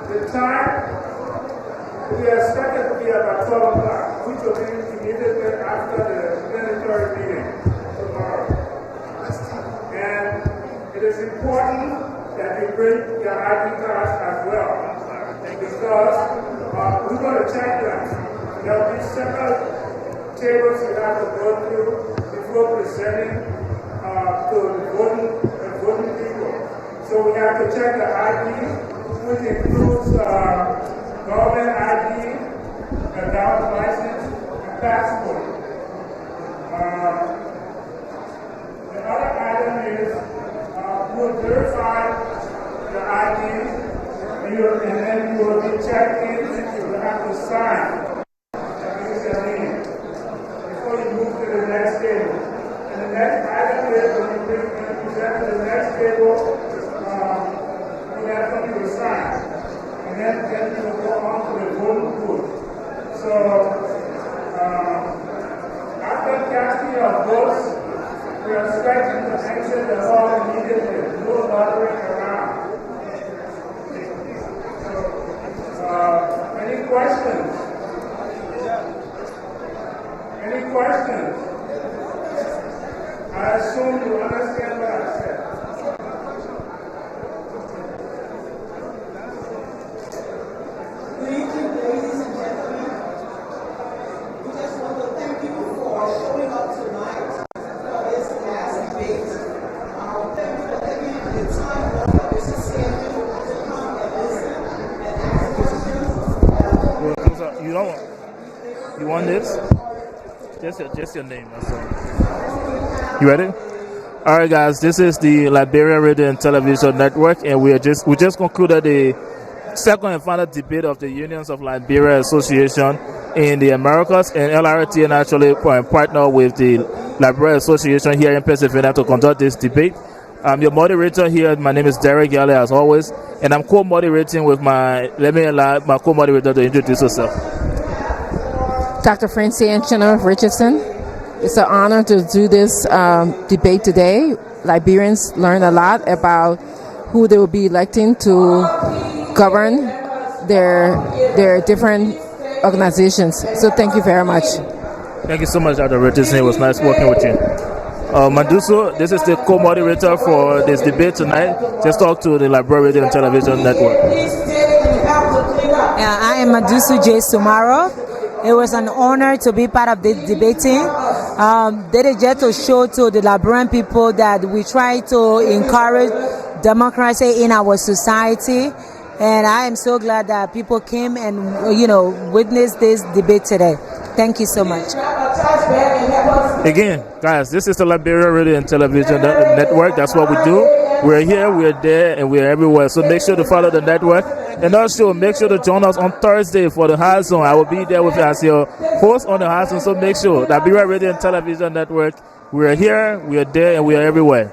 [SPEAKER 1] the time, we expect it to be about 12 o'clock, which will be immediately after the plenary meeting tomorrow. And it is important that you bring your ID cards as well, because we're going to check them. There will be several tables we have to go through before presenting to the voting people. So we have to check the ID, which includes government ID, a driver's license, and passport. The other item is we'll verify the ID, and then you will be checked in. You will have to sign. Use your name before you move to the next table. And the next item is when you present to the next table, you have something to sign. And then you will go on to the voting booth. So after casting your votes, we are expecting to exit the hall immediately. No loitering around. So, any questions? Any questions? I assume you understand what I said.
[SPEAKER 19] Good evening, ladies and gentlemen. We just want to thank you for showing up tonight for this last debate. Thank you for taking the time out of your busy schedule to come and listen and ask questions.
[SPEAKER 4] You don't want. You want this? Just your name. That's all. You ready? All right, guys. This is the Liberia Radio and Television Network, and we just concluded the second and final debate of the Unions of Liberia Association in the Americas, and LRTN actually partner with the Liberia Association here in Pennsylvania to conduct this debate. I'm your moderator here. My name is Derek Yale, as always, and I'm co-moderating with let me allow my co-moderator to introduce herself.
[SPEAKER 3] Dr. Francine Chenoweth Richardson. It's an honor to do this debate today. Liberians learn a lot about who they will be electing to govern their different organizations. So thank you very much.
[SPEAKER 4] Thank you so much, Dr. Richardson. It was nice working with you. Manduso, this is the co-moderator for this debate tonight. Just talk to the Liberia Radio and Television Network.
[SPEAKER 2] I am Madusu J. Sumaro. It was an honor to be part of this debating. That is just to show to the Liberian people that we try to encourage democracy in our society. And I am so glad that people came and, witnessed this debate today. Thank you so much.
[SPEAKER 4] Again, guys, this is the Liberia Radio and Television Network. That's what we do. We're here, we're there, and we're everywhere. So make sure to follow the network. And also make sure to join us on Thursday for the High Zone. I will be there with you as your host on the High Zone. So make sure, Liberia Radio and Television Network, we're here, we're there, and we're everywhere.